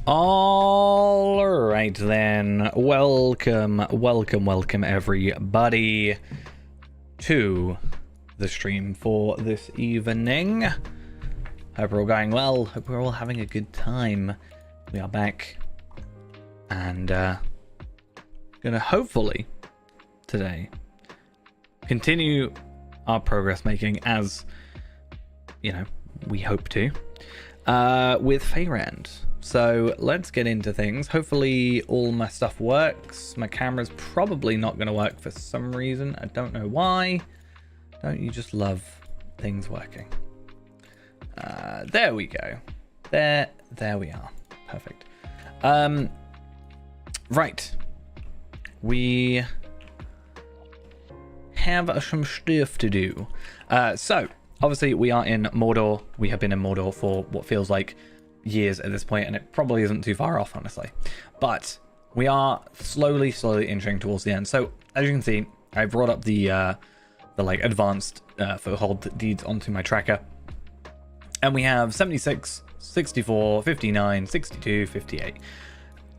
All right then, welcome everybody to the stream for this evening. Hope we're all going well, hope we're all having a good time. We are back and gonna hopefully today continue our progress making as, you know, we hope to, with Faerand. So let's get into things. Hopefully all my stuff works. My camera's probably not going to work for some reason. I don't know why. Don't you just love things working? There we go. There we are. Perfect. Right. We have some stuff to do. So obviously we are in Mordor. We have been in Mordor for what feels like years at this point, and it probably isn't too far off, honestly, but we are slowly inching towards the end. So as you can see, I brought up the like advanced foothold deeds onto my tracker, and we have 76, 64, 59, 62, 58.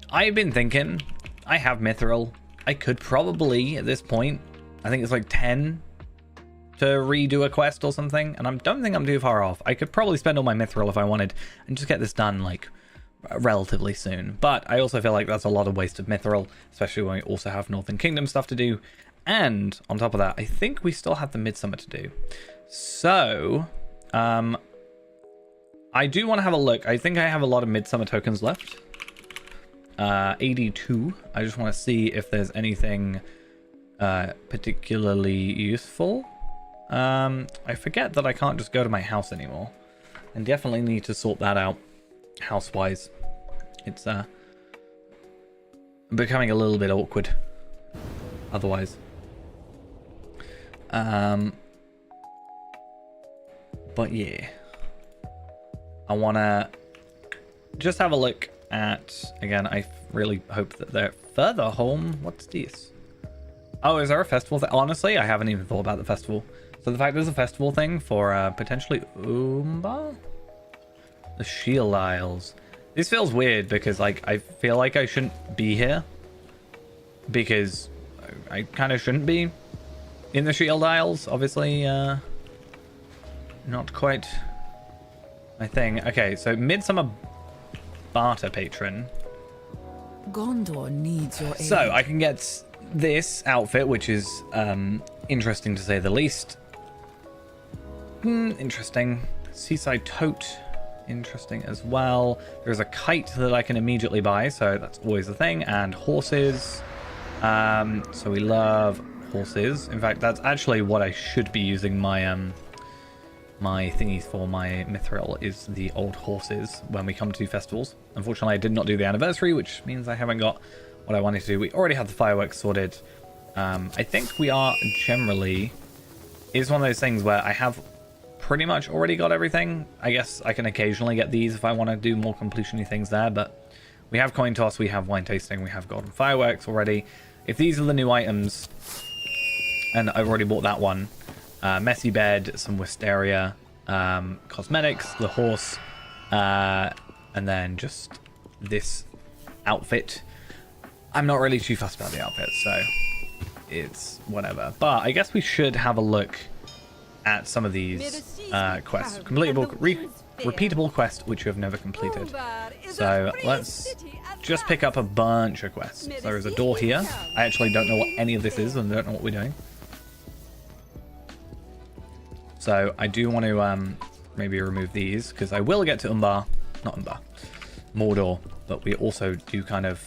I've been thinking, I have mithril. I could probably at this point, I think it's like 10 to redo a quest or something, and I don't think I'm too far off. I could probably spend all my mithril if I wanted and just get this done like relatively soon, but I also feel like that's a lot of wasted mithril, especially when we also have Northern Kingdom stuff to do. And on top of that, I think we still have the Midsummer to do. So I do want to have a look. I think I have a lot of Midsummer tokens left, 82. I just want to see if there's anything particularly useful. I forget that I can't just go to my house anymore, and definitely need to sort that out house-wise. It's becoming a little bit awkward otherwise. But yeah, I want to just have a look at, again, I really hope that they're further home. What's this? Oh, is there a festival? Honestly, I haven't even thought about the festival. So the fact there's a festival thing for potentially Umba? The Shield Isles. This feels weird because like I feel like I shouldn't be here. Because I kind of shouldn't be in the Shield Isles. Obviously, not quite my thing. Okay, so Midsummer Barter Patron. Gondor needs your aid. So I can get this outfit, which is interesting to say the least. Interesting. Seaside Tote, interesting as well. There's a kite that I can immediately buy, so that's always a thing. And horses. So we love horses. In fact, that's actually what I should be using my my thingies for. My mithril is the old horses when we come to festivals. Unfortunately, I did not do the anniversary, which means I haven't got what I wanted to do. We already have the fireworks sorted. I think we are generally... It's one of those things where I have pretty much already got everything. I guess I can occasionally get these if I want to do more completion-y things there, but we have coin toss, we have wine tasting, we have golden fireworks already. If these are the new items, and I've already bought that one, messy bed, some wisteria, cosmetics, the horse, and then just this outfit. I'm not really too fussed about the outfit, so it's whatever. But I guess we should have a look at some of these quests. Repeatable quest, which you have never completed. So let's just pick up a bunch of quests. There is a door here. I actually don't know what any of this is and don't know what we're doing. So I do want to maybe remove these, because I will get to Mordor, but we also do kind of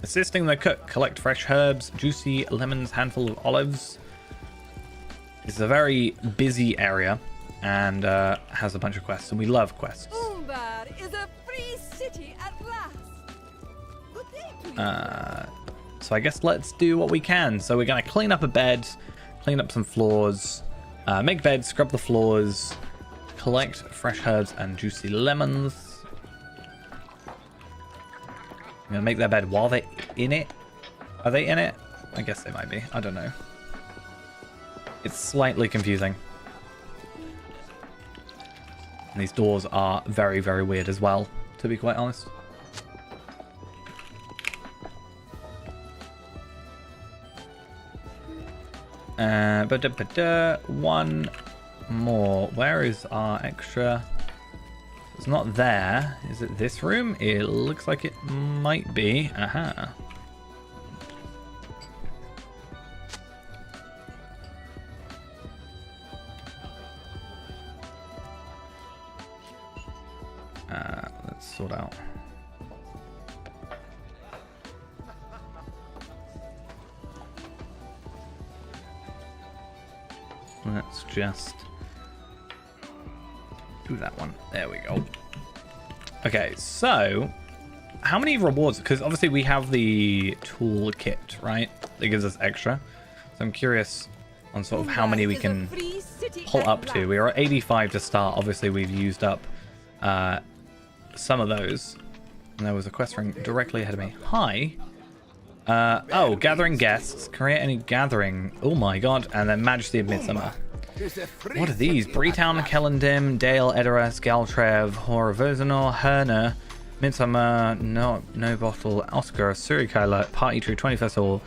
assisting the cook. Collect fresh herbs, juicy lemons, handful of olives. This is a very busy area and has a bunch of quests, and we love quests. Umbar is a free city at last. Good day to you. So I guess let's do what we can. So we're going to clean up a bed, clean up some floors, make beds, scrub the floors, collect fresh herbs and juicy lemons. I'm going to make their bed while they're in it. Are they in it? I guess they might be. I don't know. It's slightly confusing. And these doors are very, very weird as well, to be quite honest. One more. Where is our extra? It's not there. Is it this room? It looks like it might be. Aha. Let's sort out. Let's just do that one. There we go. Okay, so how many rewards? Because obviously we have the toolkit, right? That gives us extra. So I'm curious on sort of how many we can pull up to. We are at 85 to start. Obviously we've used up some of those. And there was a quest ring directly ahead of me. Hi. Oh, gathering guests. Create any gathering. Oh my god. And then Majesty of Midsummer. What are these? Breetown, Kellendim, Dale, Edoras, Galtrev, Horavosanor, Herner, Midsummer, No Bottle, Oscar, Surikaila, Party Tree, 21st Hall,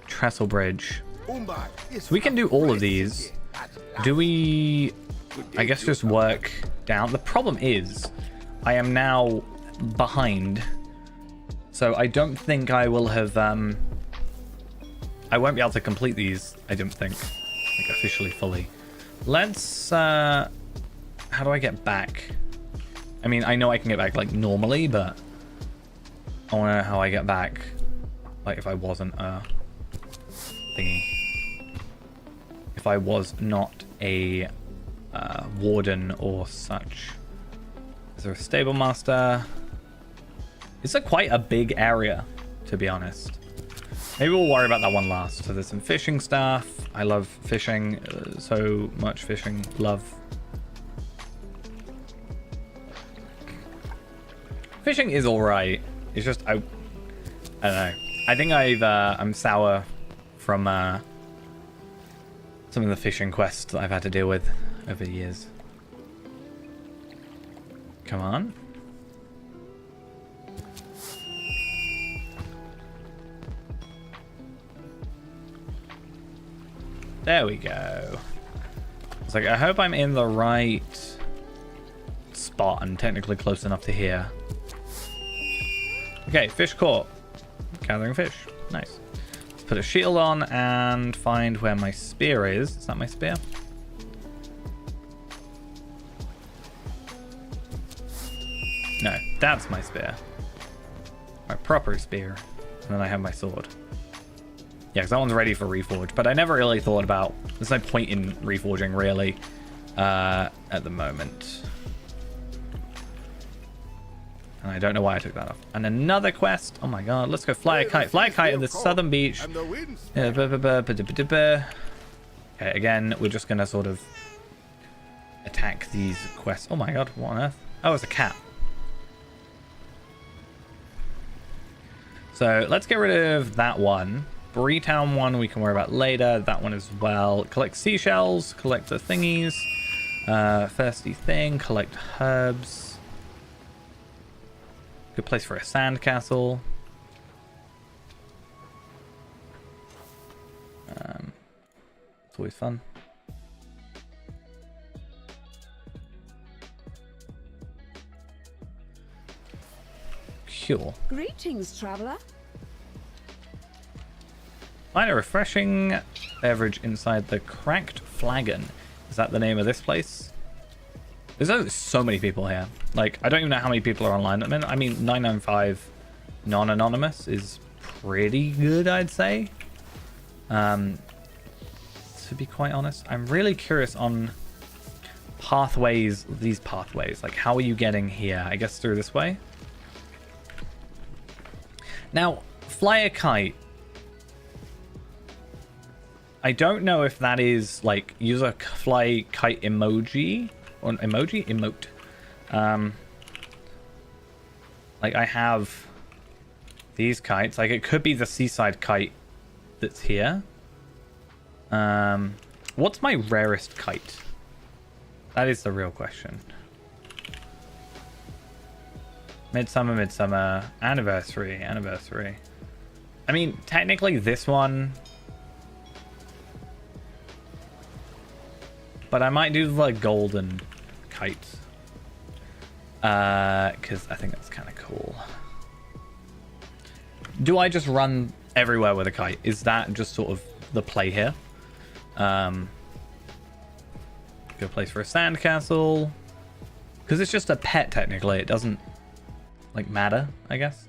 Trestle Bridge. So we can do all of these. Do we, I guess, just work down? The problem is, I am now behind. So I don't think I will have, I won't be able to complete these, I don't think, like officially fully. Let's, how do I get back? I mean, I know I can get back like normally, but I want to know how I get back. Like if I wasn't a thingy. If I was not a warden or such. Is there a stable master? It's quite a big area, to be honest. Maybe we'll worry about that one last. So there's some fishing stuff. I love fishing. So much fishing. Love. Fishing is alright. It's just, I don't know. I think I'm sour from some of the fishing quests that I've had to deal with over the years. Come on. There we go. It's like, I hope I'm in the right spot. I'm technically close enough to hear. Okay, fish caught. Gathering fish. Nice. Let's put a shield on and find where my spear is. Is that my spear? No, that's my spear. My proper spear. And then I have my sword. Yeah, because that one's ready for reforge, but I never really thought about... There's no point in reforging, really, at the moment. And I don't know why I took that off. And another quest. Oh my god, let's go fly a kite. Fly a kite at the southern beach. Okay, again, we're just going to sort of attack these quests. Oh my god, what on earth? Oh, it's a cat. So let's get rid of that one. Breetown one we can worry about later. That one as well. Collect seashells. Collect the thingies. Thirsty thing. Collect herbs. Good place for a sand castle. It's always fun. Cool. Greetings, traveler. Find a refreshing beverage inside the Cracked Flagon. Is that the name of this place? There's so many people here. Like, I don't even know how many people are online. I mean 995 non-anonymous is pretty good, I'd say. To be quite honest, I'm really curious on pathways, these pathways. Like, how are you getting here? I guess through this way? Now, fly a kite. I don't know if that is like use a fly kite emoji or an emote. Like I have these kites. Like it could be the seaside kite that's here. What's my rarest kite? That is the real question. Midsummer, anniversary. I mean, technically this one But I might do the golden kite. Because I think that's kind of cool. Do I just run everywhere with a kite? Is that just sort of the play here? Good place for a sandcastle. Because it's just a pet, technically. It doesn't, like, matter, I guess.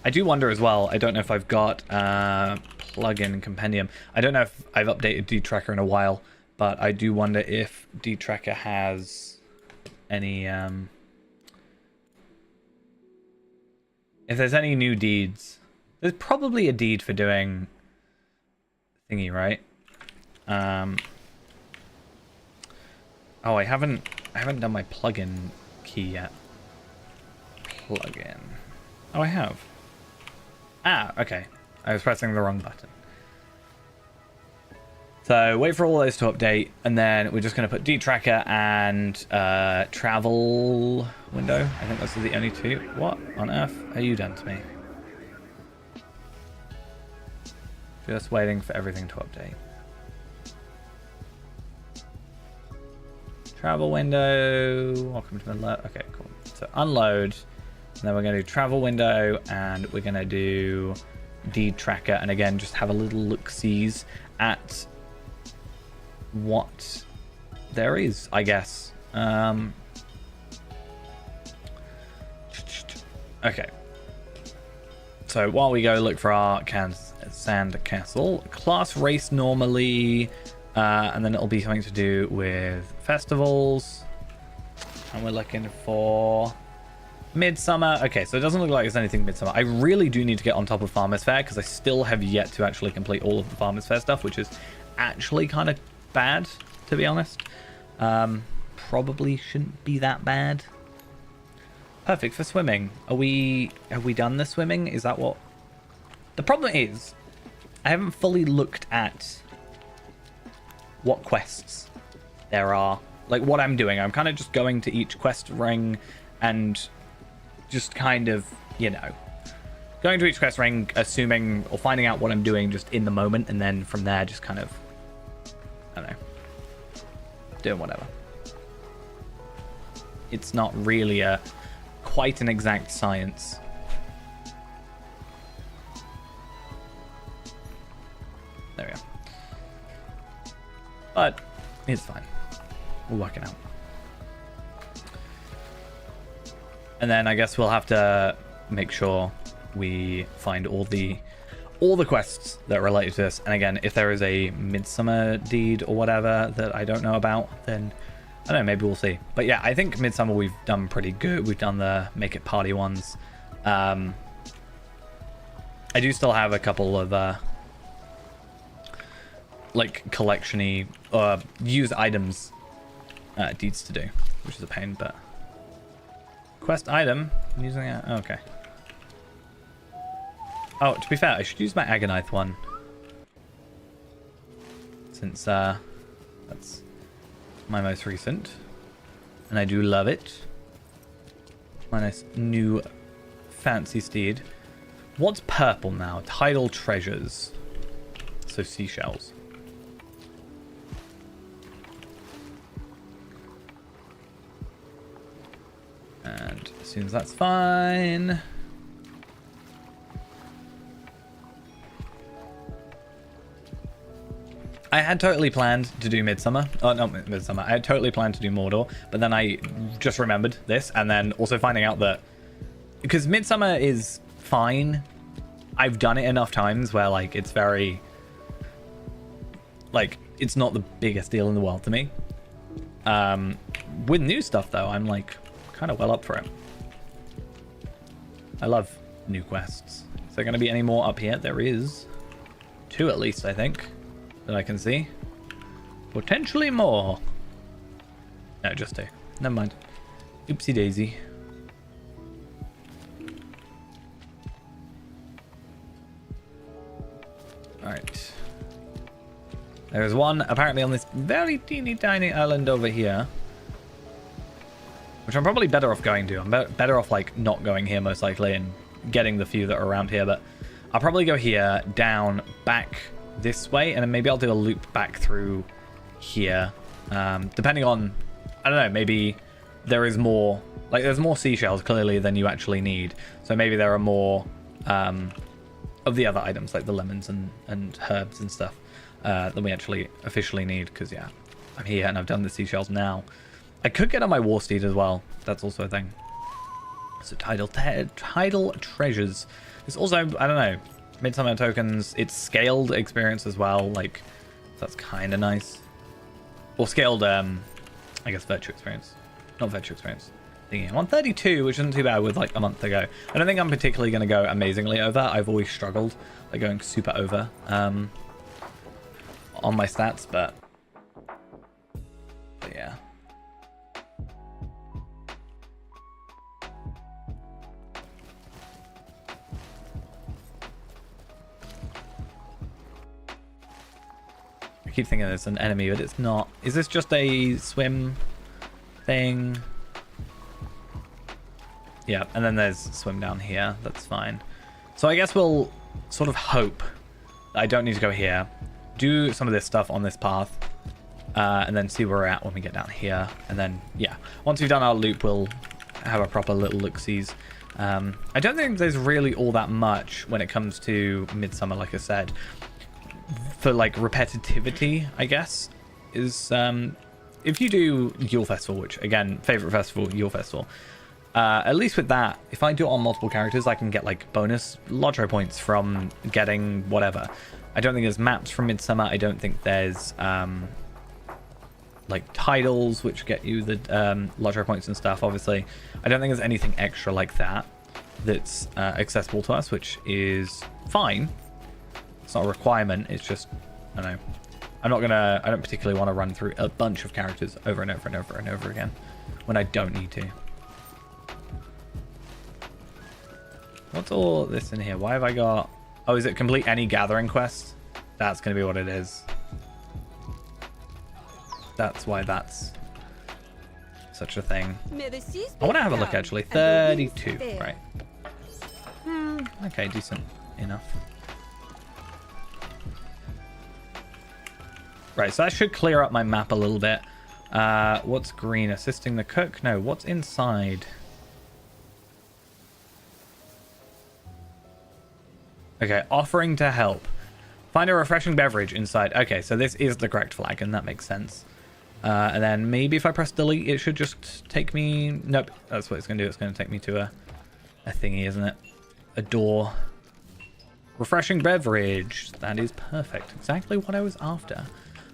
I do wonder as well, I don't know if I've got plugin compendium. I don't know if I've updated D-Tracker in a while, but I do wonder if D-Tracker has any... if there's any new deeds. There's probably a deed for doing thingy, right? Oh, I haven't done my plugin key yet. Plugin. Oh, I have. Ah, okay. I was pressing the wrong button. So wait for all those to update, and then we're just going to put D-Tracker and travel window. I think those are the only two. What on earth are you done to me? Just waiting for everything to update. Travel window. Welcome to unload. Okay, cool. So unload. And then we're going to do travel window, and we're going to do D-Tracker, and again, just have a little look-sees at what there is, I guess. Okay. So while we go look for our sand castle, class race normally, and then it'll be something to do with festivals, and we're looking for Midsummer. Okay, so it doesn't look like there's anything Midsummer. I really do need to get on top of Farmer's Fair because I still have yet to actually complete all of the Farmer's Fair stuff, which is actually kind of bad, to be honest. Probably shouldn't be that bad. Perfect for swimming. Have we done the swimming? Is that what... The problem is, I haven't fully looked at what quests there are. Like, what I'm doing. I'm kind of just going to each quest ring and just kind of, you know, going to each quest ring, assuming or finding out what I'm doing just in the moment, and then from there just kind of, I don't know, doing whatever. It's not really quite an exact science. There we go. But it's fine. We'll work it out. And then I guess we'll have to make sure we find all the quests that are related to this. And again, if there is a Midsummer deed or whatever that I don't know about, then I don't know, maybe we'll see. But yeah, I think Midsummer we've done pretty good. We've done the Make It Party ones. I do still have a couple of like collection-y use items deeds to do, which is a pain, but quest item using it. Oh, okay. Oh, to be fair, I should use my Agonite one, since that's my most recent, and I do love it. My nice new fancy steed. What's purple now? Tidal treasures. So seashells. And as soon as that's fine. I had totally planned to do Midsummer. Oh, not Midsummer. I had totally planned to do Mordor, but then I just remembered this, and then also finding out that because Midsummer is fine, I've done it enough times where like it's very like it's not the biggest deal in the world to me. With new stuff though, I'm like kind of well up for it. I love new quests. Is there going to be any more up here? There is 2 at least, I think, that I can see. Potentially more. No, just 2. Never mind. Oopsie daisy. Alright. There's one apparently on this very teeny tiny island over here, which I'm probably better off going to. I'm better off like not going here most likely and getting the few that are around here, but I'll probably go here, down, back this way, and then maybe I'll do a loop back through here. Depending on, I don't know, maybe there is more, like there's more seashells clearly than you actually need. So maybe there are more of the other items, like the lemons and herbs and stuff, than we actually officially need, because yeah, I'm here and I've done the seashells now. I could get on my war steed as well. That's also a thing. So tidal treasures. It's also, I don't know, midsummer tokens. It's scaled experience as well. Like, that's kind of nice. Or scaled, I guess, virtue experience. Not virtue experience. Thinking I'm on 32, which isn't too bad with like a month ago. I don't think I'm particularly going to go amazingly over. I've always struggled like going super over on my stats, but yeah. I keep thinking it's an enemy, but it's not. Is this just a swim thing? Yeah, and then there's swim down here. That's fine. So I guess we'll sort of hope that I don't need to go here. Do some of this stuff on this path. And then see where we're at when we get down here. And then, yeah. Once we've done our loop, we'll have a proper little look-sees. I don't think there's really all that much when it comes to Midsummer, like I said. For like repetitivity, I guess, is if you do Yule Festival, which again, favorite festival, Yule Festival, at least with that, if I do it on multiple characters, I can get like bonus Lotro points from getting whatever. I don't think there's maps from Midsummer. I don't think there's like titles which get you the Lotro points and stuff. Obviously, I don't think there's anything extra like that that's accessible to us, which is fine. It's not a requirement. It's just, I don't know. I don't particularly want to run through a bunch of characters over and over and over and over again when I don't need to. What's all this in here? Why have I got... Oh, is it complete any gathering quest? That's going to be what it is. That's why that's such a thing. I want to have a look, actually. 32, right. Okay, decent enough. Right, so that should clear up my map a little bit. What's green? Assisting the cook? No, what's inside? Okay, offering to help. Find a refreshing beverage inside. Okay, so this is the correct flag, and that makes sense. And then maybe if I press delete, it should just take me... Nope, that's what it's going to do. It's going to take me to a thingy, isn't it? A door. Refreshing beverage. That is perfect. Exactly what I was after.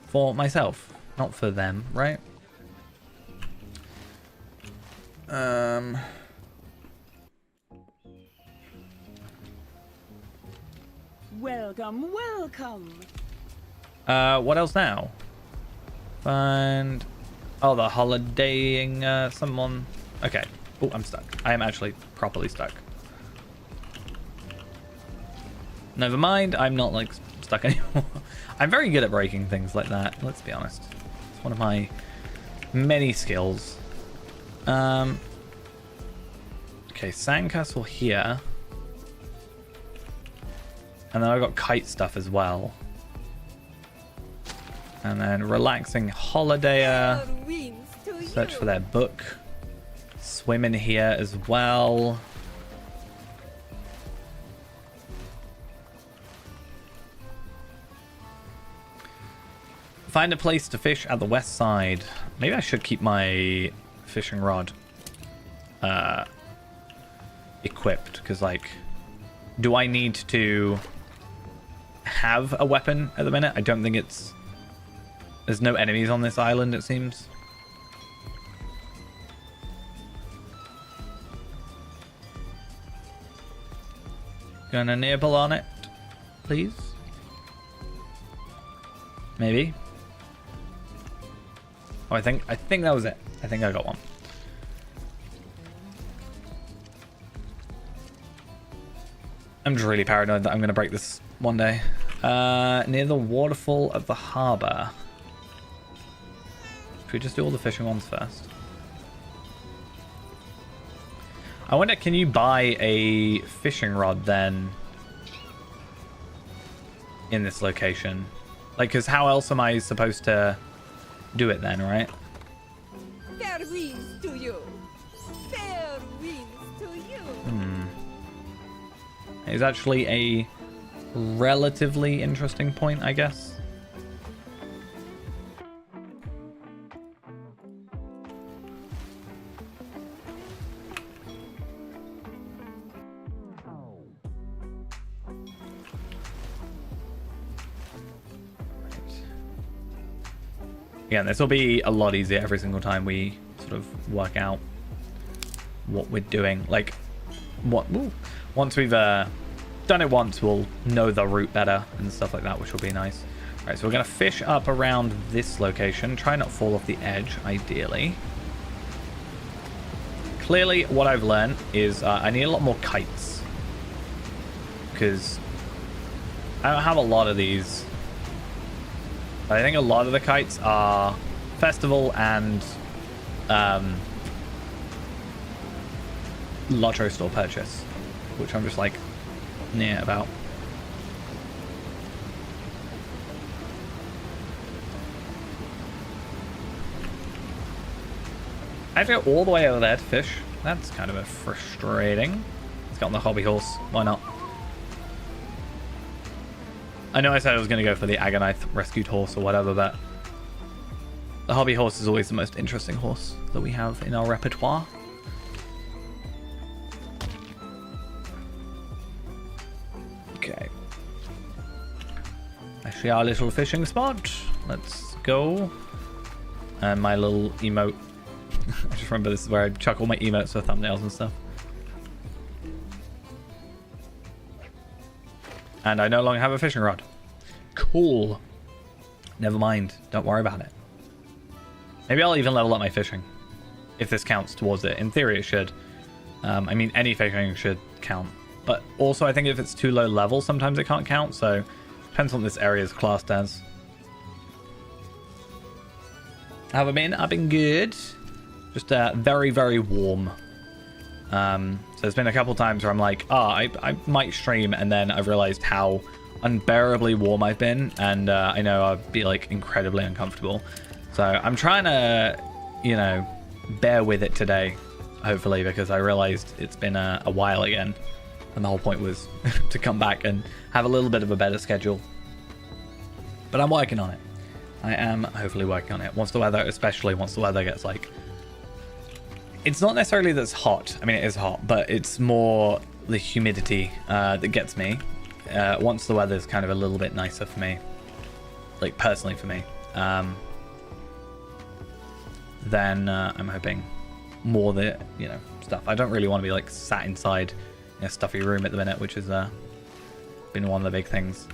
For myself, not for them, right? Welcome, welcome. What else now? Find... Oh, the holidaying someone. Okay. Oh, I'm stuck. I am actually properly stuck. Never mind. I'm not, like, stuck anymore. I'm very good at breaking things like that, let's be honest. It's one of my many skills. Okay, sandcastle here. And then I've got kite stuff as well. And then relaxing holidayer. Search for their book. Swim in here as well. Find a place to fish at the west side. Maybe I should keep my fishing rod equipped, because like, do I need to have a weapon at the minute? I don't think it's... There's no enemies on this island, it seems. Gonna nibble on it, please. Maybe. Oh, I think that was it. I think I got one. I'm just really paranoid that I'm going to break this one day. Near the waterfall of the harbour. Should we just do all the fishing ones first? I wonder, can you buy a fishing rod then in this location. Like, because how else am I supposed to do it then, right? Fair winds to you. Fair winds to you. It's actually a relatively interesting point, I guess. Again, this will be a lot easier every single time we sort of work out what we're doing. Like, once we've done it once, we'll know the route better and stuff like that, which will be nice. All right, so we're going to fish up around this location. Try not to fall off the edge, ideally. Clearly, what I've learned is I need a lot more kites. Because I don't have a lot of these. I think a lot of the kites are festival and lottery store purchase, which I'm just like, yeah, about. I have to go all the way over there to fish. That's kind of a frustrating. Let's get on the hobby horse. Why not? I know I said I was going to go for the Agonite rescued horse or whatever, but the hobby horse is always the most interesting horse that we have in our repertoire. Okay. Actually, our little fishing spot. Let's go. And my little emote. I just remember this is where I chuck all my emotes for thumbnails and stuff. And I no longer have a fishing rod. Cool. Never mind. Don't worry about it. Maybe I'll even level up my fishing. If this counts towards it. In theory, it should. I mean, any fishing should count. But also, I think if it's too low level, sometimes it can't count. So, depends on what this area is classed as. How have I been? I've been good. Just very, very warm. So there's been a couple times where I'm like, I might stream, and then I've realized how unbearably warm I've been, and I know I'd be like incredibly uncomfortable. So I'm trying to, you know, bear with it today, hopefully, because I realized it's been a while again, and the whole point was to come back and have a little bit of a better schedule. But I'm working on it. I am hopefully working on it. Especially once the weather gets like, it's not necessarily that it's hot. I mean, it is hot, but it's more the humidity that gets me. Once the weather's kind of a little bit nicer for me, like personally for me, then I'm hoping more the, you know, stuff. I don't really want to be like sat inside in a stuffy room at the minute, which has been one of the big things.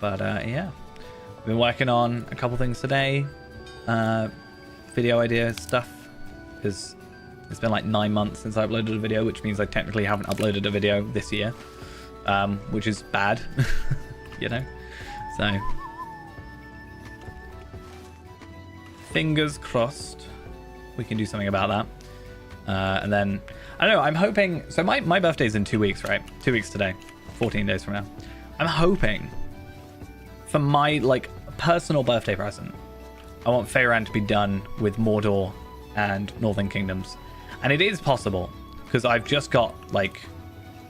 But yeah, I've been working on a couple things today, video idea stuff, because it's been like 9 months since I uploaded a video, which means I technically haven't uploaded a video this year, which is bad, you know, so fingers crossed we can do something about that. And then, I don't know, I'm hoping, so my birthday's in 2 weeks, right? 2 weeks today, 14 days from now. I'm hoping for my like personal birthday present, I want Faerand to be done with Mordor and Northern Kingdoms. And it is possible, because I've just got like,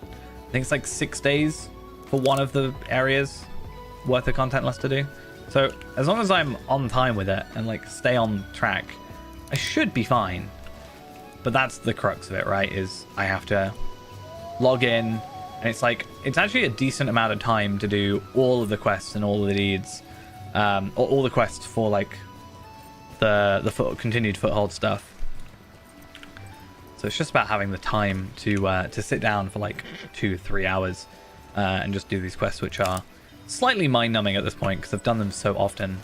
I think it's like 6 days for one of the areas worth of content left to do. So as long as I'm on time with it and like stay on track, I should be fine. But that's the crux of it, right? Is I have to log in, and it's like, it's actually a decent amount of time to do all of the quests and all of the deeds, or all the quests for like the continued foothold stuff. So it's just about having the time to sit down for like 2-3 hours and just do these quests, which are slightly mind-numbing at this point because I've done them so often.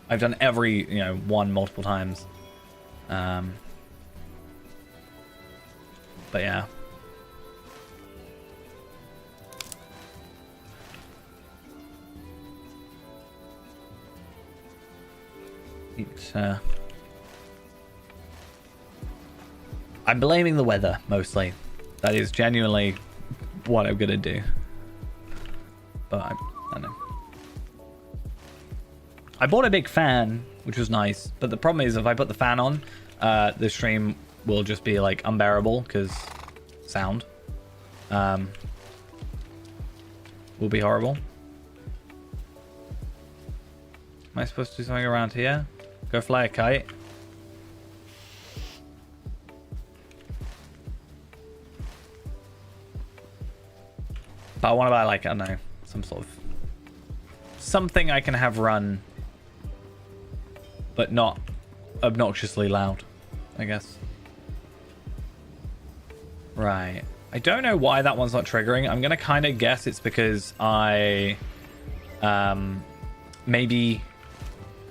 I've done every, you know, one multiple times. But yeah. It's I'm blaming the weather, mostly. That is genuinely what I'm going to do. But I don't know. I bought a big fan, which was nice. But the problem is, if I put the fan on, the stream will just be, like, unbearable, because sound will be horrible. Am I supposed to do something around here? Go fly a kite? But I want to buy, like, I don't know, some sort of something I can have run, but not obnoxiously loud, I guess. Right. I don't know why that one's not triggering. I'm going to kind of guess it's because I... maybe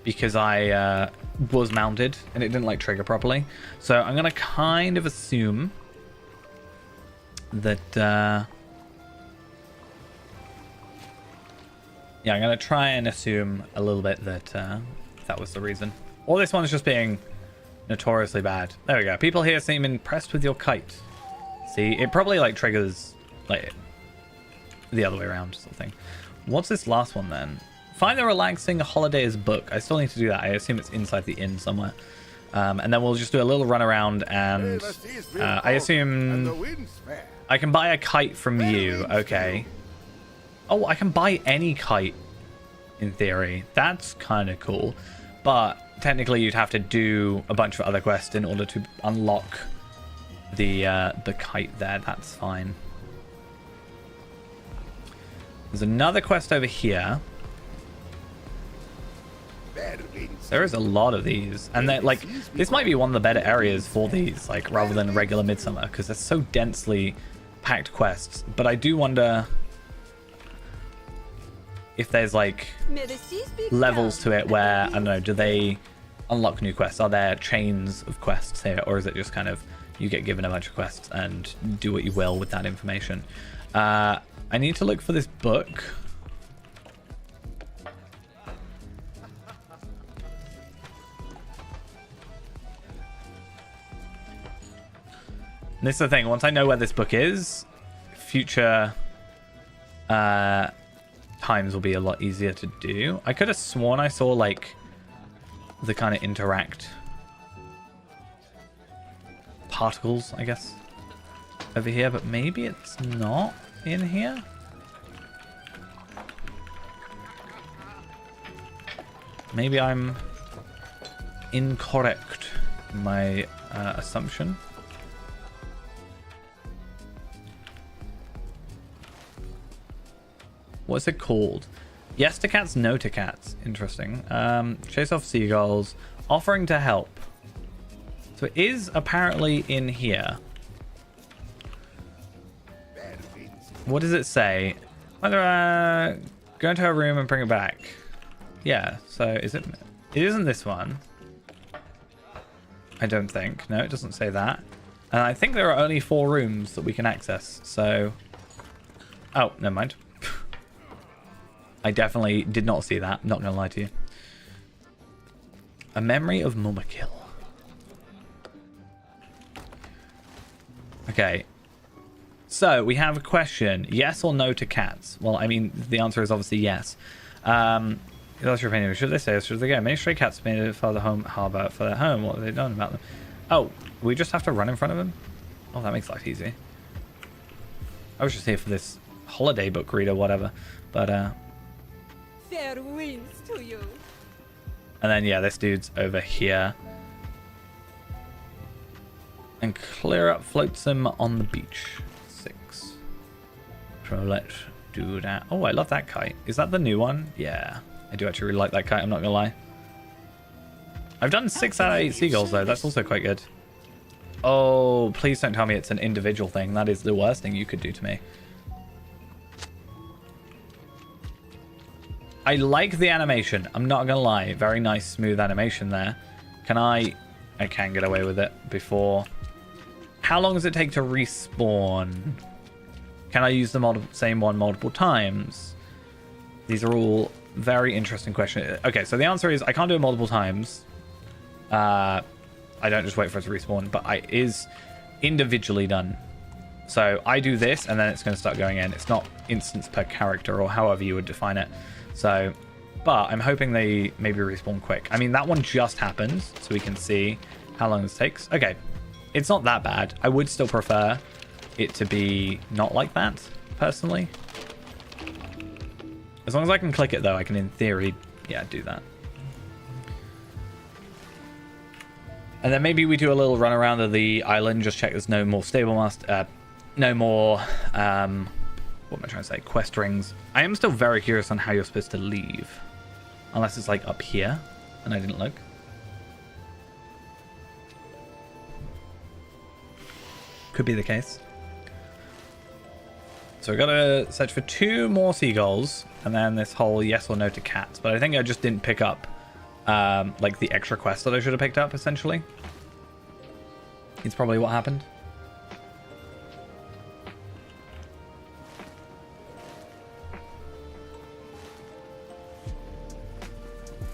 because I was mounted and it didn't, like, trigger properly. So I'm going to kind of assume that... yeah, I'm going to try and assume a little bit that that was the reason. Or this one's just being notoriously bad. There we go. People here seem impressed with your kite. See, it probably, like, triggers, like, the other way around sort of thing. What's this last one, then? Find the relaxing holiday's book. I still need to do that. I assume it's inside the inn somewhere. And then we'll just do a little run around, and I assume I can buy a kite from you. Okay. Oh, I can buy any kite, in theory. That's kind of cool. But technically, you'd have to do a bunch of other quests in order to unlock the kite there. That's fine. There's another quest over here. There is a lot of these, and they're like, this might be one of the better areas for these, like, rather than regular Midsummer, because they're so densely packed quests. But I do wonder if there's, like, levels to it where, I don't know, do they unlock new quests? Are there chains of quests here, or is it just kind of you get given a bunch of quests and do what you will with that information? I need to look for this book. And this is the thing, once I know where this book is, future times will be a lot easier to do. I could have sworn I saw, like, the kind of interact particles, I guess, over here, but maybe it's not in here. Maybe I'm incorrect in my assumption. What's it called? Yes to cats, no to cats. Interesting. Chase off seagulls. Offering to help. So it is apparently in here. What does it say? Whether go into her room and bring it back. Yeah, so is it... It isn't this one. I don't think. No, it doesn't say that. And I think there are only 4 rooms that we can access, so... Oh, never mind. I definitely did not see that. Not gonna lie to you. A memory of Mumakil. Okay. So, we have a question. Yes or no to cats? Well, I mean, the answer is obviously yes. That's your opinion. Should they stay or should they go? Many stray cats made it for the home harbour for their home. What have they done about them? Oh, we just have to run in front of them? Oh, that makes life easy. I was just here for this holiday book read or whatever. But, Fair winds to you. and then, yeah, this dude's over here. And clear up flotsam on the beach. 6. So let's do that. Oh, I love that kite. Is that the new one? Yeah. I do actually really like that kite, I'm not gonna lie. I've done 6 out of 8 seagulls, though. That's also quite good. Oh, please don't tell me it's an individual thing. That is the worst thing you could do to me. I like the animation. I'm not gonna lie. Very nice, smooth animation there. Can I can get away with it before... How long does it take to respawn? Can I use the same one multiple times? These are all very interesting questions. Okay, so the answer is I can't do it multiple times. I don't just wait for it to respawn, but individually done. So I do this, and then it's going to start going in. It's not instance per character, or however you would define it. So, but I'm hoping they maybe respawn quick. I mean, that one just happened, so we can see how long this takes. Okay, it's not that bad. I would still prefer it to be not like that, personally. As long as I can click it, though, I can, in theory, yeah, do that. And then maybe we do a little run around of the island, just check there's no more stable master, no more, what am I trying to say, quest rings. I am still very curious on how you're supposed to leave. Unless it's like up here, and I didn't look. Could be the case. So we gotta search for 2 more seagulls, and then this whole yes or no to cats. But I think I just didn't pick up, like the extra quest that I should have picked up, essentially. It's probably what happened.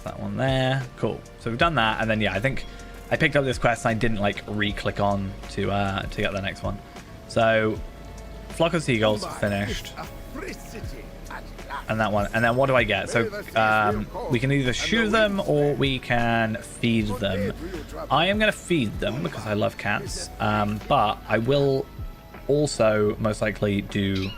That one there. Cool. So we've done that, and then yeah, I think I picked up this quest and I didn't like re-click on to get the next one. So flock of seagulls finished. And that one. And then what do I get? So we can either shoot them or we can feed them. I am going to feed them because I love cats. But I will also most likely do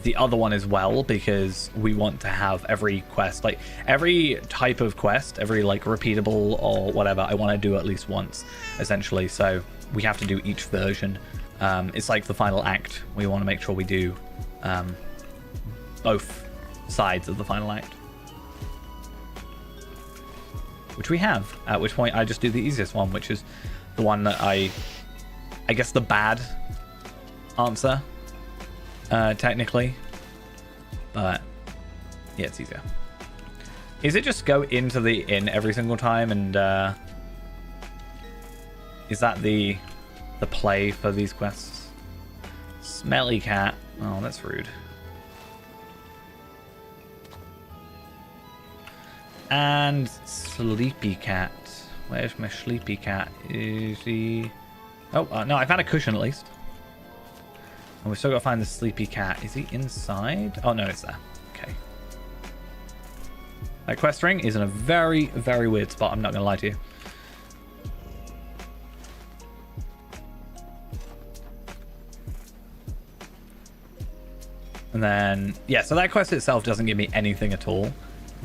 the other one as well, because we want to have every quest, like every type of quest, every like repeatable or whatever, I want to do at least once, essentially. So we have to do each version. It's like the final act. We want to make sure we do both sides of the final act, which we have, at which point I just do the easiest one, which is the one that I guess the bad answer, technically, but yeah, it's easier. Is it just go into the inn every single time, and is that the play for these quests? Smelly cat. Oh, that's rude. And sleepy cat. Where's my sleepy cat? Is he... Oh, no, I found a cushion at least. And we've still got to find the sleepy cat. Is he inside? Oh, no, it's there. Okay. That quest ring is in a very, very weird spot. I'm not going to lie to you. And then, yeah, so that quest itself doesn't give me anything at all.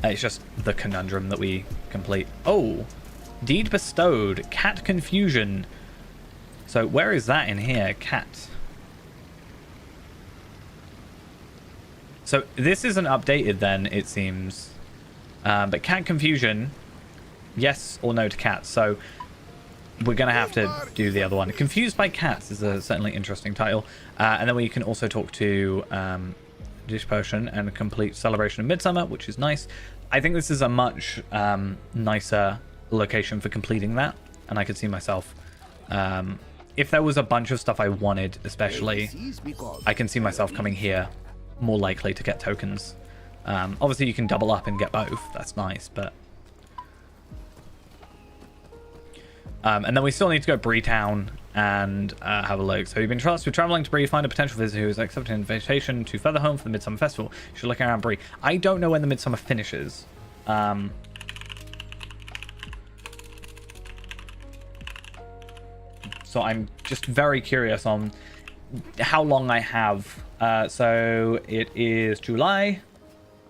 It's just the conundrum that we complete. Oh, deed bestowed. Cat confusion. So where is that in here? Cat. So this isn't updated then, it seems. But cat confusion, yes or no to cats. So we're going to have to do the other one. Confused by Cats is a certainly interesting title. And then we can also talk to Dish Potion and complete Celebration of Midsummer, which is nice. I think this is a much nicer location for completing that. And I could see myself... if there was a bunch of stuff I wanted, especially, I can see myself coming here more likely to get tokens. Obviously, you can double up and get both. That's nice, but... and then we still need to go Bree Town and have a look. So you've been tasked with traveling to Bree, find a potential visitor who has accepted an invitation to further home for the Midsummer Festival. You should look around Bree. I don't know when the Midsummer finishes. So I'm just very curious on how long I have. So it is July.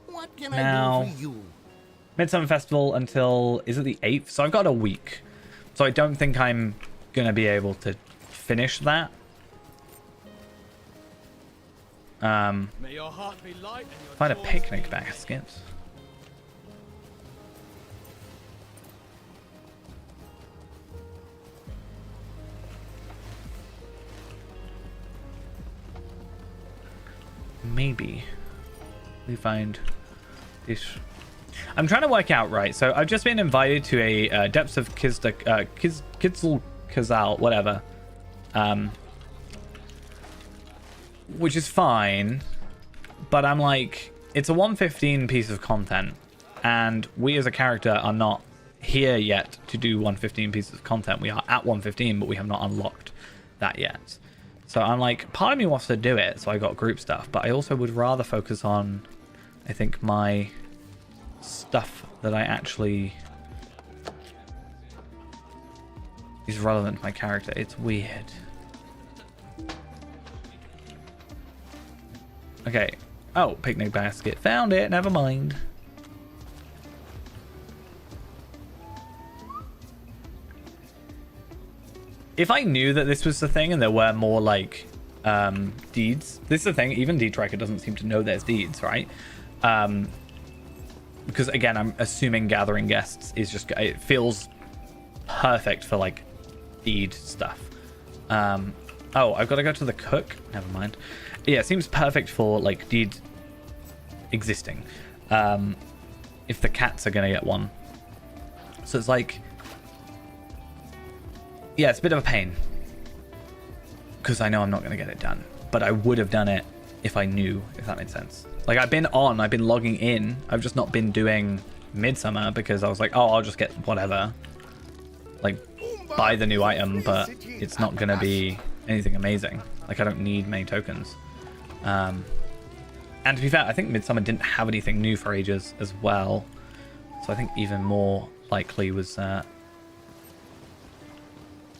What can Now, I do for you? Midsummer Festival until, is it the 8th? So I've got a week. So I don't think I'm going to be able to finish that. May your heart be light and your Find a joys picnic be basket. Maybe we find this. I'm trying to work out, right? So I've just been invited to a Depths of Kitzl Kazal, whatever. Which is fine. But I'm like, it's a 115 piece of content. And we as a character are not here yet to do 115 pieces of content. We are at 115, but we have not unlocked that yet. So I'm like, part of me wants to do it, so I got group stuff, but I also would rather focus on, I think, my stuff that I actually is relevant to my character. It's weird. Okay. Oh, picnic basket. Found it. Never mind. If I knew that this was the thing and there were more like deeds, this is the thing. Even Deed Tracker doesn't seem to know there's deeds, right? Because again, I'm assuming gathering guests is just, it feels perfect for like deed stuff. Oh, I've got to go to the cook. Never mind. Yeah, it seems perfect for like deed existing. If the cats are gonna get one, so it's like, yeah, it's a bit of a pain because I know I'm not gonna get it done, but I would have done it if I knew, if that made sense. Like I've been logging in. I've just not been doing Midsummer because I was like, oh, I'll just get whatever, like buy the new item, but it's not gonna be anything amazing. Like I don't need many tokens. And to be fair, I think Midsummer didn't have anything new for ages as well, so I think even more likely was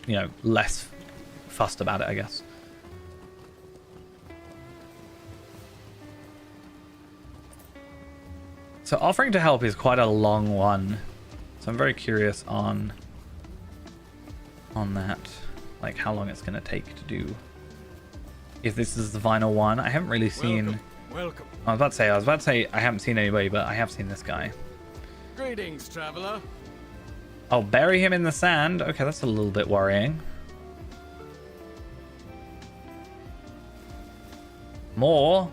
you know, less fussed about it, I guess. So offering to help is quite a long one, so I'm very curious on that, like how long it's going to take to do. If this is the final one, I haven't really seen. Welcome. I was about to say I haven't seen anybody, but I have seen this guy. Greetings, traveler. I'll bury him in the sand. Okay, that's a little bit worrying. More?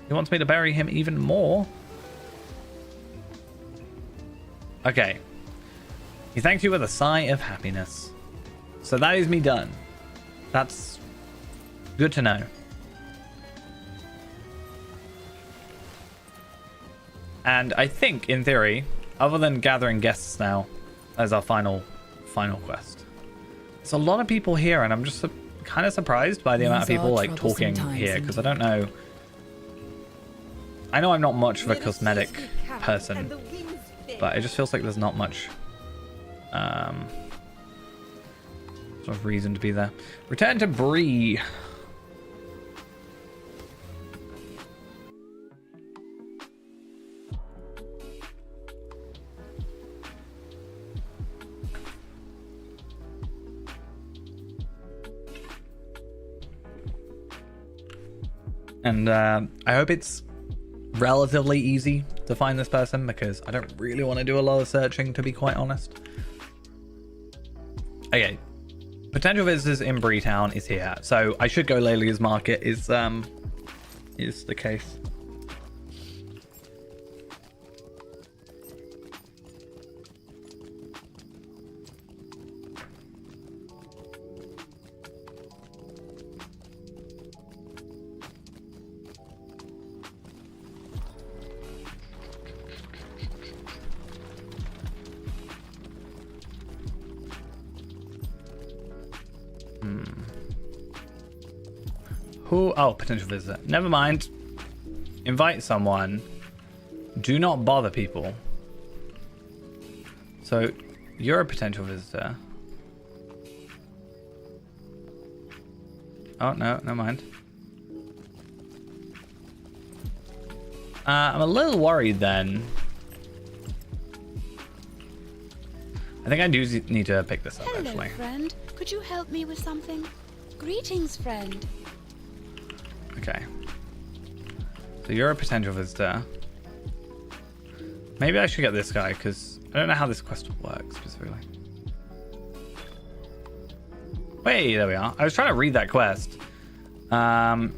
He wants me to bury him even more? Okay. He thanks you with a sigh of happiness. So that is me done. That's good to know. And I think, in theory, other than gathering guests now as our final quest, there's a lot of people here, and I'm just kind of surprised by the amount of people like talking here, because I don't know. I know I'm not much of a cosmetic person, but it just feels like there's not much sort of reason to be there. Return to Bree. And I hope it's relatively easy to find this person, because I don't really want to do a lot of searching, to be quite honest. Okay, potential visitors in Breetown is here, so I should go Lelia's Market is the case. Who? Oh, potential visitor. Never mind. Invite someone. Do not bother people. So, you're a potential visitor. Oh, no, never mind. I'm a little worried then. I think I do need to pick this up, Hello, actually. friend. Could you help me with something? Greetings, friend. Okay. So you're a potential visitor. Maybe I should get this guy, because I don't know how this quest works specifically. Wait, there we are. I was trying to read that quest. Because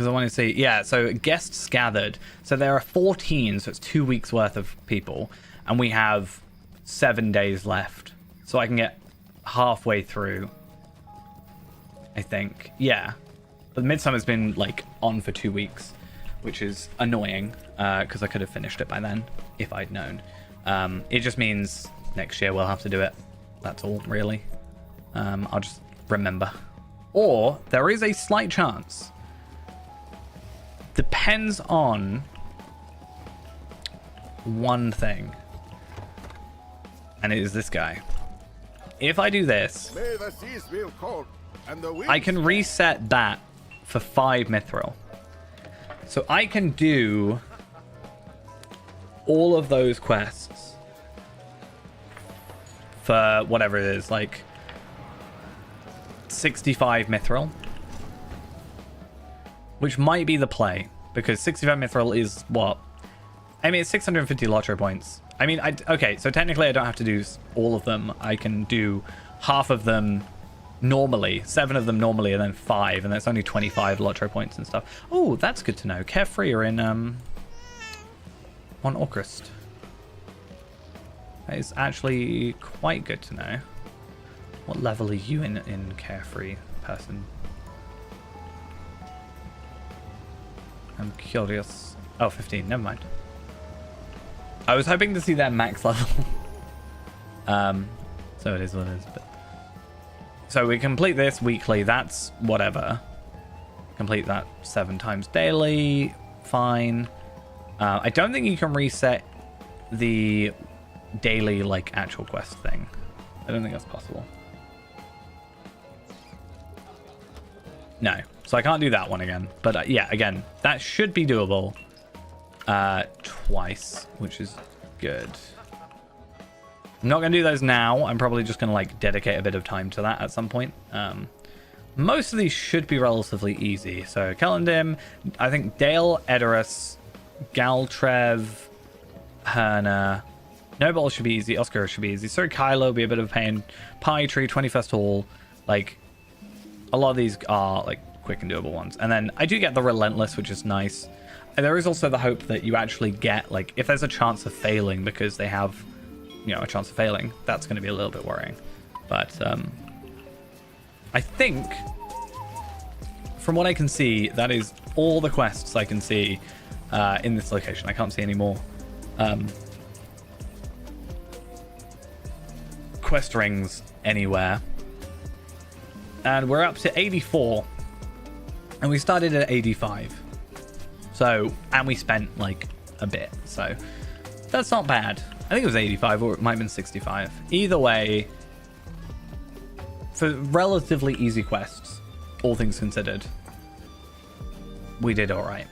I wanted to see. Yeah, so guests gathered. So there are 14, so it's 2 weeks worth of people. And we have 7 days left. So I can get halfway through, I think. Yeah, but Midsummer's been like on for 2 weeks, which is annoying because I could have finished it by then if I'd known. It just means next year we'll have to do it. That's all, really. I'll just remember. Or there is a slight chance. Depends on one thing. And it is this guy. If I do this, May the seas feel cold and the winds I can reset that for 5 mithril. So I can do all of those quests for whatever it is, like 65 mithril, which might be the play, because 65 mithril is what? I mean, it's 650 lottery points. I mean, okay, so technically I don't have to do all of them. I can do half of them normally, 7 of them normally, and then 5, and that's only 25 lottery points and stuff. Oh, that's good to know. Carefree are in on Orcrist. That is actually quite good to know. What level are you in Carefree, person? I'm curious. Oh, 15, never mind. I was hoping to see their max level. So it is what it is. But... So we complete this weekly, that's whatever. Complete that 7 times daily, fine. I don't think you can reset the daily, like, actual quest thing. I don't think that's possible. No, so I can't do that one again. But yeah, again, that should be doable twice, which is good. I'm not going to do those now. I'm probably just going to like dedicate a bit of time to that at some point. Most of these should be relatively easy. So Kellendim, I think Dale, Edoras, Galtrev, Herna, Noble should be easy. Oscar should be easy. Sir Kylo will be a bit of a pain. Pie Tree, 21st Hall, like a lot of these are like quick and doable ones. And then I do get the Relentless, which is nice. And there is also the hope that you actually get, like, if there's a chance of failing because they have, you know, a chance of failing, that's going to be a little bit worrying. But I think, from what I can see, that is all the quests I can see in this location. I can't see any more quest rings anywhere. And we're up to 84. And we started at 85. So, and we spent like a bit. So, that's not bad. I think it was 85 or it might have been 65. Either way, for relatively easy quests, all things considered, we did all right.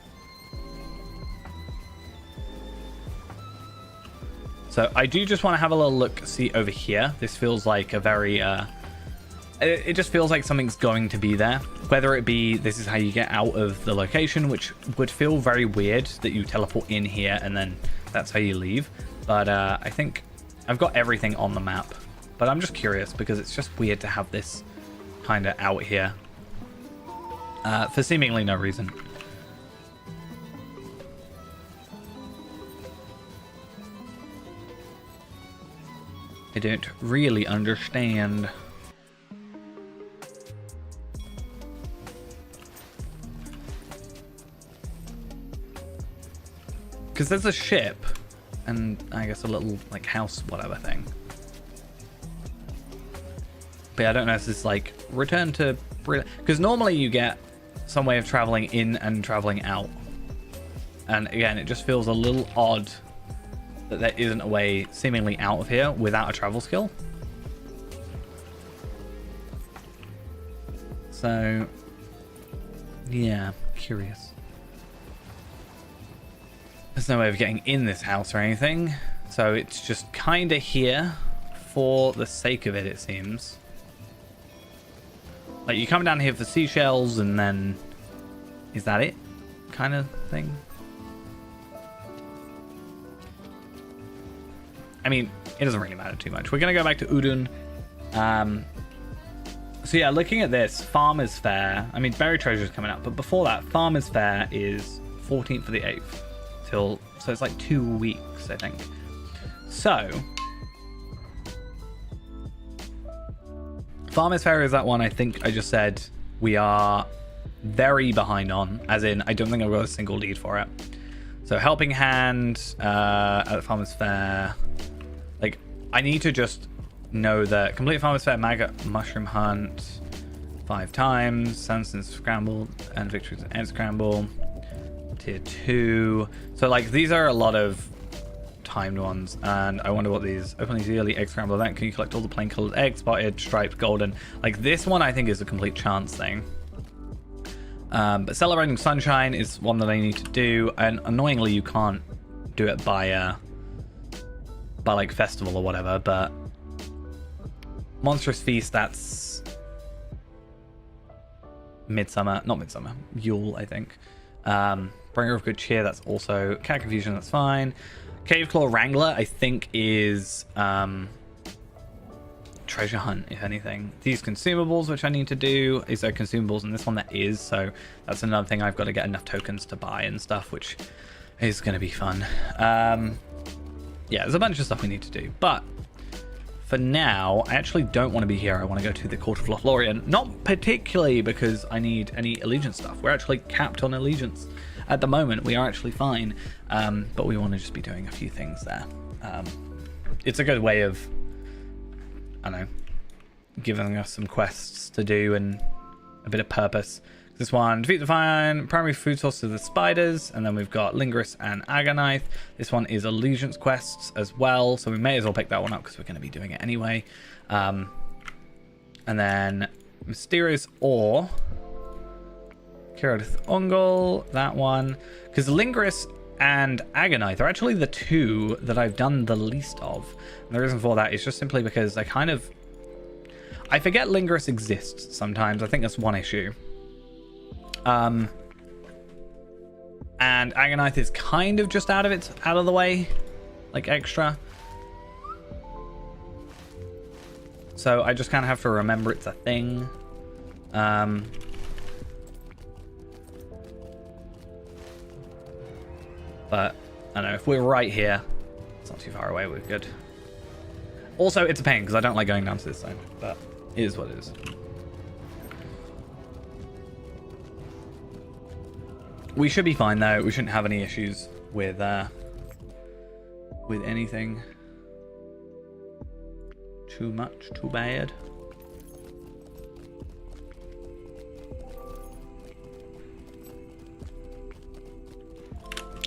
So I do just want to have a little look, see over here. This feels like a very, it just feels like something's going to be there. Whether it be this is how you get out of the location, which would feel very weird that you teleport in here and then that's how you leave. But I think I've got everything on the map. But I'm just curious because it's just weird to have this kind of out here for seemingly no reason. I don't really understand. Because there's a ship and I guess a little like house whatever thing. But yeah, I don't know if this is like return to... Because normally you get some way of traveling in and traveling out. And again, it just feels a little odd that there isn't a way seemingly out of here without a travel skill. So, yeah, curious. There's no way of getting in this house or anything. So it's just kind of here for the sake of it, it seems. Like, you come down here for seashells and then... Is that it? Kind of thing? I mean, it doesn't really matter too much. We're going to go back to Udun. So yeah, looking at this, Farmer's Fair. I mean, Berry Treasure's coming up. But before that, Farmer's Fair is 14th for the 8th. So it's like 2 weeks, I think. So... Farmer's Fair is that one I think I just said we are very behind on, as in I don't think I've got a single lead for it. So Helping Hand at the Farmer's Fair. Like, I need to just know that complete Farmer's Fair, Maggot Mushroom Hunt 5 times, Sanson Scramble, and Victories and Scramble. Tier 2. So, like, these are a lot of timed ones, and I wonder what these. Opening the yearly egg scramble event. Can you collect all the plain colored eggs, spotted, striped, golden? Like, this one I think is a complete chance thing. But Celebrating Sunshine is one that I need to do, and annoyingly you can't do it by like festival or whatever. But Monstrous Feast, that's Midsummer, not Midsummer, Yule, I think. Bringer of Good Cheer, that's also Cat Confusion, that's fine. Cave Claw Wrangler, I think, is Treasure Hunt, if anything. These consumables, which I need to do, is there consumables in this one? That is, so that's another thing. I've got to get enough tokens to buy and stuff, which is going to be fun. Yeah, there's a bunch of stuff we need to do, but for now, I actually don't want to be here. I want to go to the Court of Lothlorien, not particularly because I need any allegiance stuff. We're actually capped on allegiance. At the moment, we are actually fine, but we want to just be doing a few things there. It's a good way of, I don't know, giving us some quests to do and a bit of purpose. This one, defeat the primary food source of the spiders, and then we've got Lingerus and Agonite. This one is allegiance quests as well, so we may as well pick that one up because we're going to be doing it anyway. And then Mysterious Ore, Kiradith Ungol, that one, because Lingerus and Agonite are actually the two that I've done the least of. And the reason for that is just simply because I forget Lingerus exists sometimes. I think that's one issue. And Agonite is kind of just out of the way, like extra. So I just kind of have to remember it's a thing. But I don't know, if we're right here, it's not too far away, we're good. Also, it's a pain because I don't like going down to this zone, but it is what it is. We should be fine though. We shouldn't have any issues with anything too much, too bad.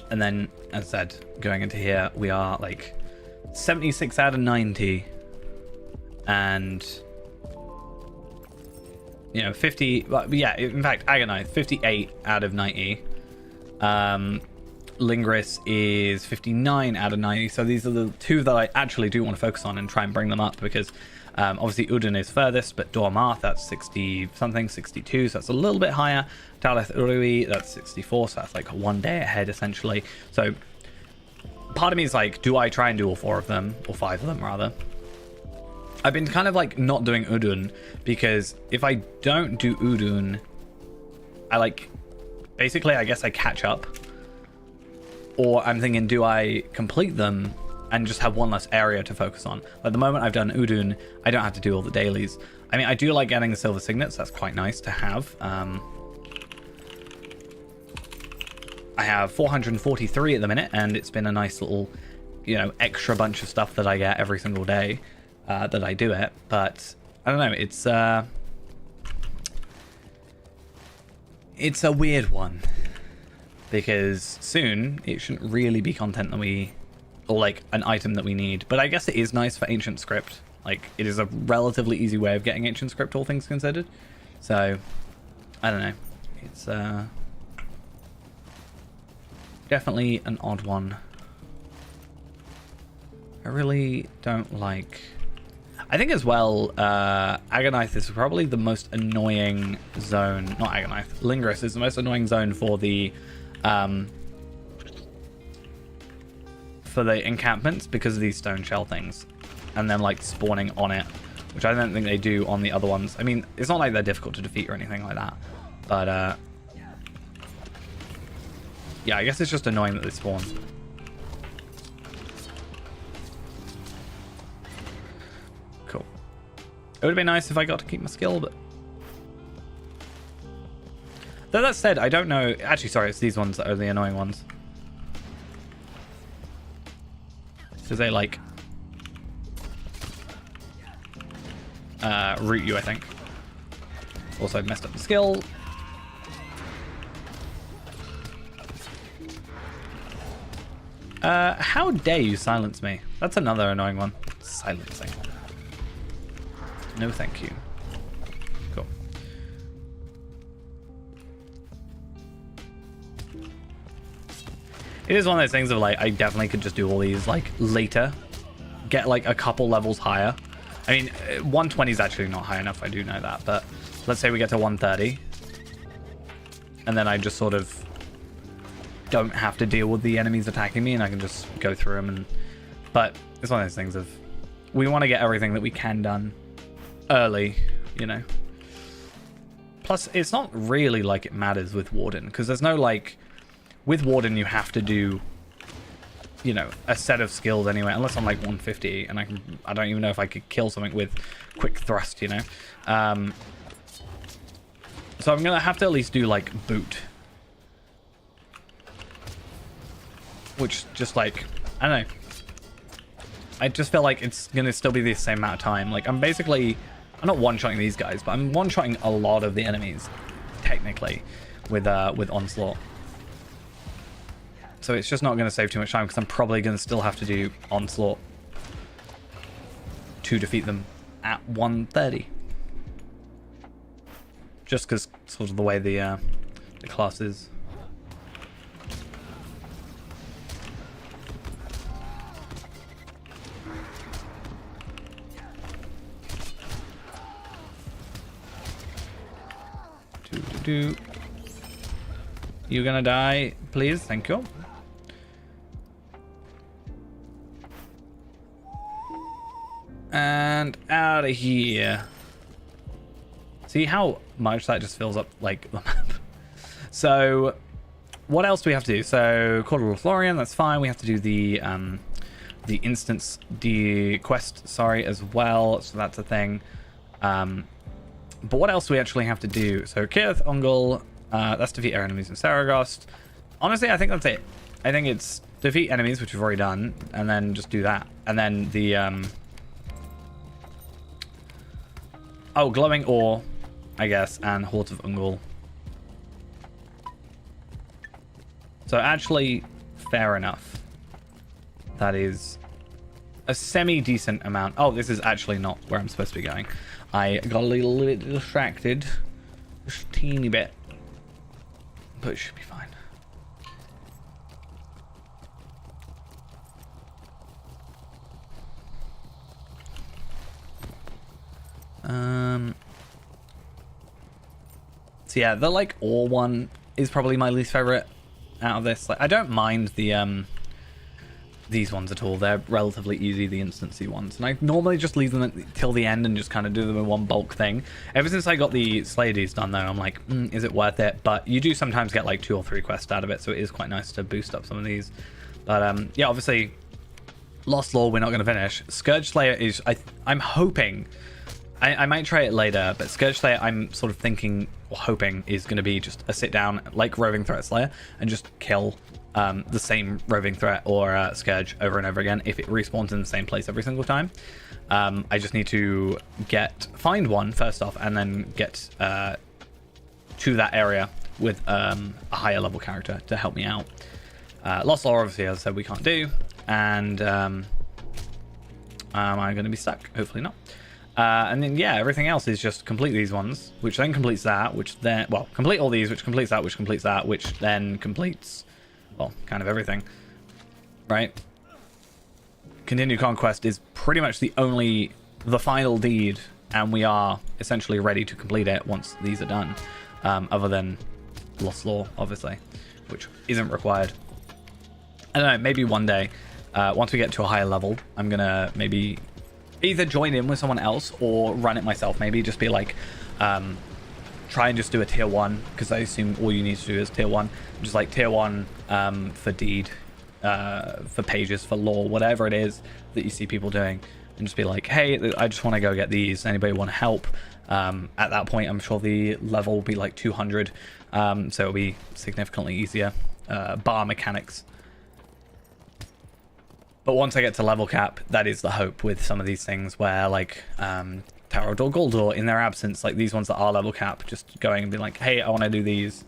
And then, as I said, going into here, we are like 76 out of 90, and 50. Well, yeah, in fact, Agonite 58 out of 90. Lingerus is 59 out of 90. So these are the two that I actually do want to focus on and try and bring them up, because obviously Udun is furthest, but Dormarth, that's 60 something, 62, so that's a little bit higher. Daleth Urui, that's 64, so that's like one day ahead essentially. So part of me is like, do I try and do all 4 of them, or 5 of them rather? I've been kind of like not doing Udun, because if I don't do Udun, I like, basically I guess I catch up. Or I'm thinking, do I complete them and just have one less area to focus on? At the moment I've done Udun, I don't have to do all the dailies. I mean, I do like getting the silver signets, that's quite nice to have. I have 443 at the minute, and it's been a nice little, extra bunch of stuff that I get every single day that I do it. But I don't know, it's a weird one, because soon it shouldn't really be content that or like an item that we need. But I guess it is nice for ancient script. Like, it is a relatively easy way of getting ancient script, all things considered. So I don't know, it's definitely an odd one. I really don't like, I think as well, Agonite is probably the most annoying zone. Not Agonite, Lingerus is the most annoying zone for the encampments, because of these stone shell things, and then like spawning on it, which I don't think they do on the other ones. I mean, it's not like they're difficult to defeat or anything like that, but yeah, I guess it's just annoying that they spawn. Cool. It would have been nice if I got to keep my skill, but Though that said, I don't know. Actually, sorry, it's these ones that are the annoying ones. Because they, like, root you, I think. Also, I've messed up the skill. How dare you silence me? That's another annoying one. Silencing. No, thank you. Cool. It is one of those things of like, I definitely could just do all these like later, get like a couple levels higher. I mean, 120 is actually not high enough, I do know that, but let's say we get to 130 and then I just sort of don't have to deal with the enemies attacking me and I can just go through them. And but it's one of those things of we want to get everything that we can done early, you know. Plus, it's not really like it matters with Warden, because there's no like with Warden you have to do, you know, a set of skills anyway, unless I'm like 150 and I don't even know if I could kill something with quick thrust, you know. So I'm gonna have to at least do like boot, which just like, I don't know, I just feel like it's gonna still be the same amount of time. Like I'm not one-shotting these guys, but I'm one-shotting a lot of the enemies technically with Onslaught. So it's just not going to save too much time because I'm probably going to still have to do Onslaught to defeat them at 130. Just because sort of the way the class is. You gonna die, please? Thank you. And out of here. See how much that just fills up like the map. So what else do we have to do? So Quarter of Florian, that's fine. We have to do the instance quest, sorry, as well. So that's a thing. But what else do we actually have to do? So Kirith Ungol, that's defeat air enemies in Saragost. Honestly, I think that's it. I think it's defeat enemies, which we've already done, and then just do that. And then the glowing ore, I guess, and Hort of Ungol. So actually, fair enough. That is a semi-decent amount. Oh, this is actually not where I'm supposed to be going. I got a little bit distracted. Just a teeny bit. But it should be fine. So yeah, the like ore one is probably my least favorite out of this. Like I don't mind the these ones at all. They're relatively easy, the instancy ones, and I normally just leave them till the end and just kind of do them in one bulk thing. Ever since I got the Slayers done though, I'm like, is it worth it? But you do sometimes get like 2 or 3 quests out of it, so it is quite nice to boost up some of these. But yeah, obviously Lost Law we're not going to finish. Scourge Slayer is, I'm hoping, I might try it later, but Scourge Slayer I'm sort of thinking or hoping is going to be just a sit down like Roving Threat Slayer and just kill the same Roving Threat or Scourge over and over again if it respawns in the same place every single time. I just need to find one first off and then get to that area with a higher level character to help me out. Lost Law obviously, as I said, we can't do, and am I going to be stuck? Hopefully not. And then yeah, everything else is just complete these ones, which then completes that, which then, well, complete all these, which completes that, which completes that, which then completes, well, kind of everything, right? Continue Conquest is pretty much the final deed, and we are essentially ready to complete it once these are done, other than Lost Law, obviously, which isn't required. I don't know, maybe one day, once we get to a higher level, I'm gonna maybe either join in with someone else or run it myself. Maybe just be like, try and just do a tier 1, because I assume all you need to do is tier 1. Just like tier 1 for deed, for pages, for lore, whatever it is that you see people doing. and just be like, hey, I just want to go get these. Anybody want to help? At that point, I'm sure the level will be like 200, so it'll be significantly easier. Bar mechanics. But once I get to level cap, that is the hope with some of these things where, like, Tarot or Goldor, in their absence, like these ones that are level cap, just going and being like, hey, I want to do these.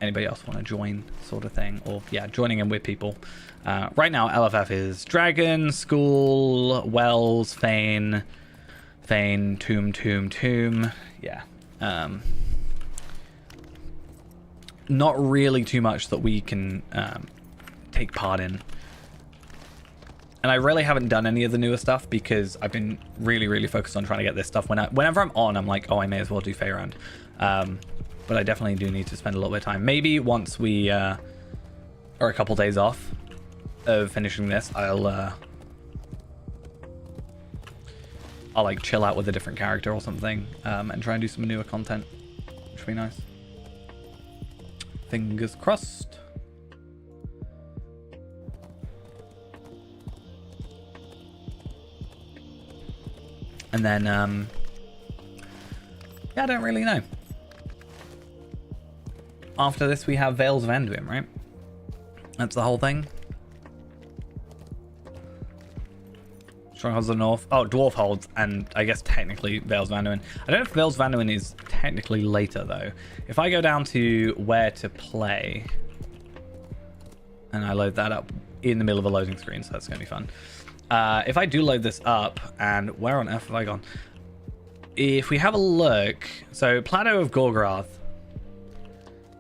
Anybody else want to join, sort of thing? Or, yeah, joining in with people. Right now, LFF is Dragon, School, Wells, Fane, Tomb. Yeah. Not really too much that we can take part in. And I really haven't done any of the newer stuff because I've been really, really focused on trying to get this stuff. Whenever I'm on, I'm like, oh, I may as well do Faerand. But I definitely do need to spend a little bit of time. Maybe once we are a couple days off of finishing this, I'll like chill out with a different character or something, and try and do some newer content, which would be nice. Fingers crossed. And then, yeah, I don't really know. After this, we have Vales of Anduin, right? That's the whole thing. Strongholds of the North. Oh, Dwarf Holds, and I guess technically Vales of Anduin. I don't know if Vales of Anduin is technically later, though. If I go down to where to play, and I load that up in the middle of a loading screen, so that's going to be fun. If I do load this up, and where on earth have I gone? If we have a look, so Plateau of Gorgorath,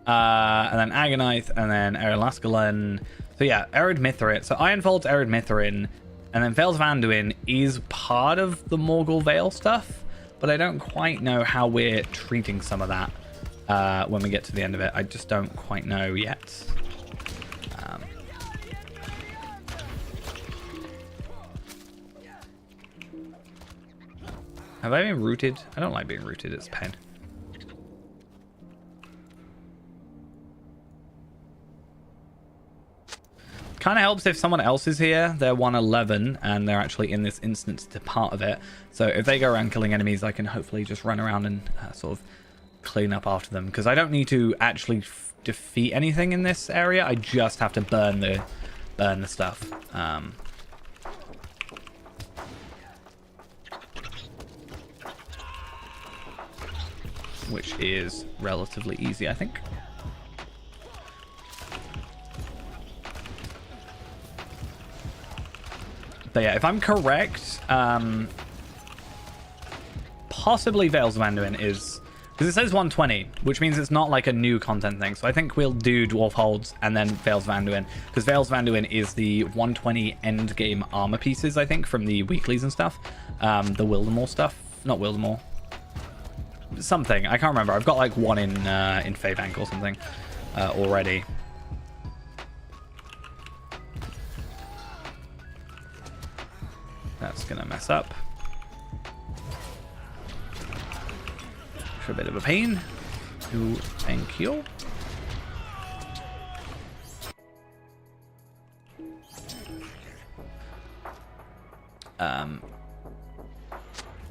and then Agonite, and then Erlascalan. So yeah, Ered Mithrin. So Ironfold's Ered Mithrin, and then Vales of Anduin is part of the Morgul Vale stuff, but I don't quite know how we're treating some of that when we get to the end of it. I just don't quite know yet. Have I been rooted? I don't like being rooted, it's pain. Kind of helps if someone else is here. They're 111 and they're actually in this instance to part of it. So if they go around killing enemies, I can hopefully just run around and sort of clean up after them. Because I don't need to actually defeat anything in this area. I just have to burn the stuff. Which is relatively easy, I think. But yeah, if I'm correct, possibly Vales of Anduin is... Because it says 120, which means it's not like a new content thing. So I think we'll do Dwarf Holds and then Vales of Anduin. Because Vales of Anduin is the 120 end game armor pieces, I think, from the weeklies and stuff. The Wildemore stuff. Not Wildemore. Something. I can't remember. I've got like one in Faerand or something already. That's going to mess up. A bit of a pain. Ooh, thank you.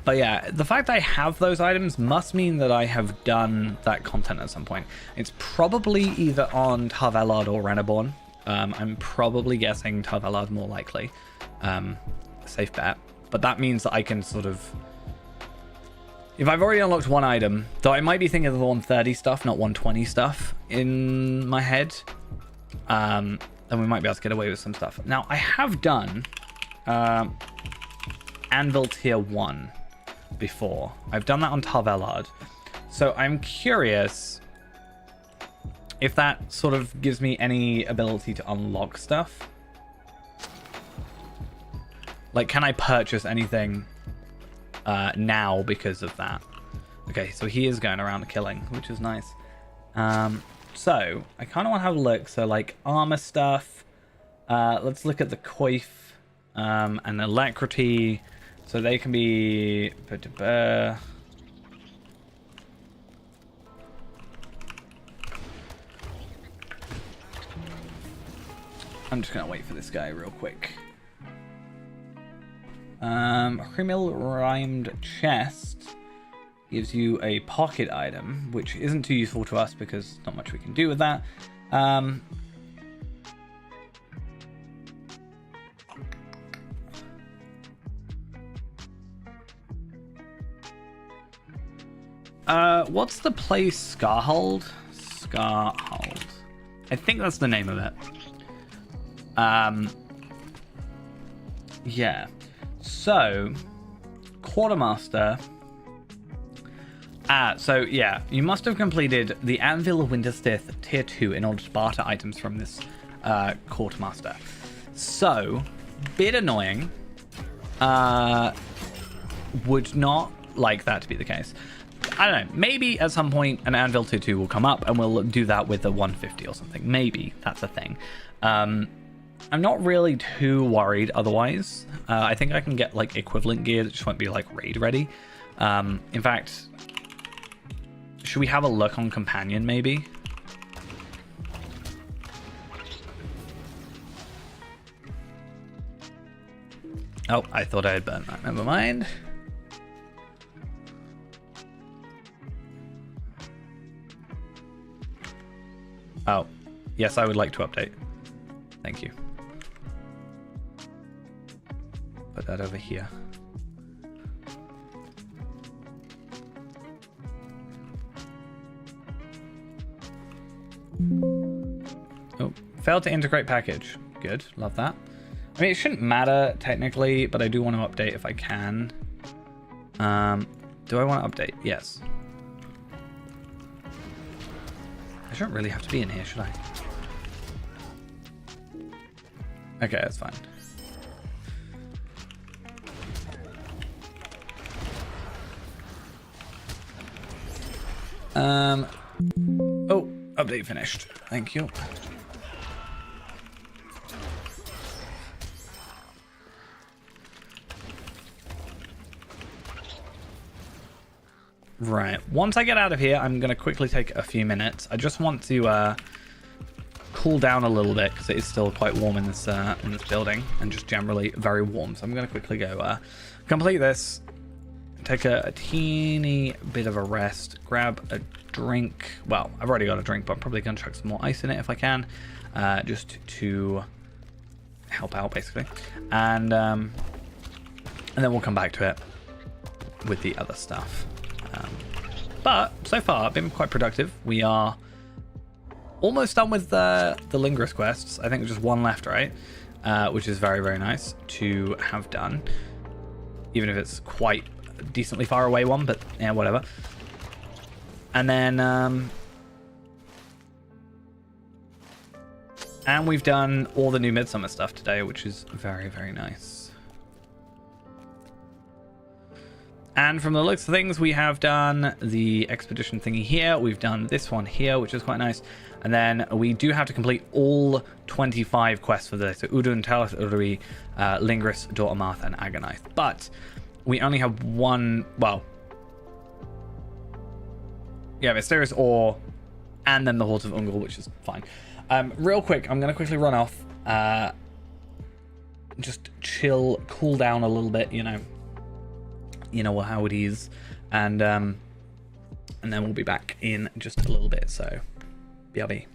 But yeah, the fact I have those items must mean that I have done that content at some point. It's probably either on Tarvelard or Reneborn. I'm probably guessing Tarvelard more likely. Safe bet. But that means that I can sort of... If I've already unlocked one item, though I might be thinking of the 130 stuff, not 120 stuff in my head, then we might be able to get away with some stuff. Now, I have done Anvil Tier 1 before. I've done that on Tarvelard. So I'm curious if that sort of gives me any ability to unlock stuff. Like, can I purchase anything now because of that? Okay, so he is going around killing, which is nice. So I kind of want to have a look. So like armor stuff. Let's look at the coif and alacrity. So they can be... I'm just going to wait for this guy real quick. Hrimil Rhymed Chest gives you a pocket item, which isn't too useful to us because not much we can do with that. What's the place? Scarhold? Scarhold. I think that's the name of it. Yeah. So, Quartermaster. So yeah, you must have completed the Anvil of Winterstith Tier 2 in order to barter items from this Quartermaster. So, bit annoying. Would not like that to be the case. I don't know, maybe at some point an Anvil Tier 2 will come up and we'll do that with a 150 or something. Maybe that's a thing. I'm not really too worried otherwise. I think I can get like equivalent gear that just won't be like raid ready. In fact, should we have a look on Companion maybe? Oh, I thought I had burnt that. Never mind. Oh, yes, I would like to update. Thank you. Put that over here. Oh, failed to integrate package. Good, love that. I mean, it shouldn't matter technically, but I do want to update if I can. Do I want to update? Yes. I shouldn't really have to be in here, should I? Okay, that's fine. Oh, update finished. Thank you. Right. Once I get out of here, I'm going to quickly take a few minutes. I just want to cool down a little bit because it is still quite warm in this building and just generally very warm. So I'm going to quickly go complete this, take a teeny bit of a rest, grab a drink. Well, I've already got a drink, but I'm probably going to chuck some more ice in it if I can, just to help out basically. And then we'll come back to it with the other stuff. But so far, I've been quite productive. We are almost done with the Lingerus quests. I think there's just one left, right? Which is very, very nice to have done. Even if it's quite a decently far away one, but yeah, whatever. And then... and we've done all the new Midsummer stuff today, which is very, very nice. And from the looks of things, we have done the expedition thingy here. We've done this one here, which is quite nice. And then we do have to complete all 25 quests for this. So Udun, Talis, Uduri, Lingerus, Dortmarth, and Agonith. But we only have one, well... yeah, Mysterious Ore, and then the Hordes of Ungol, which is fine. Real quick, I'm going to quickly run off. Just chill, cool down a little bit, you know how it is, and then we'll be back in just a little bit. So, BRB.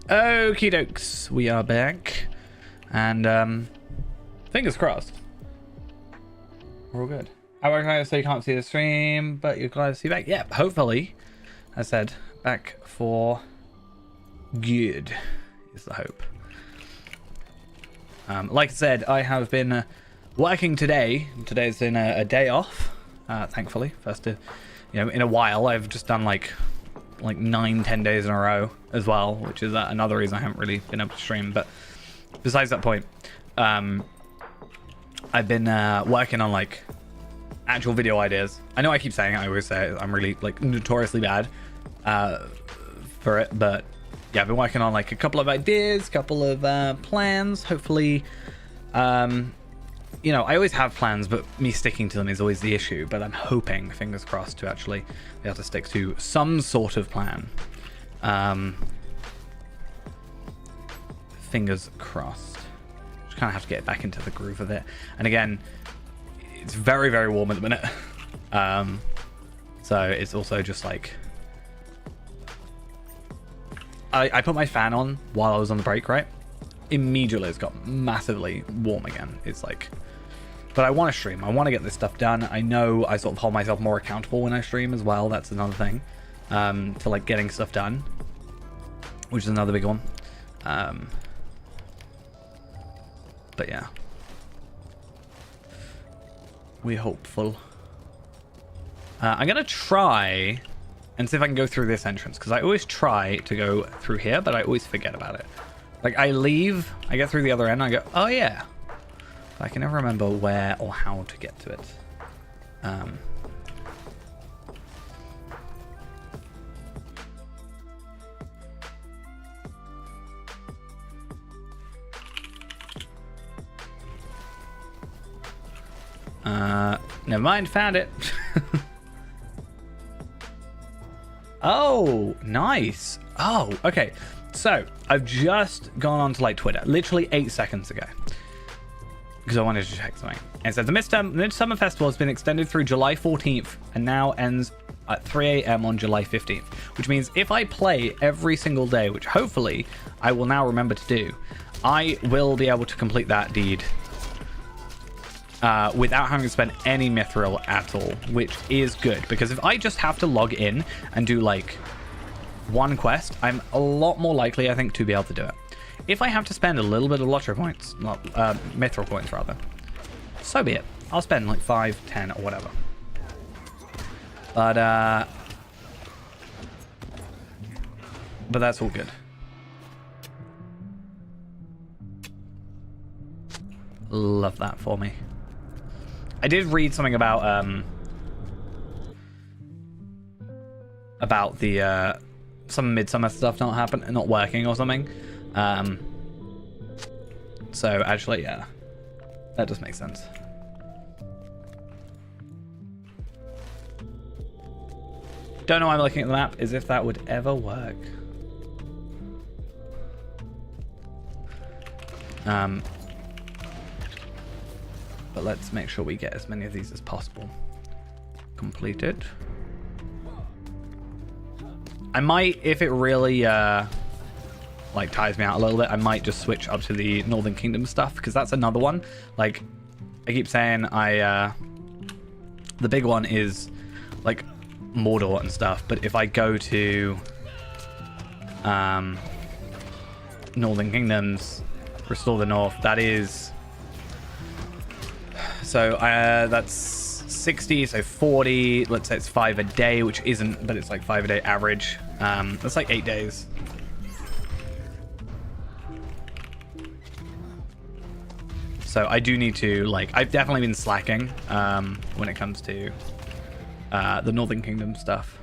Okie dokes, we are back. And fingers crossed. We're all good. I recognize so you can't see the stream, but you're glad to see back. Yeah, hopefully, as I said, back for good is the hope. Like I said, I have been working today. Today's been a day off, thankfully. First, in a while, I've just done like 9-10 days in a row as well, which is another reason I haven't really been able to stream. But besides that point, I've been working on like actual video ideas. I know I keep saying it, I always say it, I'm really like notoriously bad for it, but yeah, I've been working on like a couple of ideas, couple of plans. Hopefully, I always have plans, but me sticking to them is always the issue. But I'm hoping, fingers crossed, to actually be able to stick to some sort of plan. Fingers crossed. Just kind of have to get back into the groove of it. And again, it's very, very warm at the minute. So it's also just like... I put my fan on while I was on the break, right? Immediately it's got massively warm again. It's like... But I want to stream. I want to get this stuff done. I know I sort of hold myself more accountable when I stream as well. That's another thing. To like getting stuff done. Which is another big one. But yeah. We're hopeful. I'm going to try and see if I can go through this entrance. Because I always try to go through here, but I always forget about it. Like I leave, I get through the other end, I go, oh yeah. But I can never remember where or how to get to it. Never mind, found it. Oh, nice. Oh, okay. So I've just gone on to like Twitter, literally 8 seconds ago, because I wanted to check something. And it says the Midsummer Festival has been extended through July 14th and now ends at 3 a.m. on July 15th, which means if I play every single day, which hopefully I will now remember to do, I will be able to complete that deed without having to spend any mithril at all, which is good, because if I just have to log in and do like one quest, I'm a lot more likely, I think, to be able to do it. If I have to spend a little bit of lottery points, not mithril points rather, so be it. I'll spend like 5, 10 or whatever. But that's all good. Love that for me. I did read something about the some midsummer stuff not working or something. So actually, yeah, that does make sense. Don't know why I'm looking at the map, as if that would ever work. But let's make sure we get as many of these as possible completed. I might, if it really like tires me out a little bit, I might just switch up to the Northern Kingdom stuff, because that's another one. Like I keep saying, the big one is like Mordor and stuff, but if I go to Northern Kingdoms, Restore the North, that is, so that's 60, so 40, let's say it's 5 a day, which isn't, but it's like 5 a day average. That's like 8 days. So I do need to, like, I've definitely been slacking when it comes to the Northern Kingdom stuff.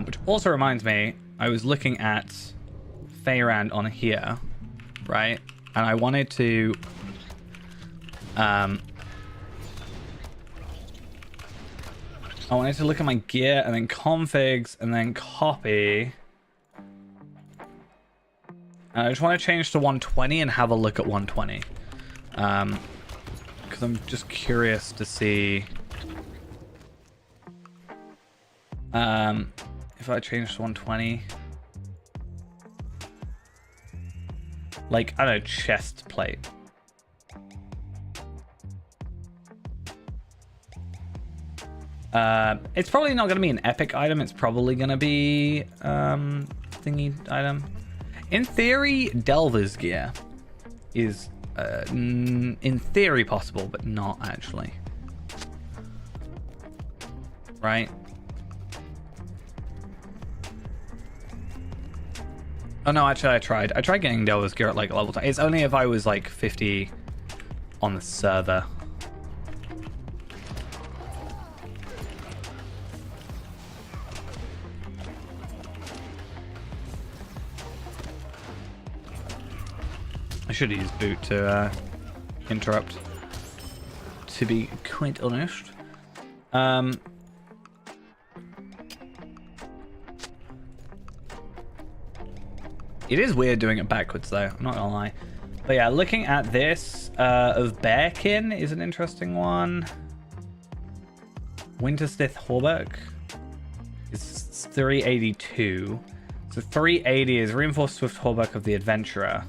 Which also reminds me, I was looking at Faerand on here, right? And I wanted to look at my gear and then configs and then copy. And I just want to change to 120 and have a look at 120. Because I'm just curious to see if I change to 120. Like, I don't know, chest plate. It's probably not going to be an epic item. It's probably going to be thingy item. In theory, Delver's gear is in theory possible, but not actually. Right? Oh no, actually I tried. I tried getting Delver's gear at like level 10. It's only if I was like 50 on the server. I should use boot to interrupt, to be quite honest. It is weird doing it backwards though, I'm not gonna lie. But yeah, looking at this of Bearkin is an interesting one. Winterstith Hauberk is 382. So 380 is Reinforced Swift Hauberk of the Adventurer.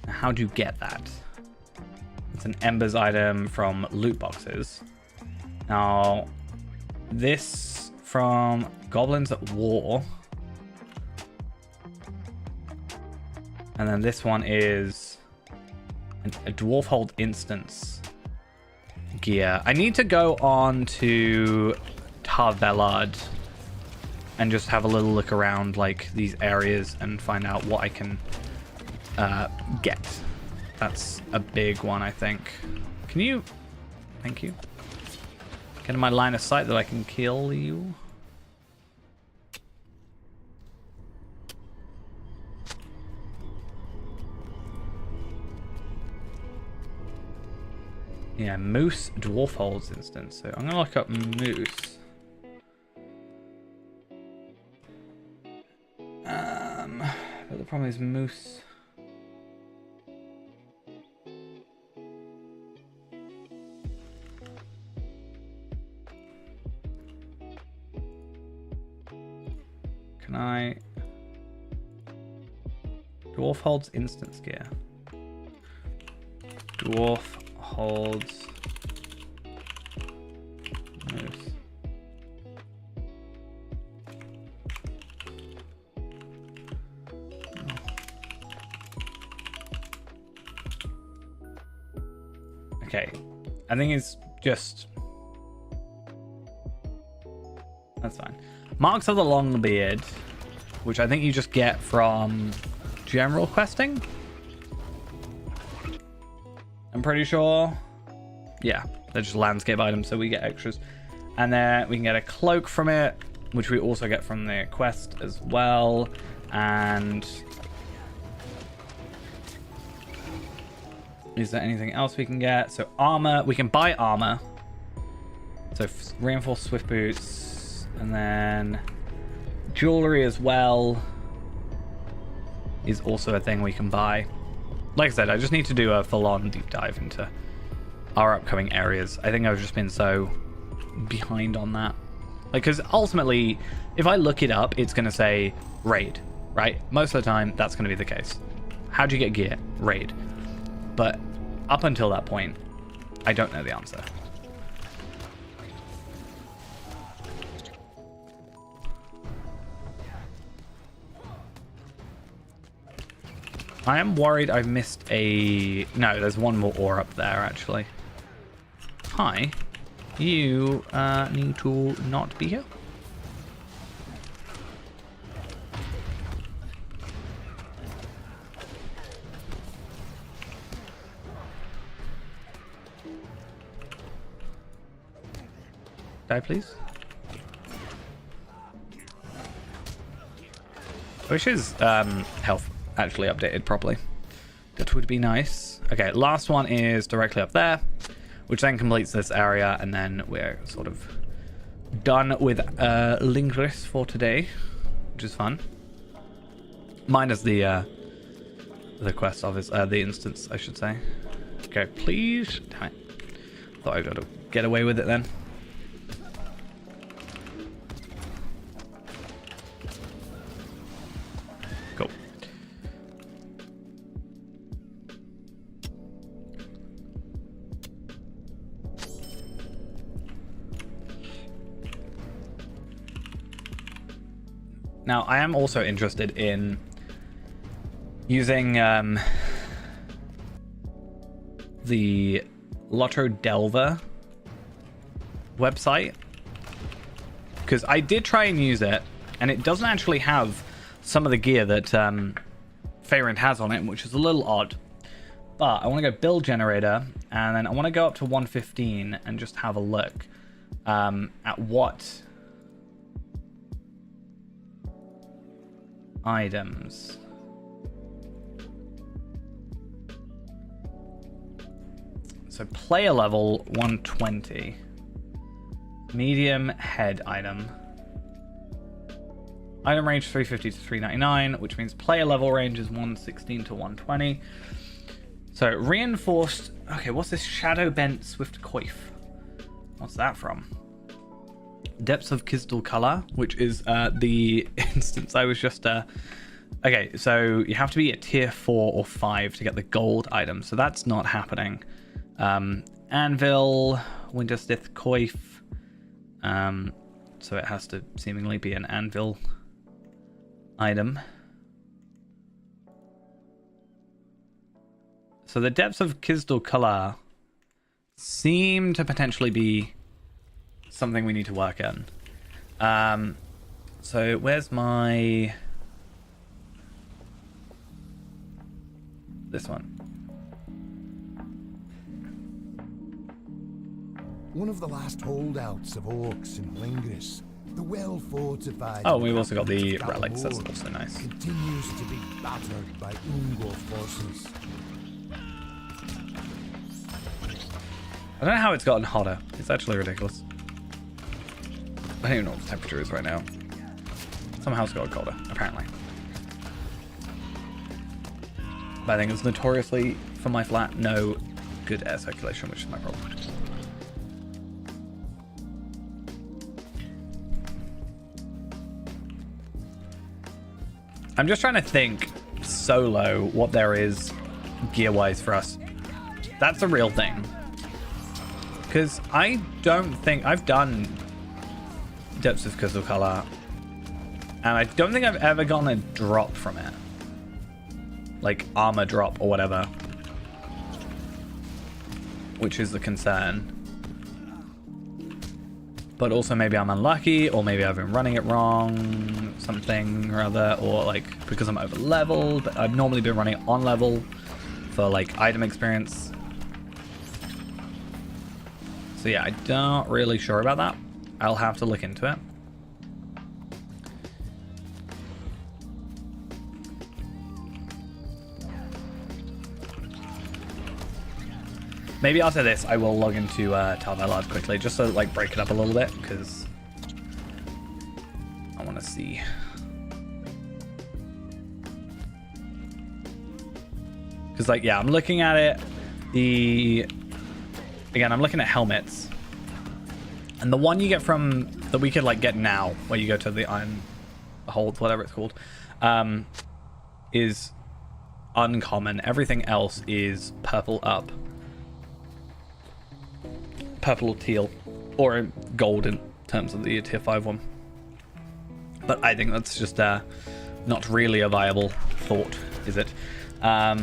Now, how do you get that? It's an Embers item from loot boxes. Now, this from Goblins at War. And then this one is a Dwarf Hold Instance gear. I need to go on to Tarvelard and just have a little look around like these areas and find out what I can get. That's a big one, I think. Can you... Thank you. Get in my line of sight that I can kill you. Yeah, Moose Dwarf Holds Instance. So I'm gonna look up Moose. But the problem is Moose. Can I? Dwarf Holds Instance gear. Dwarf Holds Moose. Okay, I think it's just... That's fine. Marks of the Longbeard, which I think you just get from general questing. I'm pretty sure. Yeah, they're just landscape items, so we get extras. And then we can get a cloak from it, which we also get from the quest as well. And is there anything else we can get? So armor, we can buy armor. So reinforced swift boots, and then jewelry as well is also a thing we can buy. Like I said, I just need to do a full-on deep dive into our upcoming areas. I think I've just been so behind on that. Like, because ultimately, if I look it up, it's going to say raid, right? Most of the time, that's going to be the case. How'd you get gear? Raid. But up until that point, I don't know the answer. I am worried I've missed a... No, there's one more ore up there, actually. Hi. You need to not be here. Die, please. I wish his health actually updated properly. That would be nice. Okay, last one is directly up there, which then completes this area, and then we're sort of done with Lingris for today, which is fun. Minus the quest office, the instance, I should say. Okay, please. Damn it. Thought I got to get away with it then. Now, I am also interested in using the Lotto Delver website, because I did try and use it, and it doesn't actually have some of the gear that Faerand has on it, which is a little odd. But I want to go build generator, and then I want to go up to 115 and just have a look at what items. So player level 120. Medium head item. Item range 350 to 399, which means player level range is 116 to 120. So reinforced. Okay, what's this? Shadow Bent Swift Coif. What's that from? Depths of Kisdal Color, which is the instance I was just. Okay, so you have to be at tier 4 or 5 to get the gold item, so that's not happening. Anvil, Winterstith Coif. So it has to seemingly be an anvil item. So the Depths of Kisdal Color seem to potentially be something we need to work in. So where's my... This one. One of the last holdouts of orcs in Lingris, the well-fortified... Oh, we've also got the relics, that's also nice. ...continues to be battered by Ungor forces. I don't know how it's gotten hotter. It's actually ridiculous. I don't even know what the temperature is right now. Somehow it's got colder, apparently. But I think it's notoriously, for my flat, no good air circulation, which is my problem. I'm just trying to think solo what there is gear-wise for us. That's the real thing. Because I don't think... I've done Depths of Kisdal Color, and I don't think I've ever gotten a drop from it. Like armor drop or whatever. Which is the concern. But also maybe I'm unlucky, or maybe I've been running it wrong, something or other, or like because I'm over leveled. But I've normally been running on level for like item experience. So yeah, I'm not really sure about that. I'll have to look into it. Maybe after this, I will log into Talvalad quickly, just to like break it up a little bit, because I want to see. Because like, yeah, I'm looking at it. Again, I'm looking at helmets, and the one you get from that we could like get now, where you go to the Iron Hold, whatever it's called, is uncommon. Everything else is purple up. Purple or teal, or gold in terms of the tier 5 one. But I think that's just not really a viable thought, is it? Yeah,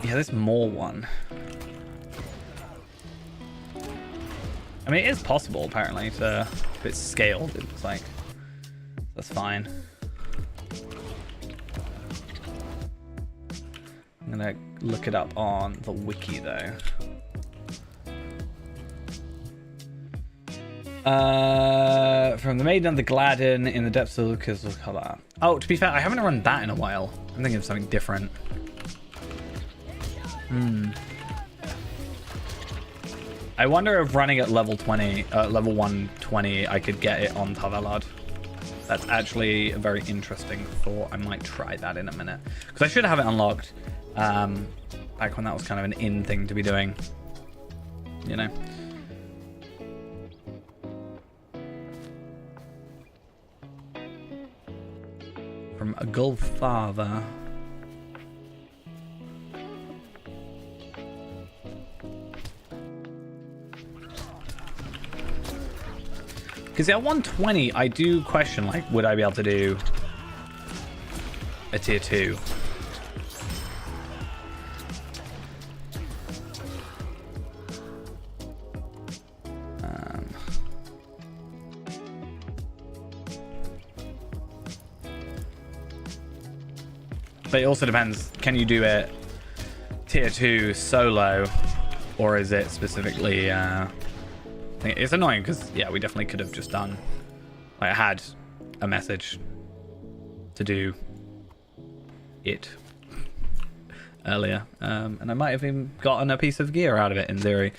there's more one. I mean, it is possible apparently to, if it's scaled, it looks like. That's fine. I'm gonna look it up on the wiki though. From the Maiden of the Gladden in the Depths of Kisdal Color. Oh, to be fair, I haven't run that in a while. I'm thinking of something different. I wonder if running at level 20, level 120, I could get it on Talvalad. That's actually a very interesting thought. I might try that in a minute. Because I should have it unlocked back when that was kind of an in thing to be doing. You know? From a Gulfather. Because at 120, I do question, like, would I be able to do a tier 2? But it also depends, can you do it tier 2 solo, or is it specifically... it's annoying because, yeah, we definitely could have just done... Like, I had a message to do it earlier, and I might have even gotten a piece of gear out of it in theory.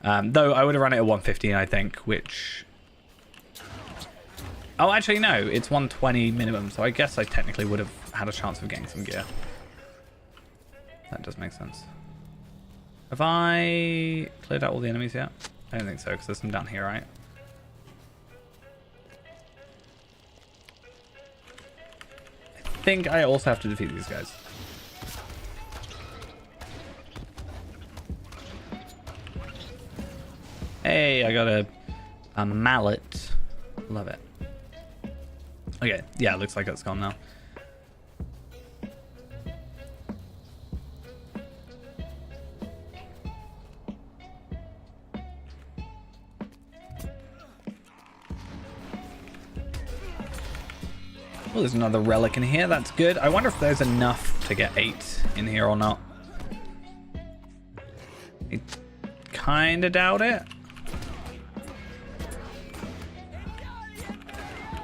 Though I would have run it at 115, I think, which... Oh, actually, no, it's 120 minimum, so I guess I technically would have had a chance of getting some gear. That does make sense. Have I cleared out all the enemies yet? I don't think so, because there's some down here, right? I think I also have to defeat these guys. Hey, I got a mallet. Love it. Okay, yeah, it looks like it's gone now. Oh, there's another relic in here. That's good. I wonder if there's enough to get 8 in here or not. I kind of doubt it.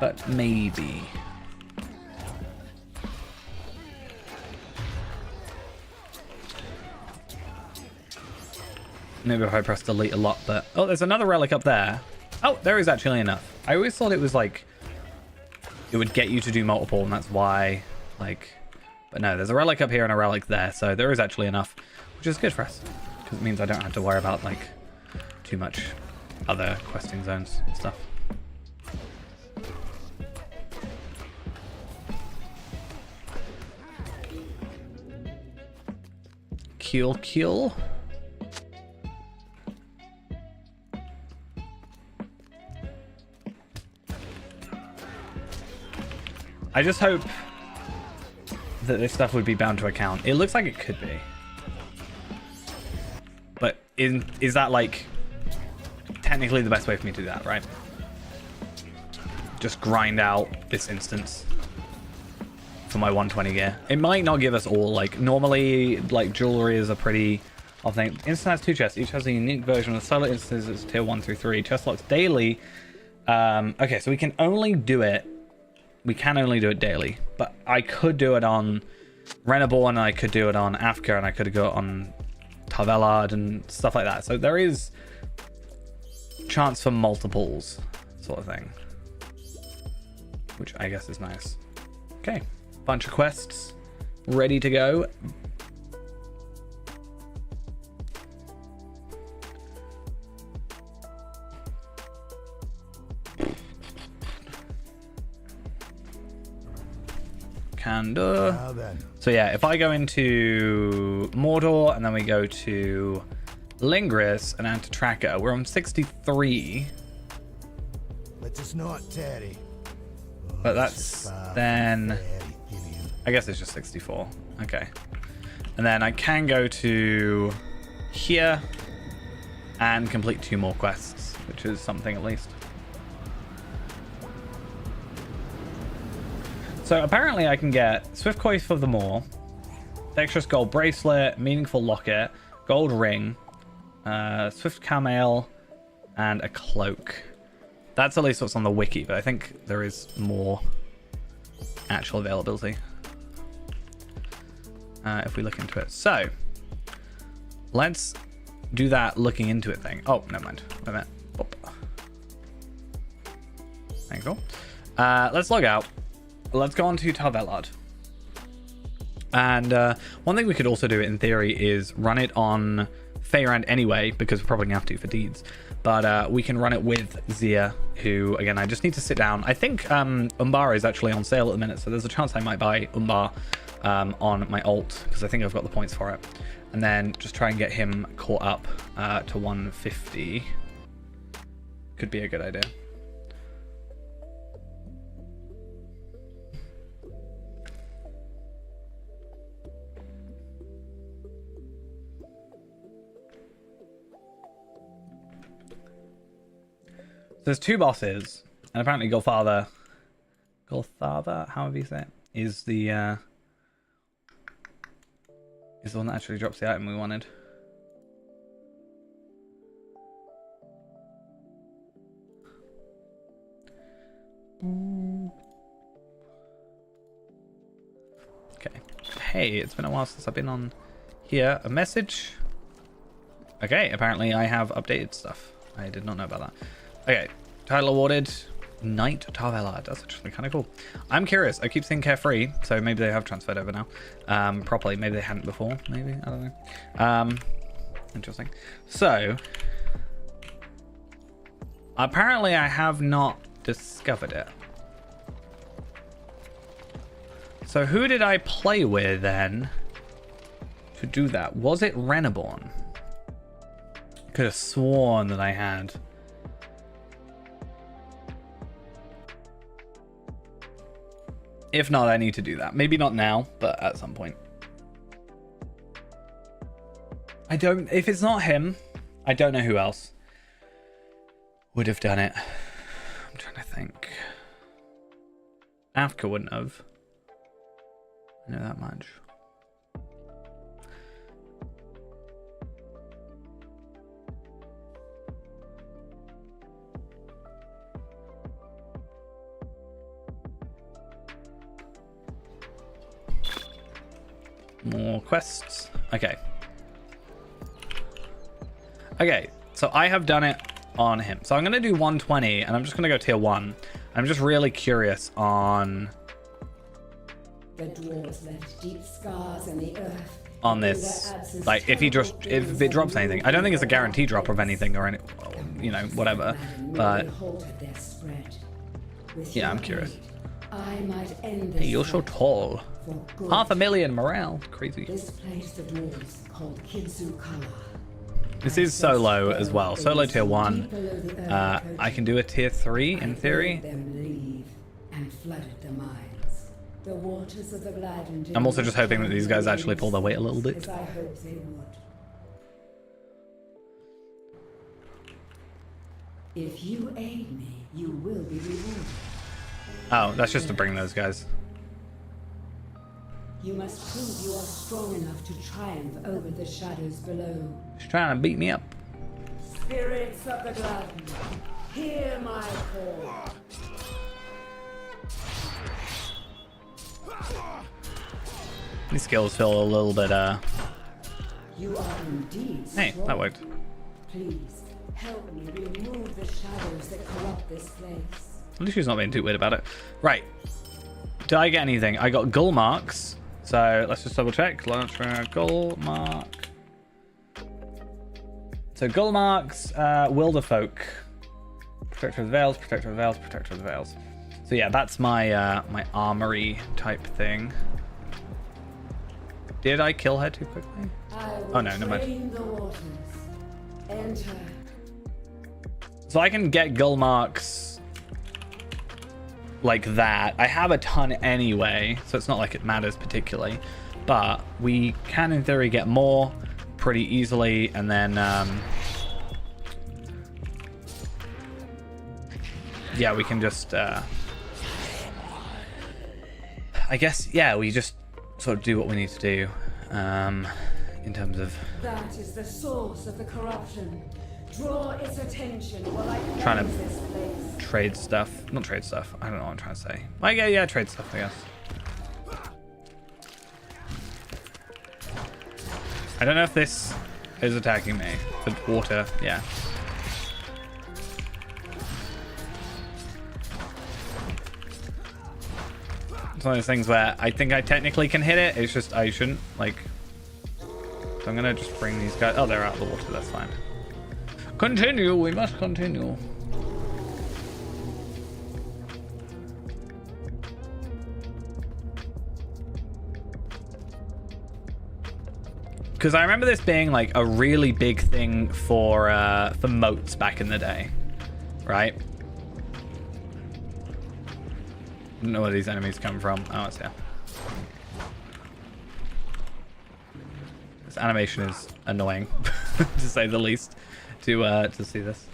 But maybe. Maybe if I press delete a lot, but... Oh, there's another relic up there. Oh, there is actually enough. I always thought it was like... It would get you to do multiple, and that's why, like... But no, there's a relic up here and a relic there, so there is actually enough, which is good for us. Because it means I don't have to worry about, like, too much other questing zones and stuff. Kill. I just hope that this stuff would be bound to account. It looks like it could be. But is that, like, technically the best way for me to do that, right? Just grind out this instance for my 120 gear. It might not give us all, like, normally, like, jewelry is a pretty... I think instant has 2 chests. Each has a unique version of solo instances. It's tier 1 through 3. Chest locks daily. Okay, so we can only do it. We can only do it daily. But I could do it on Reneborn, and I could do it on Africa, and I could go on Tarvelard and stuff like that. So there is chance for multiples, sort of thing. Which I guess is nice. Okay. Bunch of quests. Ready to go. Can do. So yeah, if I go into Mordor and then we go to Lingris and add to Tracker, we're on 63. Let us not tarry. But that's then... I guess it's just 64. Okay. And then I can go to here and complete 2 more quests, which is something at least. So apparently I can get Swift Coif of the Moor, Dexterous Gold Bracelet, Meaningful Locket, Gold Ring, Swift Camel, and a Cloak. That's at least what's on the wiki, but I think there is more actual availability if we look into it. So let's do that looking into it thing. Oh, never mind. Wait a minute. There you go. Let's log out. Let's go on to Tarvelard. And one thing we could also do in theory is run it on Faerand anyway, because we're probably going to have to for deeds. But we can run it with Zia, who, again, I just need to sit down. I think Umbar is actually on sale at the minute, so there's a chance I might buy Umbar on my alt, because I think I've got the points for it. And then just try and get him caught up to 150. Could be a good idea. There's 2 bosses, and apparently Golfather, however you say it, is the one that actually drops the item we wanted. Okay. Hey, it's been a while since I've been on here. A message. Okay, apparently I have updated stuff. I did not know about that. Okay, title awarded. Knight Tarvella. That's actually kind of cool. I'm curious. I keep saying Carefree, so maybe they have transferred over now. Properly. Maybe they hadn't before. Maybe. I don't know. Interesting. So, apparently I have not discovered it. So who did I play with then to do that? Was it Reneborn? Could have sworn that I had. If not, I need to do that. Maybe not now, but at some point. If it's not him, I don't know who else would have done it. I'm trying to think. Afka wouldn't have. I know that much. More quests. Okay. Okay, so I have done it on him. So I'm going to do 120, and I'm just going to go tier 1. I'm just really curious on... The dwarves left deep scars in the earth. On this, like, if it drops anything. I don't think it's a guarantee drop of anything or any, you know, whatever. But yeah, I'm curious. Hey, you're so tall. 500,000 morale. Crazy. This place the dwarves called Kidzukala. This is solo as well. Solo tier 1. I can do a tier 3 in theory. The waters of the Gladden. I'm also just hoping that these guys actually pull their weight a little bit. I hope they would. If you aid me, you will be rewarded. Oh, that's just to bring those guys. You must prove you are strong enough to triumph over the shadows below. She's trying to beat me up. Spirits of the Gladden, hear my call. These skills feel a little bit, You are indeed Hey, strong. that worked. Please, help me remove the shadows that corrupt this place. At least she's not being too weird about it. Right. Did I get anything? I got gull marks. So let's just double check. Launch gull mark. So gull marks, Wilderfolk. Protector of the Veils, Protector of the Veils, Protector of the Veils. So yeah, that's my my armory type thing. Did I kill her too quickly? Oh no, never mind. The waters. Enter. So I can get gull marks like that. I have a ton anyway, so it's not like it matters particularly. But we can, in theory, get more pretty easily, and then yeah, we can just I guess, yeah, we just sort of do what we need to do in terms of That is the source of the corruption. Draw its attention while I trying cleanse to this place. trade stuff. Not trade stuff. I don't know what I'm trying to say. Like, yeah, trade stuff, I guess. I don't know if this is attacking me. The water, yeah. It's one of those things where I think I technically can hit it. It's just I shouldn't, like. So I'm gonna just bring these guys. Oh, they're out of the water. That's fine. Continue. We must continue. Because I remember this being like a really big thing for moats back in the day, right? I don't know where these enemies come from. Oh, it's here. This animation is annoying, to say the least, to see this.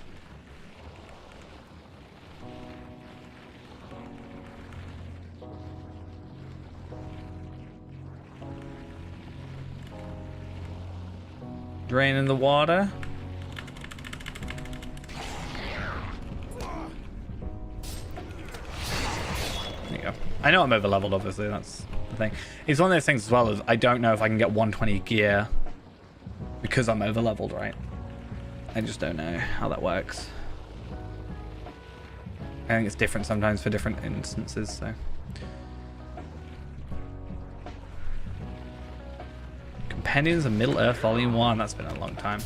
Drain in the water. There you go. I know I'm over leveled, obviously, that's the thing. It's one of those things as well as I don't know if I can get 120 gear because I'm over leveled, right? I just don't know how that works. I think it's different sometimes for different instances, so. Companions of Middle-earth Volume 1. That's been a long time.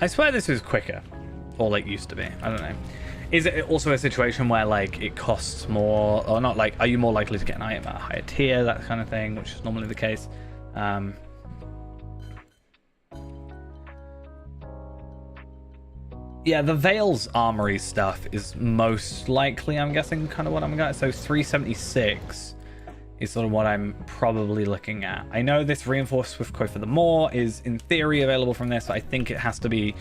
I swear this is quicker. Or like used to be. I don't know. Is it also a situation where like it costs more, or not? Like, are you more likely to get an item at a higher tier, that kind of thing, which is normally the case? Yeah, the Veil's Armory stuff is most likely, I'm guessing, kind of what I'm getting. So 376 is sort of what I'm probably looking at. I know this Reinforced Swift Quiver for the Maw is in theory available from this, but I think it has to be,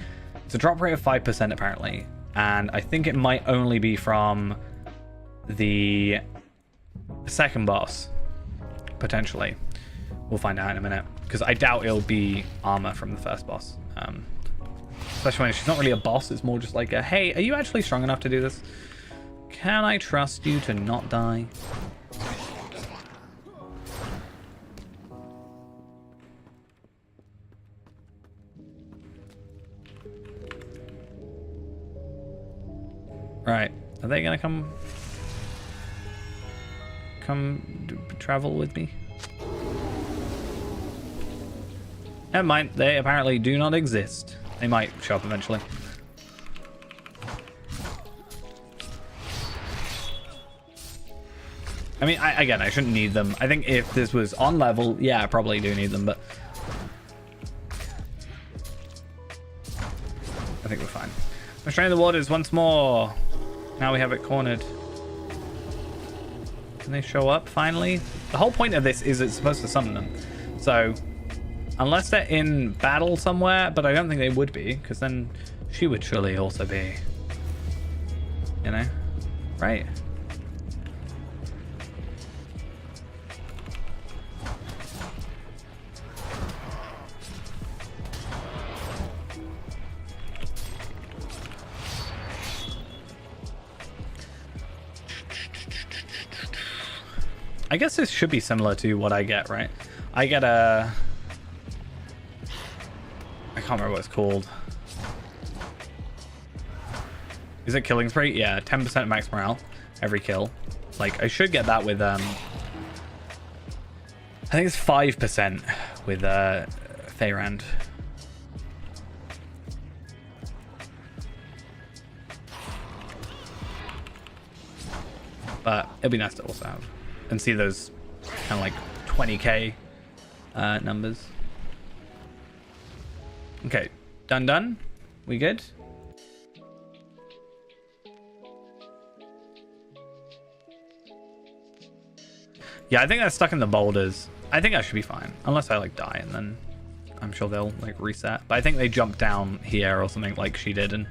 it's a drop rate of 5% apparently. And I think it might only be from the second boss, potentially. We'll find out in a minute, because I doubt it'll be armor from the first boss. Especially when she's not really a boss, it's more just like a, hey, are you actually strong enough to do this? Can I trust you to not die? Right, are they gonna come travel with me? Never mind, they apparently do not exist. They might show up eventually. I mean, again, I shouldn't need them. I think if this was on level, yeah, I probably do need them, but I think we're fine. Restrain the waters once more. Now we have it cornered. Can they show up finally? The whole point of this is it's supposed to summon them. So, unless they're in battle somewhere, but I don't think they would be, because then she would surely also be, you know, right? I guess this should be similar to what I get, right? I get a... I can't remember what it's called. Is it Killing Spree? Yeah, 10% max morale every kill. Like, I should get that with, I think it's 5% with, Faerand. But it'd be nice to also have. And see those kind of like 20k numbers. Okay, done. We good? Yeah, I think they're stuck in the boulders. I think I should be fine, unless I like die, and then I'm sure they'll like reset. But I think they jump down here or something like she did, and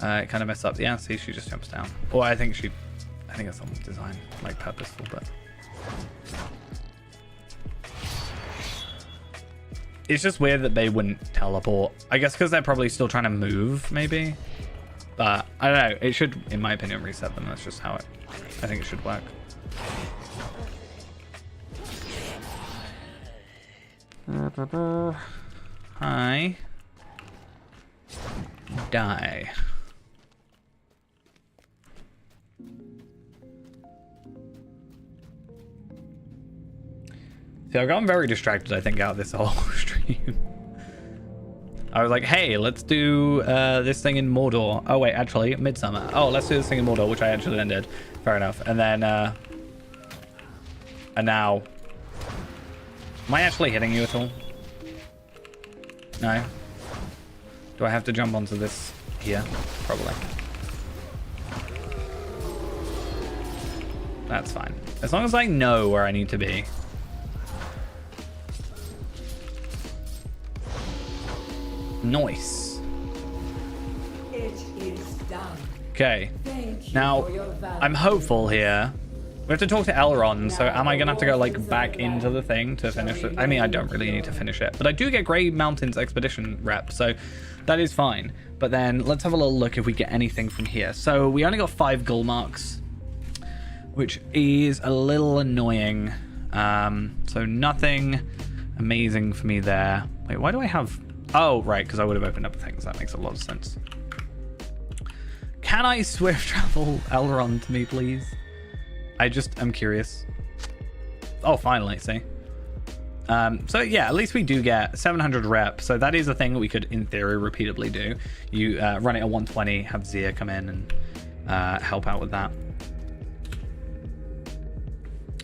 it kind of messed up. Yeah, see, she just jumps down. Or I think it's someone's design, like purposeful, but it's just weird that they wouldn't teleport. I guess because they're probably still trying to move, maybe. But I don't know. It should, in my opinion, reset them. That's just how I think it should work. Hi. Die. See, I've gotten very distracted, I think, out of this whole stream. I was like, hey, let's do this thing in Mordor. Oh, wait, actually, Midsummer. Oh, let's do this thing in Mordor, which I actually then did. Fair enough. And then, and now... Am I actually hitting you at all? No? Do I have to jump onto this here? Probably. That's fine. As long as I know where I need to be. Nice. It is done. Okay. Thank you Now, for your valor. I'm hopeful here. We have to talk to Elrond, so am I going to have to go, like, back into the thing to finish it? I mean, I don't really need to finish it. But I do get Grey Mountains Expedition rep, so that is fine. But then, let's have a little look if we get anything from here. So, we only got 5 gold marks, which is a little annoying. So, nothing amazing for me there. Wait, why do I have... Oh, right, because I would have opened up things. That makes a lot of sense. Can I swift travel Elrond to me, please? I just am curious. Oh, finally, see. So yeah, at least we do get 700 rep. So that is a thing that we could, in theory, repeatedly do. You run it at 120, have Zia come in and help out with that.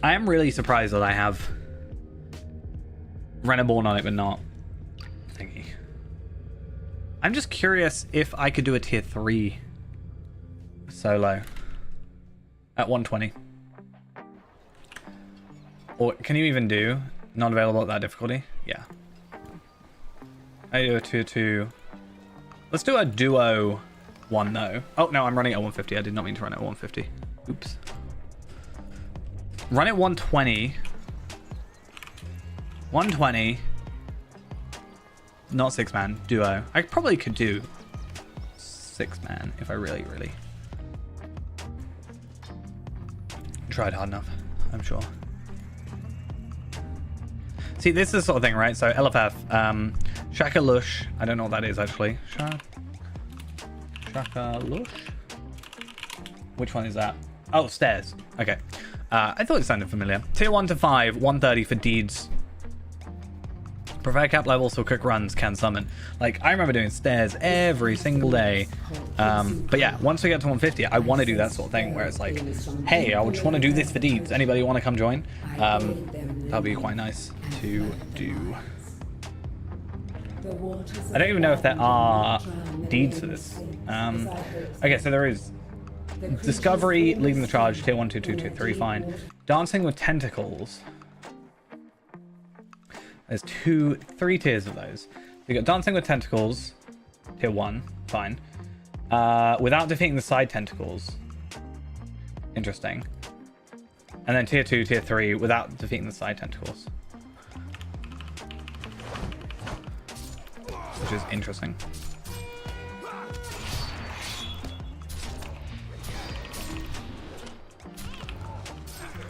I am really surprised that I have Reneborn on it, but not thingy. I'm just curious if I could do a tier 3 solo at 120. Or can you even do not available at that difficulty? Yeah. I do a tier 2. Let's do a duo one though. Oh no, I'm running at 150. I did not mean to run at 150. Oops. Run at 120. 120. Not 6-man, duo. I probably could do 6-man if I really tried hard enough, I'm sure. See, this is the sort of thing, right? So LFF, Shaka Lush. I don't know what that is actually. Shaka Lush? Which one is that? Oh, stairs. Okay. I thought it sounded familiar. Tier 1 to 5, 130 for deeds. Prefer cap levels so quick runs can summon. Like, I remember doing stairs every single day. But yeah, once we get to 150, I want to do that sort of thing where it's like, hey, I just want to do this for deeds. Anybody want to come join? That'll be quite nice to do. I don't even know if there are deeds for this. Okay, so there is Discovery, Leading the Charge, tier 1, 2, 2, 2, 3, fine. Dancing with Tentacles. There's 3 tiers of those. You got Dancing with Tentacles, tier 1, fine. Without defeating the side tentacles. Interesting. And then tier 2, tier 3, without defeating the side tentacles. Which is interesting.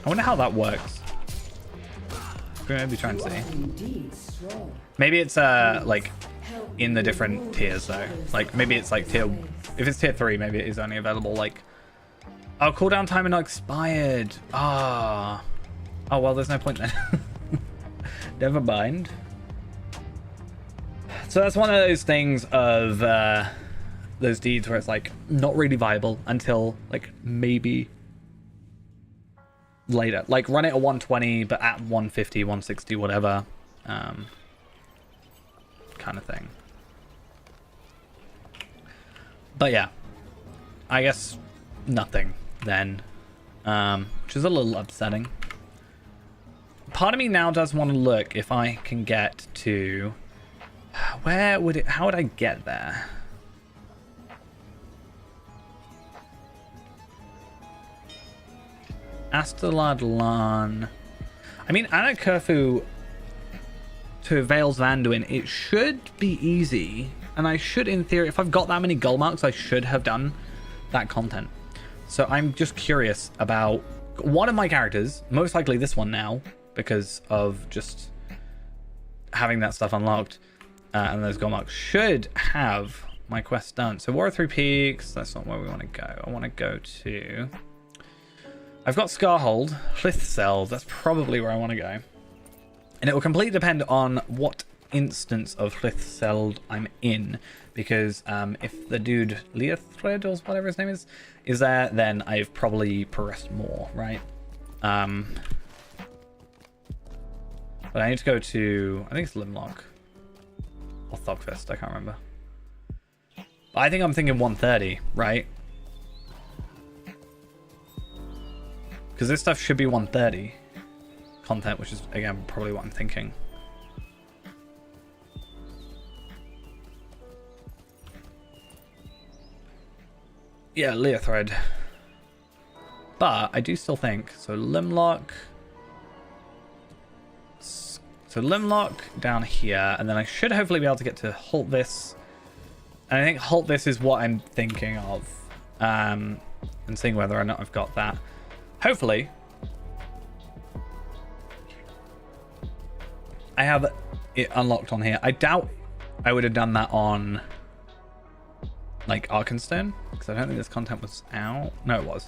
I wonder how that works. Maybe try and see. Maybe it's like in the different tiers though. Like maybe it's like tier. If it's tier 3, maybe it is only available like. Oh, cooldown timer not expired. Ah. Oh well, there's no point then. Never mind. So that's one of those things of those deeds where it's like not really viable until like maybe later. Like run it at 120 but at 150, 160, whatever. Kind of thing. But yeah, I guess nothing then, which is a little upsetting. Part of me now does want to look if I can get to how would I get there? Astaladlan. I mean, Anak Kerfu to Vales Vanduin, it should be easy. And I should, in theory, if I've got that many goal marks, I should have done that content. So I'm just curious about one of my characters, most likely this one now, because of just having that stuff unlocked. And those goal marks should have my quest done. So War of Three Peaks, that's not where we want to go. I want to go to... I've got Scarhold, Hlithseld, that's probably where I want to go. And it will completely depend on what instance of Hlithseld I'm in. Because if the dude Leothred, or whatever his name is there, then I've probably progressed more, right? But I need to go to... I think it's Limlock. Or Thogfest, I can't remember. But I think I'm thinking 130, right? Because this stuff should be 130 content, which is, again, probably what I'm thinking. Yeah, Lear Thread. But I do still think, so Limlock. So Limlock down here, and then I should hopefully be able to get to Halt This. And I think Halt This is what I'm thinking of. And seeing whether or not I've got that. Hopefully. I have it unlocked on here. I doubt I would have done that on like Arkenstone, because I don't think this content was out. No, it was.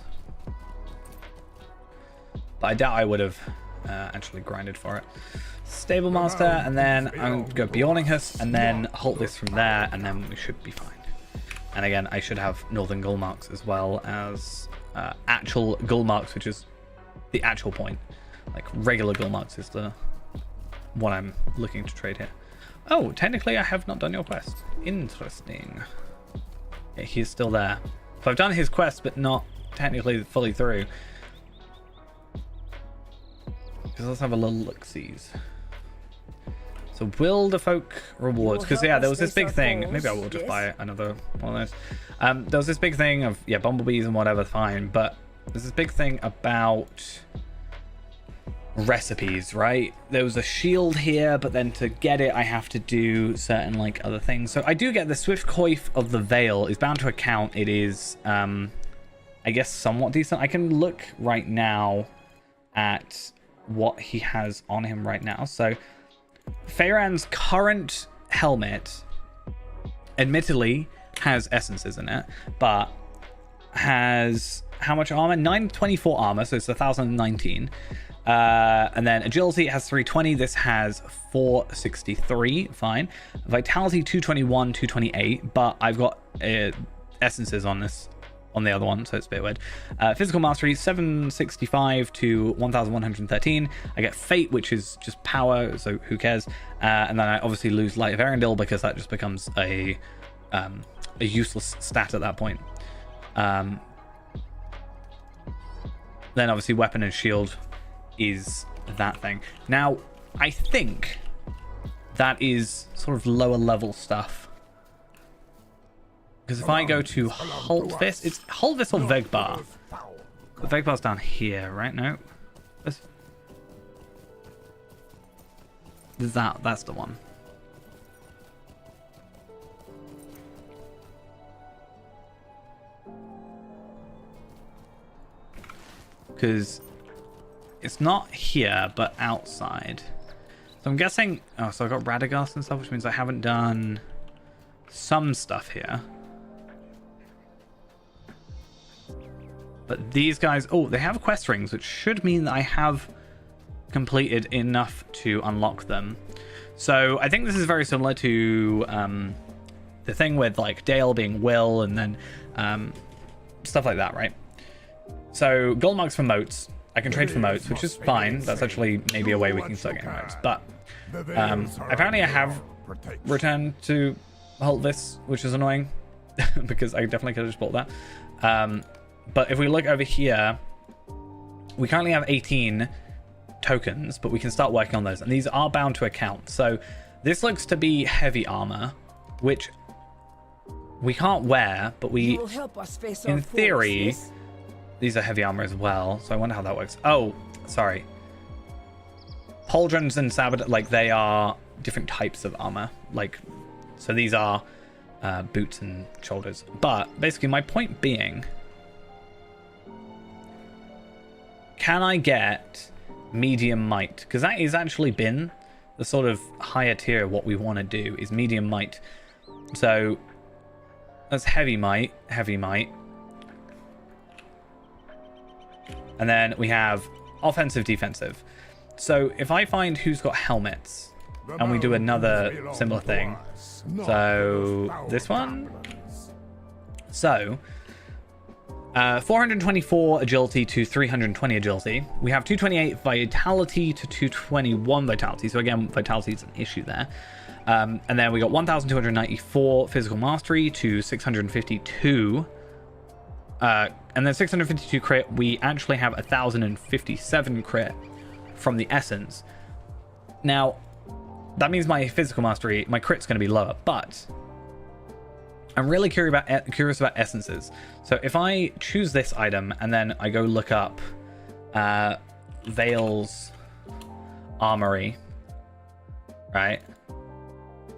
But I doubt I would have actually grinded for it. Stable Master, and then I'm going to go Bjorninghus, and then Halt This from there, and then we should be fine. And again, I should have Northern Gullmarks as well as actual Gullmarks, which is the actual point. Like regular Gullmarks is the one I'm looking to trade here. Oh, technically I have not done your quest. Interesting. Yeah, he's still there. So I've done his quest, but not technically fully through. Because let's have a little look-sees. So will the folk rewards, because yeah, there was this big thing. Maybe I will just buy another one of those. There was this big thing of, yeah, bumblebees and whatever, fine. But there's this big thing about recipes, right? There was a shield here, but then to get it I have to do certain like other things. So I do get the Swift Coif of the Veil is bound to account. It is I guess somewhat decent. I can look right now at what he has on him right now. So Faerand's current helmet admittedly has essences in it, but has how much armor? 924 armor, so it's 1019. And then agility has 320. This has 463. Fine. Vitality 221, 228. But I've got essences on this, on the other one, so it's a bit weird. Physical mastery 765 to 1113. I get fate, which is just power, so who cares? And then I obviously lose light of Erendil because that just becomes a useless stat at that point. Then obviously weapon and shield is that thing. Now, I think that is sort of lower level stuff. Because if I go to Halt This, it's Halt This or Vegbar. The Vegbar's down here, right? No. That's the one. Because it's not here, but outside. So I'm guessing... Oh, so I've got Radagast and stuff, which means I haven't done some stuff here. But these guys... Oh, they have quest rings, which should mean that I have completed enough to unlock them. So I think this is very similar to the thing with, like, Dale being Will and then stuff like that, right? So, gold marks for moats. I can trade for moats, which is fine. That's actually maybe a way we can start getting moats. But apparently I have returned to Halt This, which is annoying because I definitely could have just bought that. But if we look over here, we currently have 18 tokens, but we can start working on those. And these are bound to account. So this looks to be heavy armor, which we can't wear, but we, in theory... These are heavy armor as well, so I wonder how that works. Oh, sorry. Pauldrons and Sabat, like, they are different types of armor. Like, so these are boots and shoulders. But basically, my point being, can I get medium might? Because that has actually been the sort of higher tier of what we want to do is medium might. So that's heavy might, heavy might. And then we have offensive, defensive. So if I find who's got helmets, and we do another similar thing. So this one. So 424 agility to 320 agility. We have 228 vitality to 221 vitality. So again, vitality is an issue there. And then we got 1,294 physical mastery to 652. And then 652 crit, we actually have 1,057 crit from the essence. Now, that means my physical mastery, my crit's going to be lower, but I'm really curious about essences. So if I choose this item and then I go look up Vale's Armory, right?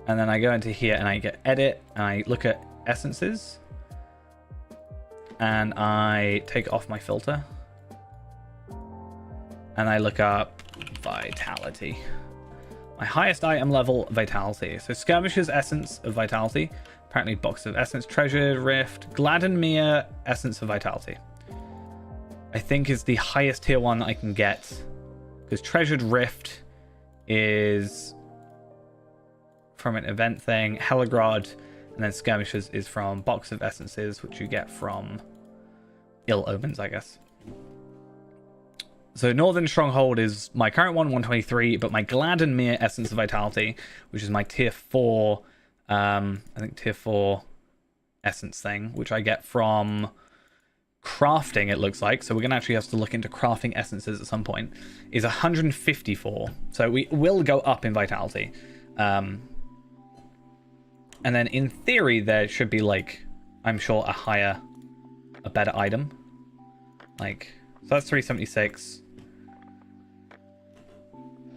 And then I go into here and I get edit and I look at essences and I take off my filter and I look up vitality. My highest item level, vitality. So Skirmisher's essence of vitality. Apparently box of essence, treasured rift, Gladdenmere essence of vitality. I think is the highest tier one I can get, because treasured rift is from an event thing, Helagrod, and then Skirmishers is from box of essences, which you get from Ill Omens, I guess. So Northern Stronghold is my current one, 123, but my Gladdenmere essence of vitality, which is my tier 4, I think tier 4 essence thing, which I get from crafting, it looks like. So we're going to actually have to look into crafting essences at some point, is 154. So we will go up in vitality. And then in theory, there should be, like, I'm sure a better item. Like, so that's 376.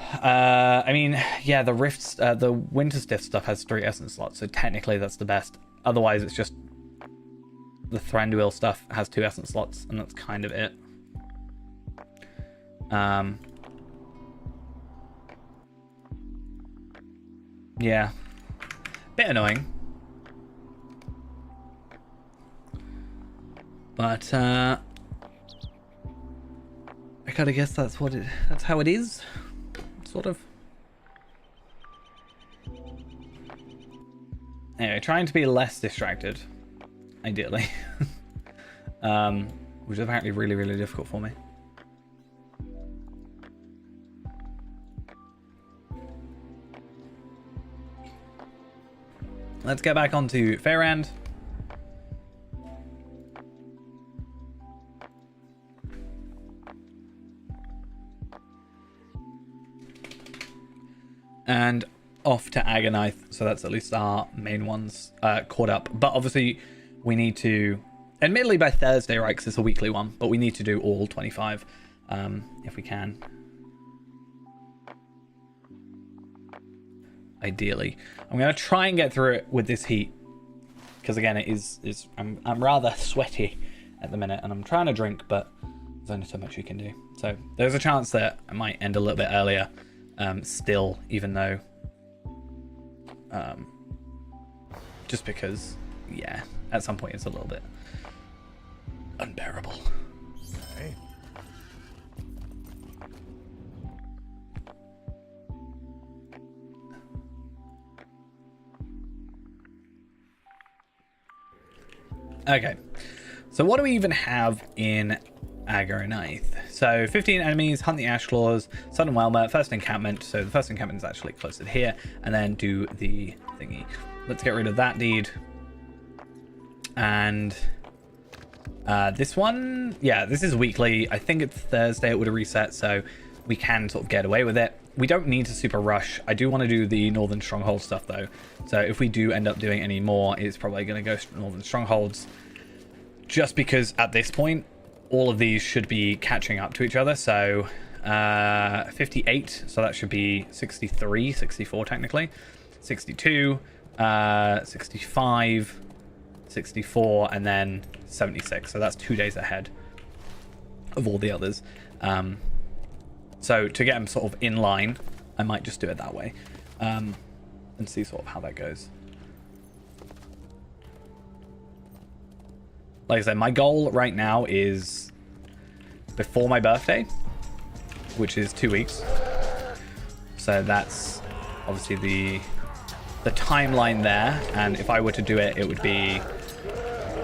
I mean, yeah, the rifts, the winter stiff stuff has 3 essence slots, so technically that's the best. Otherwise, it's just the Thranduil stuff has 2 essence slots, and that's kind of it. Yeah, bit annoying, but I gotta guess that's how it is. Sort of. Anyway, trying to be less distracted, ideally. Which is apparently really, really difficult for me. Let's get back onto Faerand. And off to Agonite, so that's at least our main ones caught up. But obviously, we need to, admittedly by Thursday, right, because it's a weekly one, but we need to do all 25 if we can. Ideally. I'm going to try and get through it with this heat, because again, it is I'm rather sweaty at the minute, and I'm trying to drink, but there's only so much you can do. So there's a chance that I might end a little bit earlier. Still, even though just because, yeah, at some point it's a little bit unbearable. Okay, so what do we even have in Agonite? So 15 enemies, hunt the Ashclaws, Sudden Whelmer, first encampment. So the first encampment is actually closer to here, and then do the thingy. Let's get rid of that deed. And this one, yeah, this is weekly. I think it's Thursday it would have reset, so we can sort of get away with it. We don't need to super rush. I do want to do the Northern Stronghold stuff though. So if we do end up doing any more, it's probably going to go Northern Strongholds. Just because at this point, all of these should be catching up to each other. So 58, so that should be 63, 64 technically. 62, 65, 64, and then 76. So that's 2 days ahead of all the others. So to get them sort of in line, I might just do it that way and see sort of how that goes. Like I said, my goal right now is before my birthday, which is 2 weeks. So that's obviously the timeline there. And if I were to do it, it would be,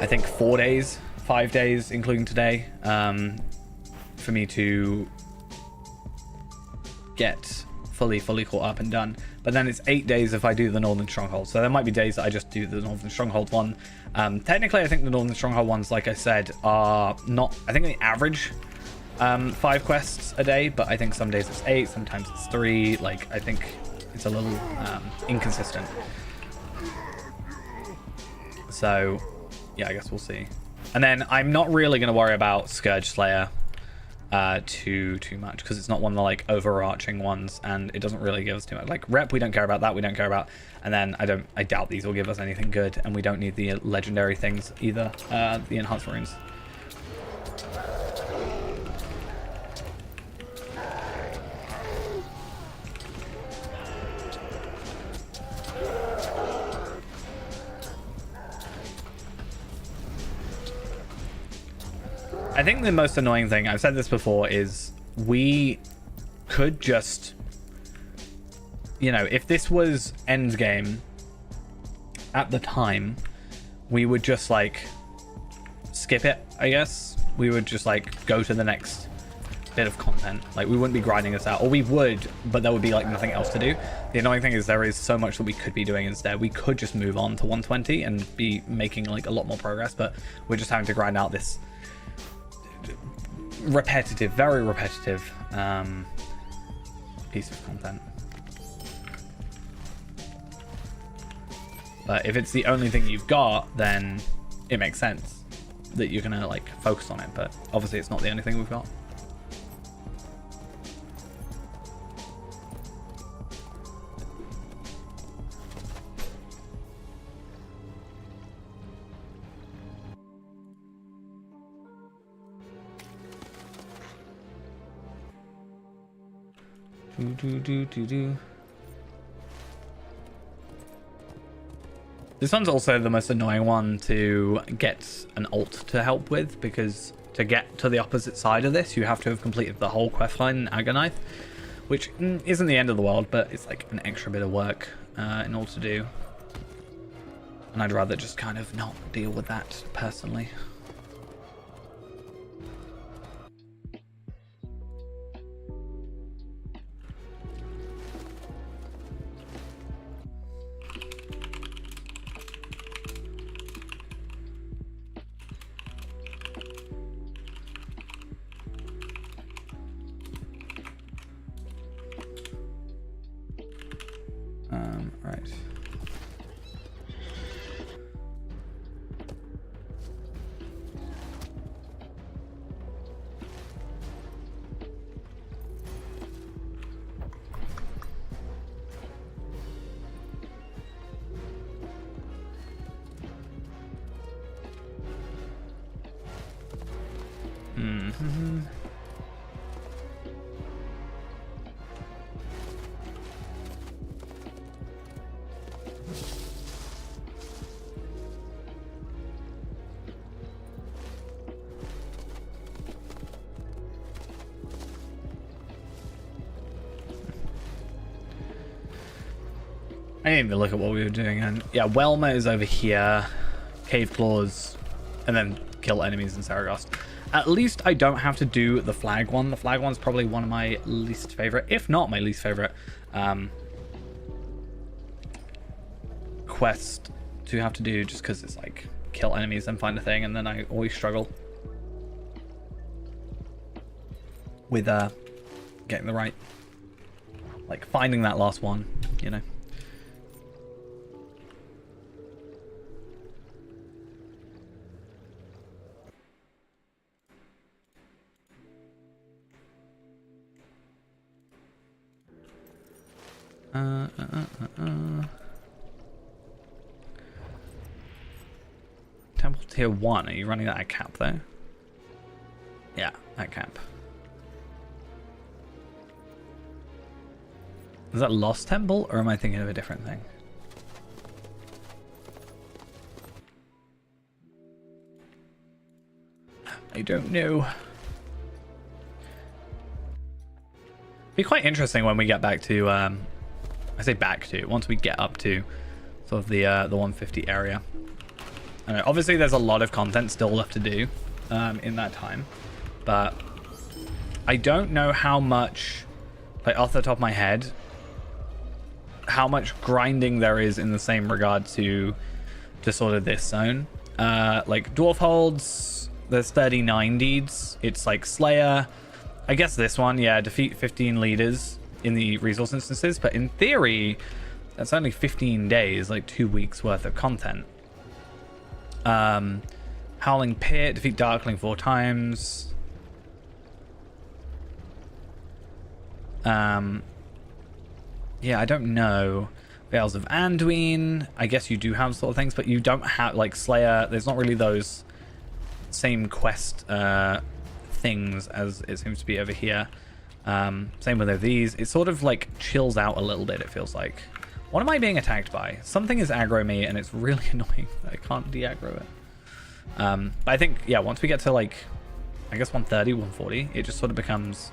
I think, 4 days, 5 days, including today, for me to get fully caught up and done. But then it's 8 days if I do the Northern Stronghold. So there might be days that I just do the Northern Stronghold one. Technically, I think the Northern Stronghold ones, like I said, are not, I think they average 5 quests a day, but I think some days it's 8, sometimes it's 3. Like, I think it's a little inconsistent. So yeah, I guess we'll see. And then I'm not really going to worry about Scourge Slayer too much, because it's not one of the like overarching ones, and it doesn't really give us too much. Like rep, we don't care about that, we don't care about. And then I doubt these will give us anything good, and we don't need the legendary things either, the enhanced runes. I think the most annoying thing, I've said this before, is we could just, you know, if this was endgame at the time, we would just like skip it, I guess. We would just like go to the next bit of content. Like we wouldn't be grinding this out, or we would, but there would be like nothing else to do. The annoying thing is there is so much that we could be doing instead. We could just move on to 120 and be making like a lot more progress, but we're just having to grind out this repetitive, very repetitive piece of content. But if it's the only thing you've got, then it makes sense that you're gonna like focus on it, but obviously it's not the only thing we've got. This one's also the most annoying one to get an alt to help with, because to get to the opposite side of this, you have to have completed the whole quest line in Agonite, which isn't the end of the world, but it's like an extra bit of work in order to do. And I'd rather just kind of not deal with that personally. Right. Mm-hmm. I didn't even look at what we were doing, and yeah, Welma is over here, Cave Claws, and then kill enemies in Saragost. At least I don't have to do the flag one. The flag one's probably one of my least favorite, if not my least favorite, quest to have to do, just because it's like kill enemies and find a thing, and then I always struggle with getting the right, like finding that last one, you know. Temple tier 1, are you running that at cap though? Yeah, at cap. Is that Lost Temple, or am I thinking of a different thing? I don't know. Be quite interesting when we get back to I say back to, once we get up to sort of the 150 area. I know, obviously there's a lot of content still left to do in that time, but I don't know how much, like off the top of my head, how much grinding there is in the same regard to sort of this zone. Like Dwarf Holds, there's 39 deeds. It's like Slayer. I guess this one, yeah, defeat 15 leaders in the resource instances, but in theory, that's only 15 days, like 2 weeks worth of content. Howling Pit, defeat Darkling 4 times. Yeah, I don't know. Veils of Anduin, I guess you do have sort of things, but you don't have, like, Slayer, there's not really those same quest things as it seems to be over here. Same with these. It sort of, like, chills out a little bit, it feels like. What am I being attacked by? Something is aggro me, and it's really annoying that I can't de-aggro it. But I think, yeah, once we get to, like, I guess 130, 140, it just sort of becomes...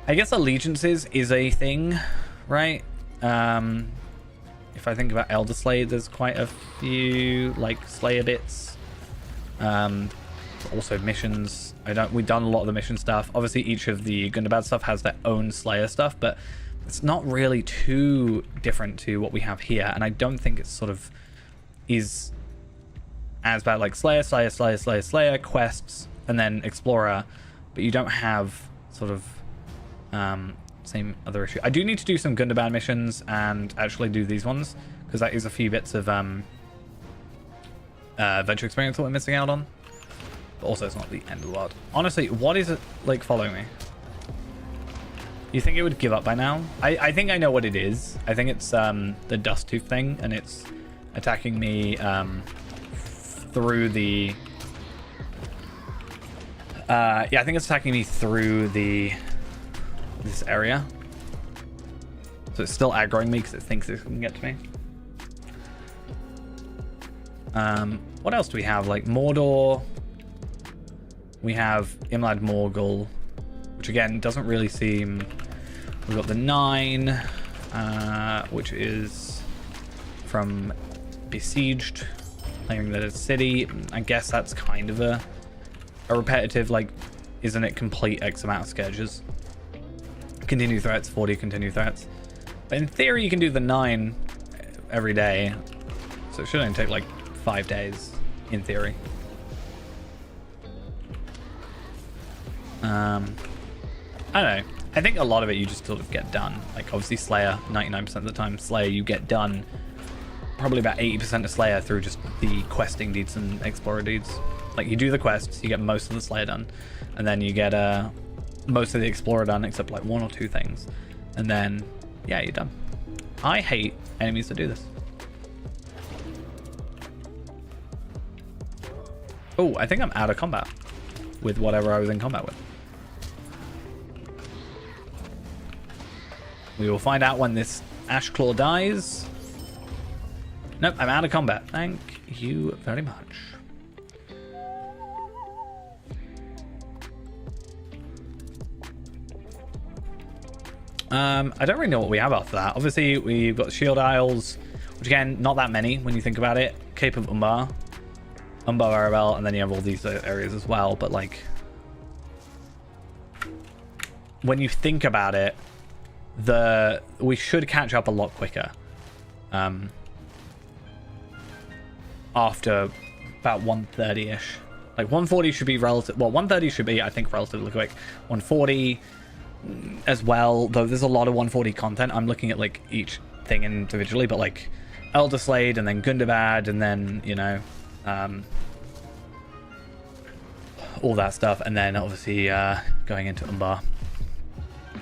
I guess allegiances is a thing, right? If I think about Elder Slade, there's quite a few, like, Slayer bits. Also missions. We've done a lot of the mission stuff. Obviously, each of the Gundabad stuff has their own Slayer stuff, but it's not really too different to what we have here, and I don't think it sort of is as bad. Like Slayer, quests, and then Explorer, but you don't have sort of same other issue. I do need to do some Gundabad missions and actually do these ones, because that is a few bits of adventure experience that we're missing out on. But also, it's not the end of the world. Honestly, what is it like following me? You think it would give up by now? I think I know what it is. I think it's the Dust Tooth thing, and it's attacking me through the... yeah, I think it's attacking me through this area. So it's still aggroing me because it thinks it can get to me. What else do we have? Like Mordor. We have Imlad Morgul, which again doesn't really seem... We've got the 9, which is from Besieged, claiming that it's city. I guess that's kind of a repetitive, like, isn't it complete X amount of scourges? Continue threats, 40 continue threats. But in theory, you can do the 9 every day, so it should only take like 5 days, in theory. I don't know. I think a lot of it you just sort of get done. Like, obviously Slayer, 99% of the time, Slayer you get done. Probably about 80% of Slayer through just the questing deeds and explorer deeds. Like, you do the quests, you get most of the Slayer done, and then you get most of the explorer done, except like 1 or 2 things. And then, yeah, you're done. I hate enemies that do this. Oh, I think I'm out of combat with whatever I was in combat with. We will find out when this Ashclaw dies. Nope, I'm out of combat. Thank you very much. I don't really know what we have after that. Obviously, we've got Shield Isles, which again, not that many when you think about it. Cape of Umbar, Arabelle, and then you have all these areas as well. But like, when you think about it, we should catch up a lot quicker. After about 130-ish. Like 140 should be relative. Well, 130 should be, I think, relatively quick. 140 as well, though there's a lot of 140 content. I'm looking at like each thing individually, but like Elder Slade and then Gundabad and then, you know, all that stuff, and then obviously going into Umbar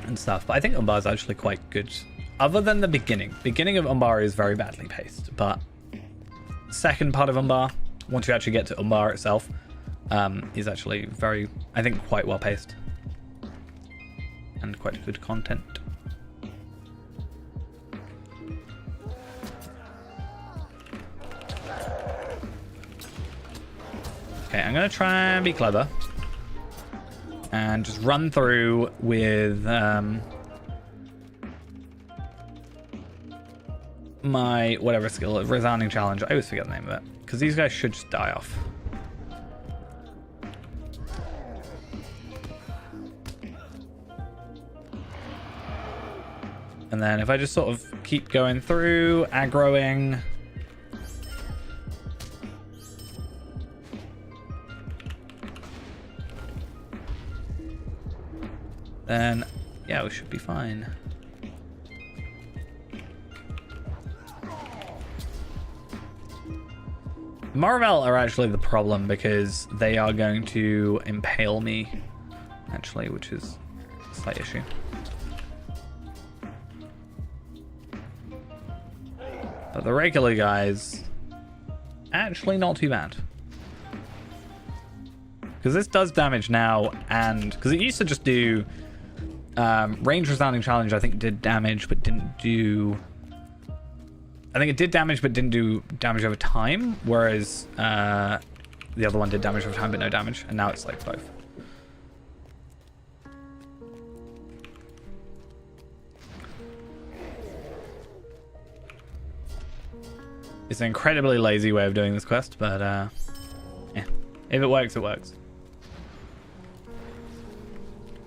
and stuff. But I think Umbar is actually quite good, other than the beginning of Umbar is very badly paced, but second part of Umbar, once you actually get to Umbar itself, is actually very, I think, quite well paced and quite good content. Okay, I'm gonna try and be clever and just run through with my whatever skill, resounding challenge. I always forget the name of it because these guys should just die off. And then if I just sort of keep going through, aggroing. Then, yeah, we should be fine. Maravel are actually the problem because they are going to impale me, actually, which is a slight issue. But the regular guys, actually not too bad. Because this does damage now, and because it used to just do range resounding challenge, I think did damage but didn't do. I think it did damage but didn't do damage over time, whereas the other one did damage over time but no damage, and now it's like both. It's an incredibly lazy way of doing this quest, but yeah. If it works, it works.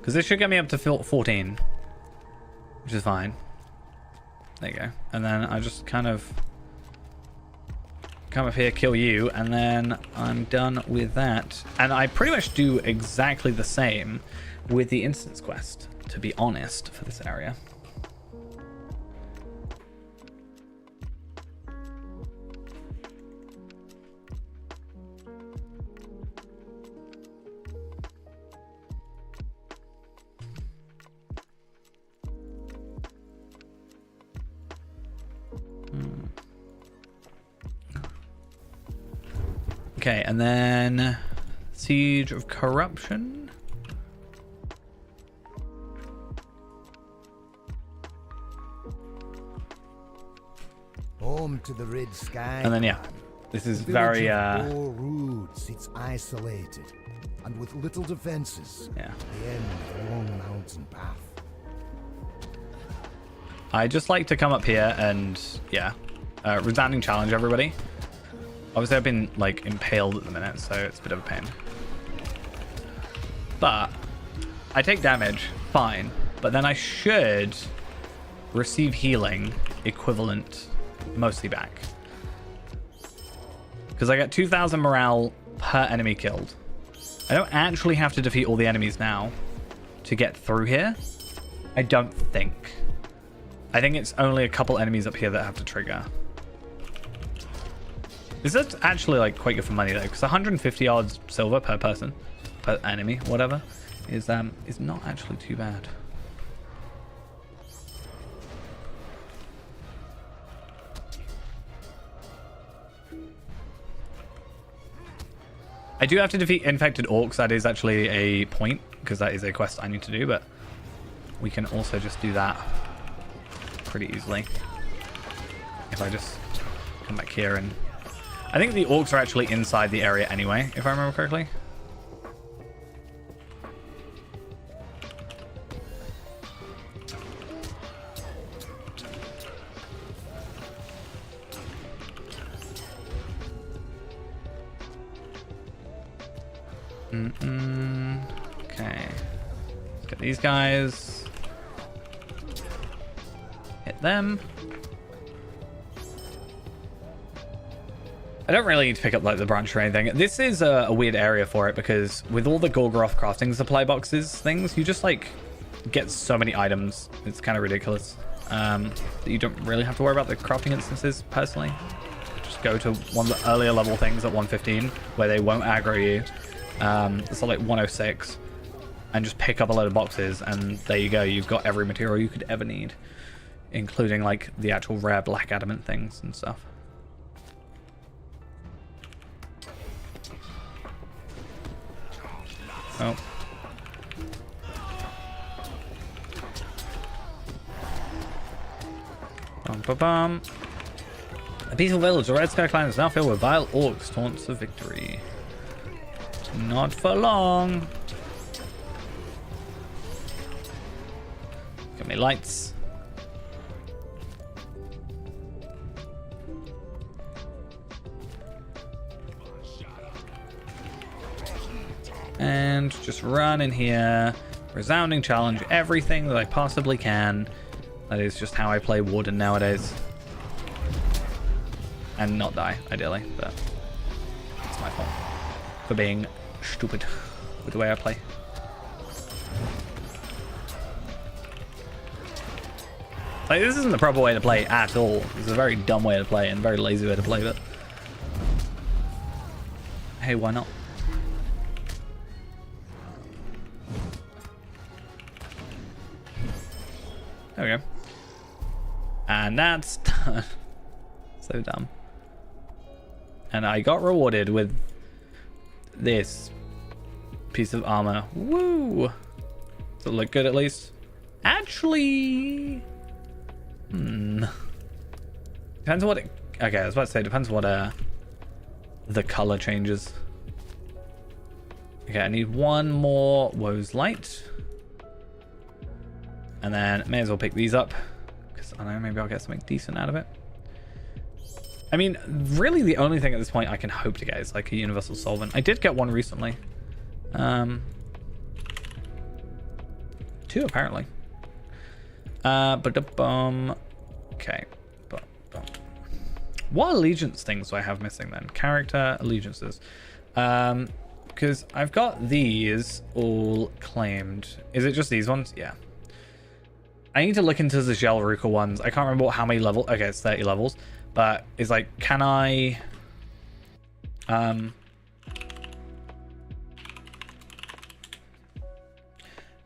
Because this should get me up to 14, which is fine. There you go. And then I just kind of come up here, kill you, and then I'm done with that. And I pretty much do exactly the same with the instance quest, to be honest, for this area. Okay, and then Siege of Corruption. Home to the red sky. And then yeah, this is The very village of Faerand sits isolated and with little defenses. yeah. The end of a long mountain path. I just like to come up here and yeah, resounding challenge everybody. Obviously I've been like impaled at the minute, so it's a bit of a pain. But I take damage, fine. But then I should receive healing equivalent mostly back. Because I get 2,000 morale per enemy killed. I don't actually have to defeat all the enemies now to get through here. I don't think. I think it's only a couple enemies up here that have to trigger. This is actually like quite good for money though, because 150 odds silver per person, per enemy, whatever, is not actually too bad. I do have to defeat infected orcs. That is actually a point, because that is a quest I need to do, but we can also just do that pretty easily. If I just come back here and... I think the orcs are actually inside the area anyway, if I remember correctly. Okay. Let's get these guys. Hit them. I don't really need to pick up like the branch or anything. This is a weird area for it because with all the Gorgoroth crafting supply boxes things, you just like get so many items. It's kind of ridiculous. That you don't really have to worry about the crafting instances personally. Just go to one of the earlier level things at 115 where they won't aggro you. It's like 106 and just pick up a load of boxes and there you go. You've got every material you could ever need, including like the actual rare black adamant things and stuff. Oh. Bum, ba, bum. A peaceful village. The Red Sky clan is now filled with vile orcs, taunts of victory. Not for long. Got me lights. And just run in here, resounding challenge everything that I possibly can. That is just how I play Warden nowadays. And not die, ideally, but it's my fault for being stupid with the way I play. Like, this isn't the proper way to play at all. It's a very dumb way to play and a very lazy way to play, but Hey, why not? There we go. And that's done. So dumb. And I got rewarded with this piece of armor. Woo! Does it look good at least? Actually... Depends on what it... Okay, I was about to say, depends what the color changes. Okay, I need one more Woe's Light. And then may as well pick these up. Because I don't know, maybe I'll get something decent out of it. I mean, really the only thing at this point I can hope to get is like a Universal Solvent. I did get one recently. 2 apparently. Okay. What allegiance things do I have missing then? Character allegiances. Because I've got these all claimed. Is it just these ones? Yeah. I need to look into the Gelruka ones. I can't remember how many levels. Okay, it's 30 levels. But it's like, can I... Can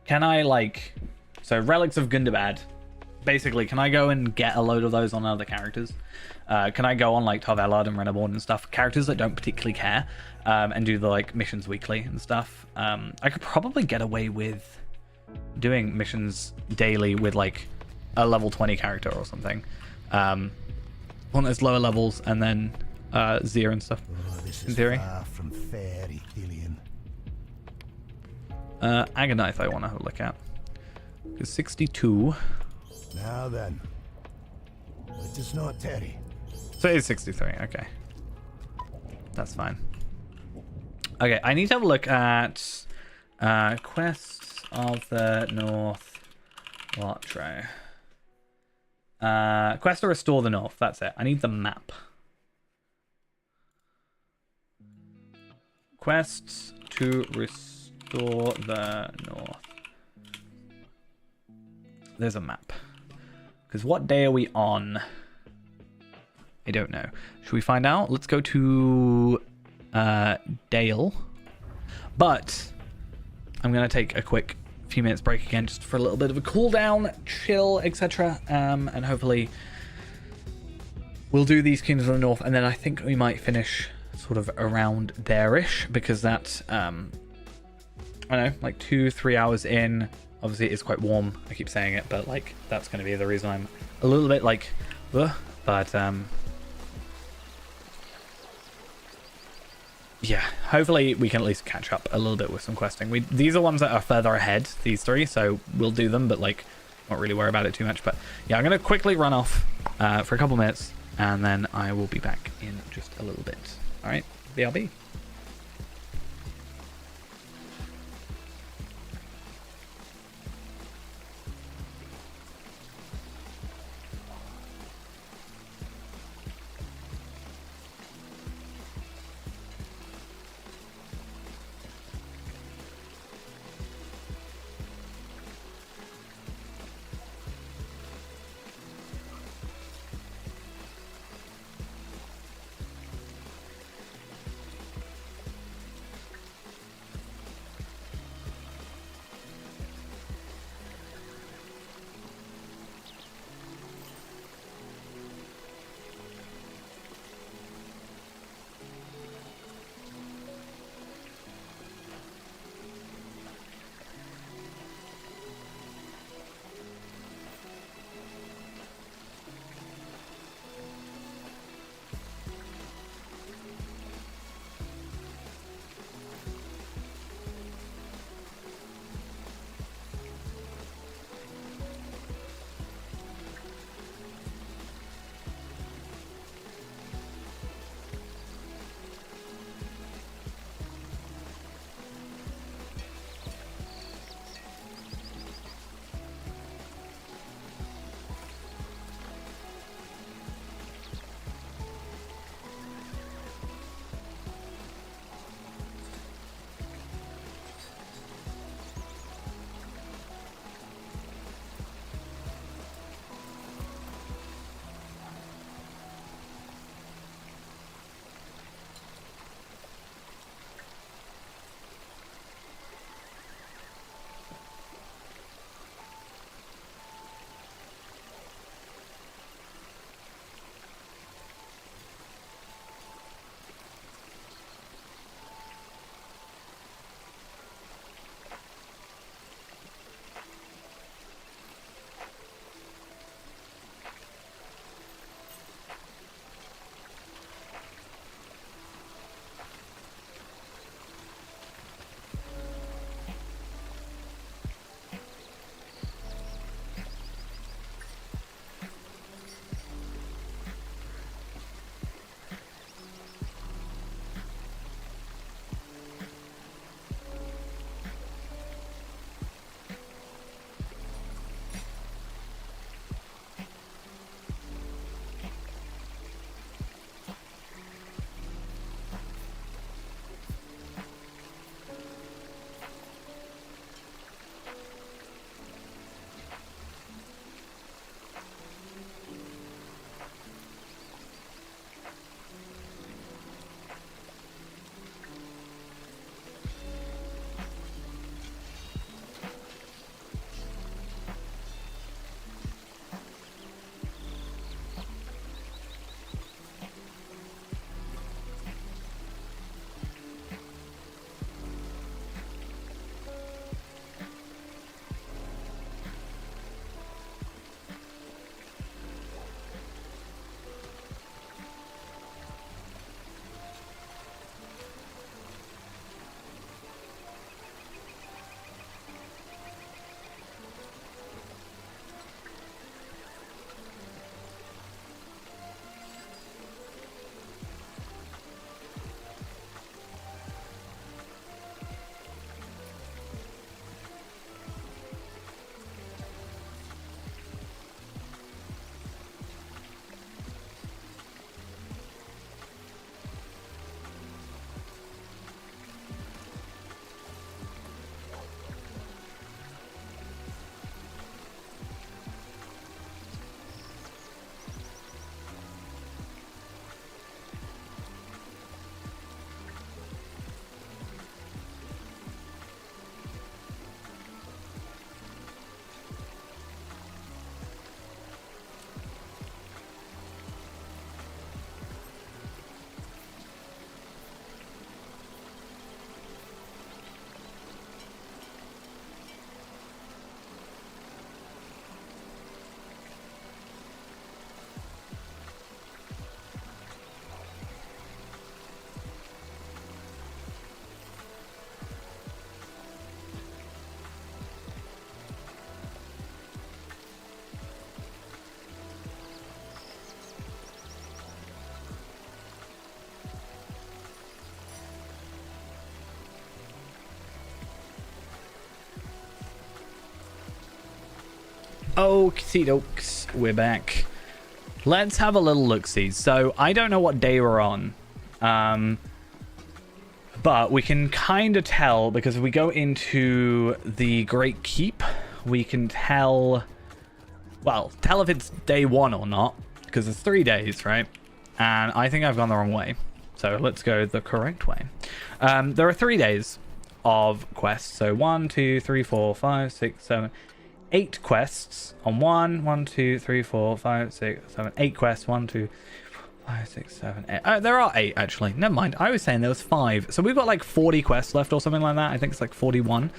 I, like... So, Relics of Gundabad. Basically, can I go and get a load of those on other characters? Can I go on, like, Tarvelard and Renaborn and stuff? Characters that don't particularly care. And do the, like, missions weekly and stuff. I could probably get away with doing missions daily with, like, a level 20 character or something. On those lower levels, and then Zir and stuff. Oh, this in is theory. far from fair, Ithilien. Agonite I want to have a look at. Because 62. Now then, let us not tarry. So it is 63, okay. That's fine. Okay, I need to have a look at Quests of the North Lotro. Quest to restore the North, that's it. I need the map. Quests to restore the North. There's a map. Because what day are we on? I don't know. Should we find out? Let's go to Dale. But I'm going to take a quick few minutes break again just for a little bit of a cool down, chill, etc. And hopefully we'll do these Kingdoms of the North, and then I think we might finish sort of around there-ish, because that's I don't know, like 2-3 hours in. Obviously it's quite warm, I keep saying it, but like that's going to be the reason I'm a little bit like ugh. But yeah, hopefully we can at least catch up a little bit with some questing. These are ones that are further ahead, these 3, so we'll do them, but like not really worry about it too much. But yeah, I'm going to quickly run off for a couple minutes, and then I will be back in just a little bit. All right, BRB. Okie dokes, we're back. Let's have a little look-see. So I don't know what day we're on, but we can kind of tell because if we go into the Great Keep, we can tell if it's day 1 or not, because it's 3 days, right? And I think I've gone the wrong way, so let's go the correct way. There are 3 days of quests, so 1, 2, 3, 4, 5, 6, 7, 8 quests on 1, 2, 3, 4, 5, 6, 7, 8 quests. 1, 2, 5, 6, 7, 8. There are 8 actually. Never mind. I was saying there was 5. So we've got like 40 quests left or something like that. I think it's like 41.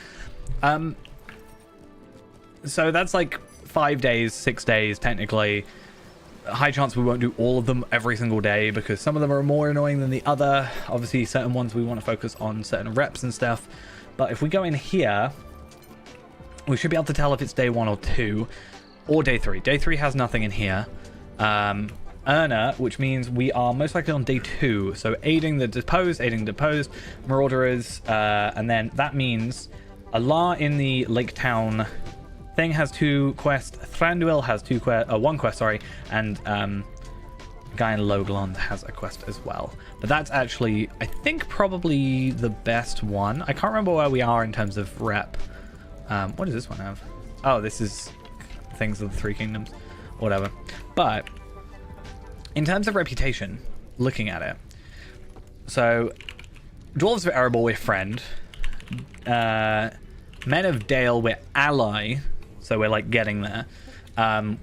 So that's like 5 days, 6 days technically. High chance we won't do all of them every single day because some of them are more annoying than the other. Obviously, certain ones we want to focus on certain reps and stuff. But if we go in here, we should be able to tell if it's day 1 or 2 or day 3. Day 3 has nothing in here. Earner, which means we are most likely on day 2. So aiding the deposed, marauders, and then that means Allah in the Lake Town thing has 2 quests. Thranduil has 1 quest, sorry, and guy in Loglond has a quest as well. But that's actually, I think, probably the best one. I can't remember where we are in terms of rep. What does this one have? Oh, this is things of the 3 kingdoms, whatever. But in terms of reputation, looking at it, so Dwarves of Erebor, we're friend. Men of Dale, we're ally, so we're like getting there.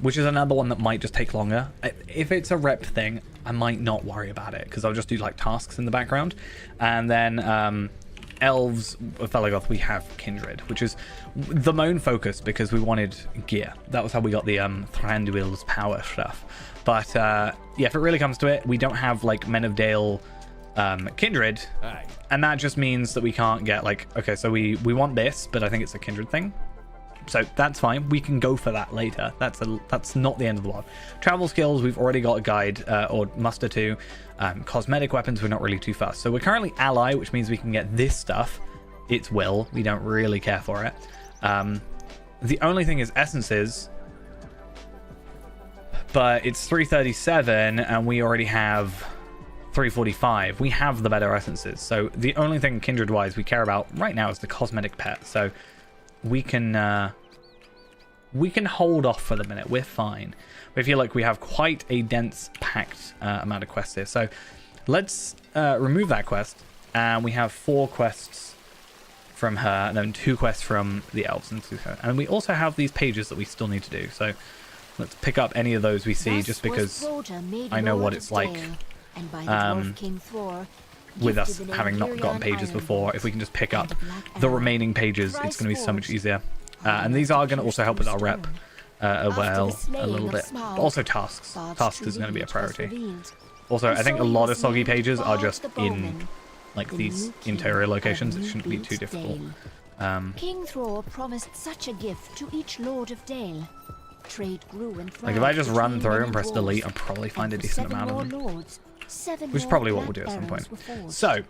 Which is another one that might just take longer. If it's a rep thing, I might not worry about it because I'll just do like tasks in the background. And then Elves of Felaggoth, we have Kindred, which is the main focus because we wanted gear. That was how we got the Thranduil's power stuff. But yeah, if it really comes to it, we don't have like Men of Dale Kindred, and that just means that we can't get like, okay, so we want this, but I think it's a Kindred thing. So that's fine. We can go for that later. That's not the end of the world. Travel skills, we've already got a guide or muster to. Cosmetic weapons, we're not really too fast. So we're currently ally, which means we can get this stuff. It's will. We don't really care for it. The only thing is essences, but it's 337 and we already have 345. We have the better essences. So the only thing kindred wise we care about right now is the cosmetic pet. So we can hold off for the minute. We're fine. We feel like we have quite a dense packed amount of quests here. So let's remove that quest, and we have 4 quests from her, and then 2 quests from the elves, and we also have these pages that we still need to do. So let's pick up any of those we see, just because I know what it's like with us having not gotten pages before. If we can just pick up the remaining pages, it's going to be so much easier. And these are going to also help with our rep well a little bit. But also tasks. Tasks is going to be a priority. Also, I think a lot of soggy pages are just in like these interior locations. It shouldn't be too difficult. King Thror promised such a gift to each Lord of Dale. Trade grew and like if I just run through and press delete, I'll probably find a decent amount of them. Which is probably what we'll do at some point. So,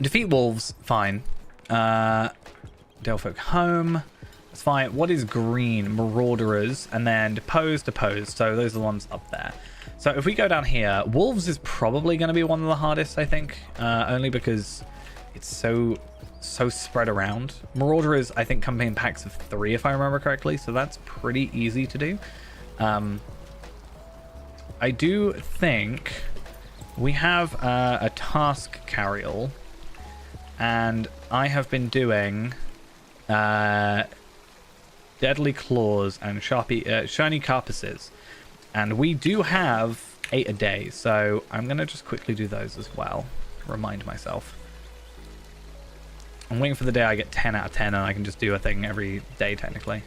defeat wolves, fine. Dalefolk home, that's fine. What is green? Marauders, and then deposed. So those are the ones up there. So if we go down here, wolves is probably going to be one of the hardest, I think, only because it's so spread around. Marauders, I think, come in packs of 3 if I remember correctly, so that's pretty easy to do. I do think we have a task carryall, and I have been doing deadly claws and shiny carapaces, and we do have 8 a day, so I'm gonna just quickly do those as well. Remind myself. I'm waiting for the day I get 10 out of 10 and I can just do a thing every day technically.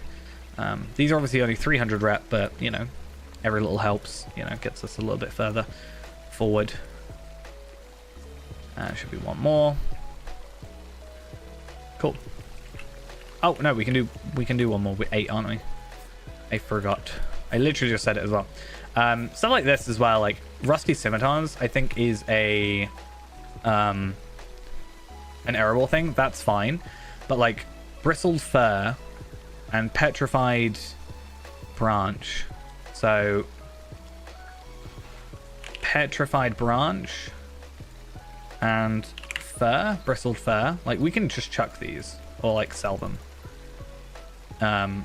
These are obviously only 300 rep, but you know, every little helps, you know, gets us a little bit further forward. Should be one more. Cool. Oh no, we can do one more with 8, aren't we? I forgot. I literally just said it as well. Stuff like this as well, like rusty scimitars, I think is an Erebor thing. That's fine, but like bristled fur and petrified branch. So petrified branch and fur, bristled fur. Like, we can just chuck these or like sell them. And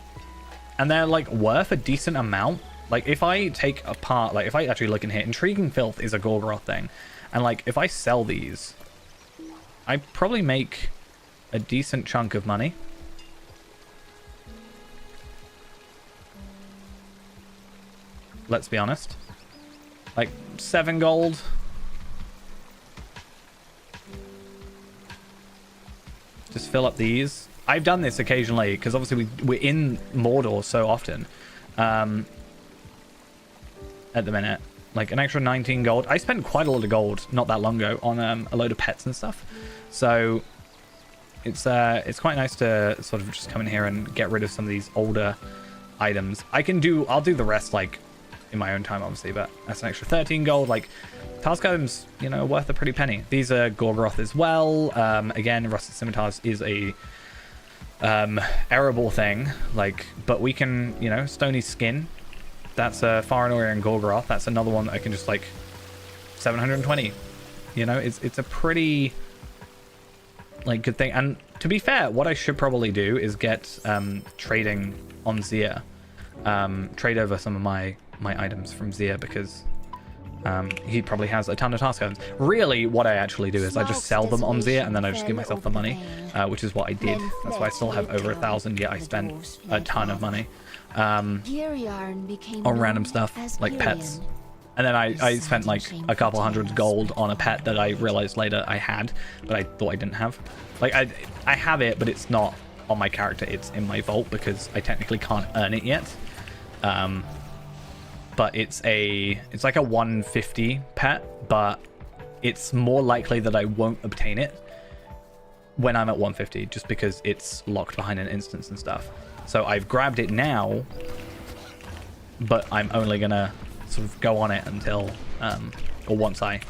they're like worth a decent amount. Like, if I take apart, like if I actually look in here, intriguing filth is a Gorgoroth thing, and like if I sell these, I probably make a decent chunk of money. Let's be honest. Like 7 gold. Just fill up these. I've done this occasionally because obviously we're in Mordor so often. At the minute, like an extra 19 gold. I spent quite a lot of gold not that long ago on a load of pets and stuff. So it's quite nice to sort of just come in here and get rid of some of these older items. I'll do the rest like in my own time, obviously, but that's an extra 13 gold. Like, task items, you know, worth a pretty penny. These are Gorgoroth as well. Again, rusted scimitars is a arable thing, like, but we can, you know, stony skin. That's a Faerand and Gorgoroth. That's another one that I can just like 720. You know, it's a pretty like good thing. And to be fair, what I should probably do is get trading on Zia. Trade over some of my items from Zia, because he probably has a ton of task items. Really, what I actually do is I just sell them on Zia and then I just give myself the money, which is what I did. That's why I still have over 1,000, yet I spent a ton of money on random stuff like pets. And then I spent like a couple hundred gold on a pet that I realized later I had, but I thought I didn't have. Like, I have it, but it's not on my character. It's in my vault because I technically can't earn it yet. But it's like a 150 pet, but it's more likely that I won't obtain it when I'm at 150, just because it's locked behind an instance and stuff. So I've grabbed it now, but I'm only gonna sort of go on it until, or once I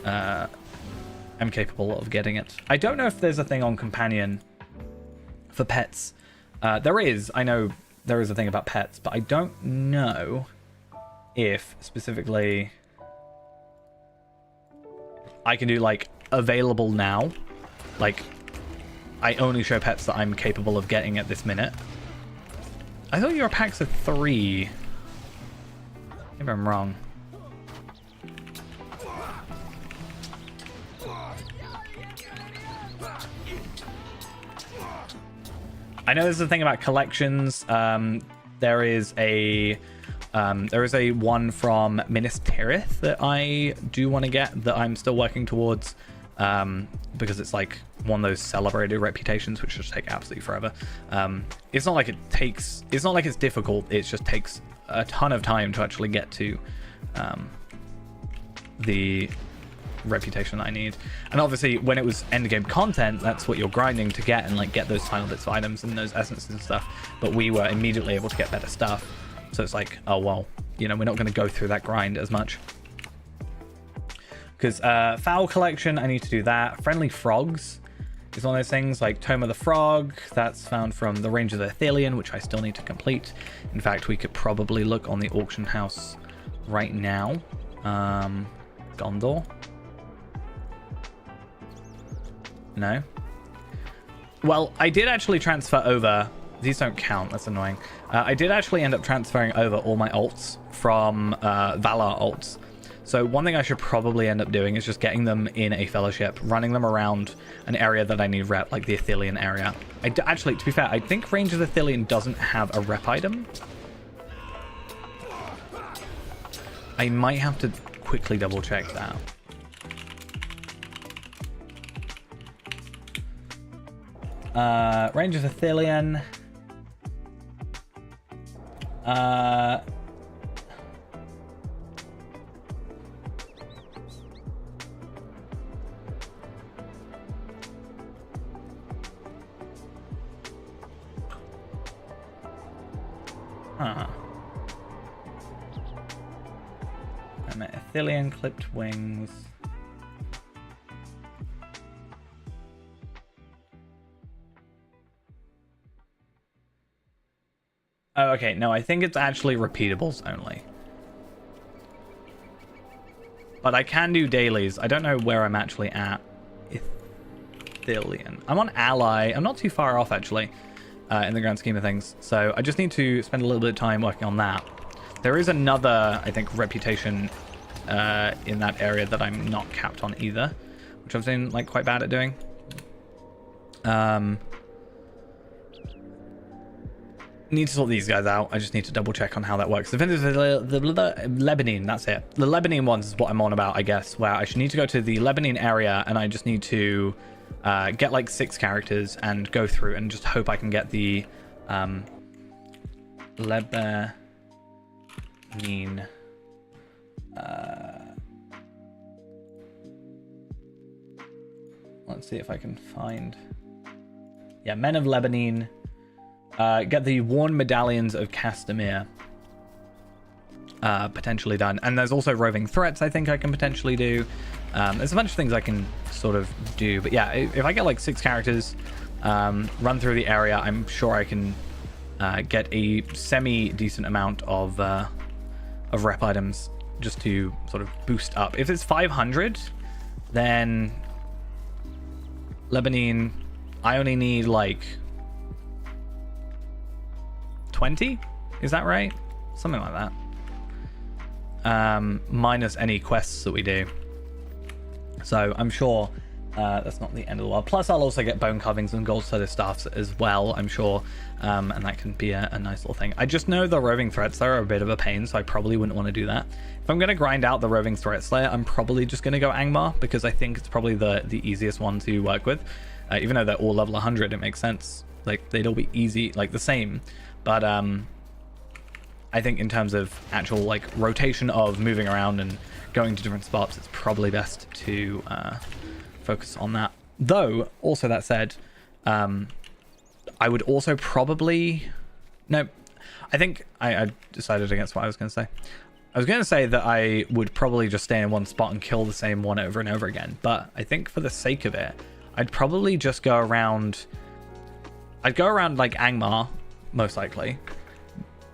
am capable of getting it. I don't know if there's a thing on Companion for pets. There is. I know there is a thing about pets, but I don't know if specifically I can do like available now. Like, I only show pets that I'm capable of getting at this minute. I thought your packs of 3. Maybe I'm wrong. I know there's a thing about collections. There is a one from Minas Tirith that I do want to get, that I'm still working towards, because it's like one of those celebrated reputations, which just take absolutely forever. It's not like it's difficult. It just takes a ton of time to actually get to the reputation that I need. And obviously when it was end game content, that's what you're grinding to get, and like get those final bits of items and those essences and stuff. But we were immediately able to get better stuff, so it's like, oh well, you know, we're not going to go through that grind as much. Because fowl collection, I need to do that. Friendly frogs is one of those things, like Tome of the Frog, that's found from the Range of the Athelion, which I still need to complete. In fact, we could probably look on the auction house right now. Gondor. No. Well, I did actually transfer over. These don't count. That's annoying. I did actually end up transferring over all my alts from Valar alts. So one thing I should probably end up doing is just getting them in a fellowship, running them around an area that I need rep, like the Athelion area. Actually, to be fair, I think Range of the Athelion doesn't have a rep item. I might have to quickly double check that. Range of Athelion. Huh. I'm at Athelion clipped wings. Oh, okay. No, I think it's actually repeatables only. But I can do dailies. I don't know where I'm actually at. Ithilien. I'm on ally. I'm not too far off, actually, in the grand scheme of things. So I just need to spend a little bit of time working on that. There is another, I think, reputation in that area that I'm not capped on either, which I've been like quite bad at doing. Need to sort these guys out. I just need to double check on how that works. The Lebanese, that's it. The Lebanese ones is what I'm on about, I guess, where I should need to go to the Lebanese area and I just need to get like 6 characters and go through and just hope I can get the Lebanese. Let's see if I can find. Yeah, Men of Lebanese. Get the worn medallions of Castamere potentially done. And there's also roving threats I think I can potentially do. There's a bunch of things I can sort of do. But yeah, if I get like 6 characters, run through the area, I'm sure I can get a semi-decent amount of rep items just to sort of boost up. If it's 500, then Lebanese, I only need like 20, is that right? Something like that, minus any quests that we do. So I'm sure that's not the end of the world. Plus I'll also get bone carvings and gold studded staffs as well, I'm sure, and that can be a nice little thing. I just know the roving threat slayer are a bit of a pain, so I probably wouldn't want to do that. If I'm going to grind out the roving threat slayer, I'm probably just going to go Angmar, because I think it's probably the easiest one to work with. Even though they're all level 100, it makes sense. Like, they'd all be easy, like the same. But I think in terms of actual like rotation of moving around and going to different spots, it's probably best to focus on that. Though, also that said, I would also probably... No, I think I decided against what I was going to say. I was going to say that I would probably just stay in one spot and kill the same one over and over again. But I think for the sake of it, I'd probably just go around... I'd go around like Angmar, most likely,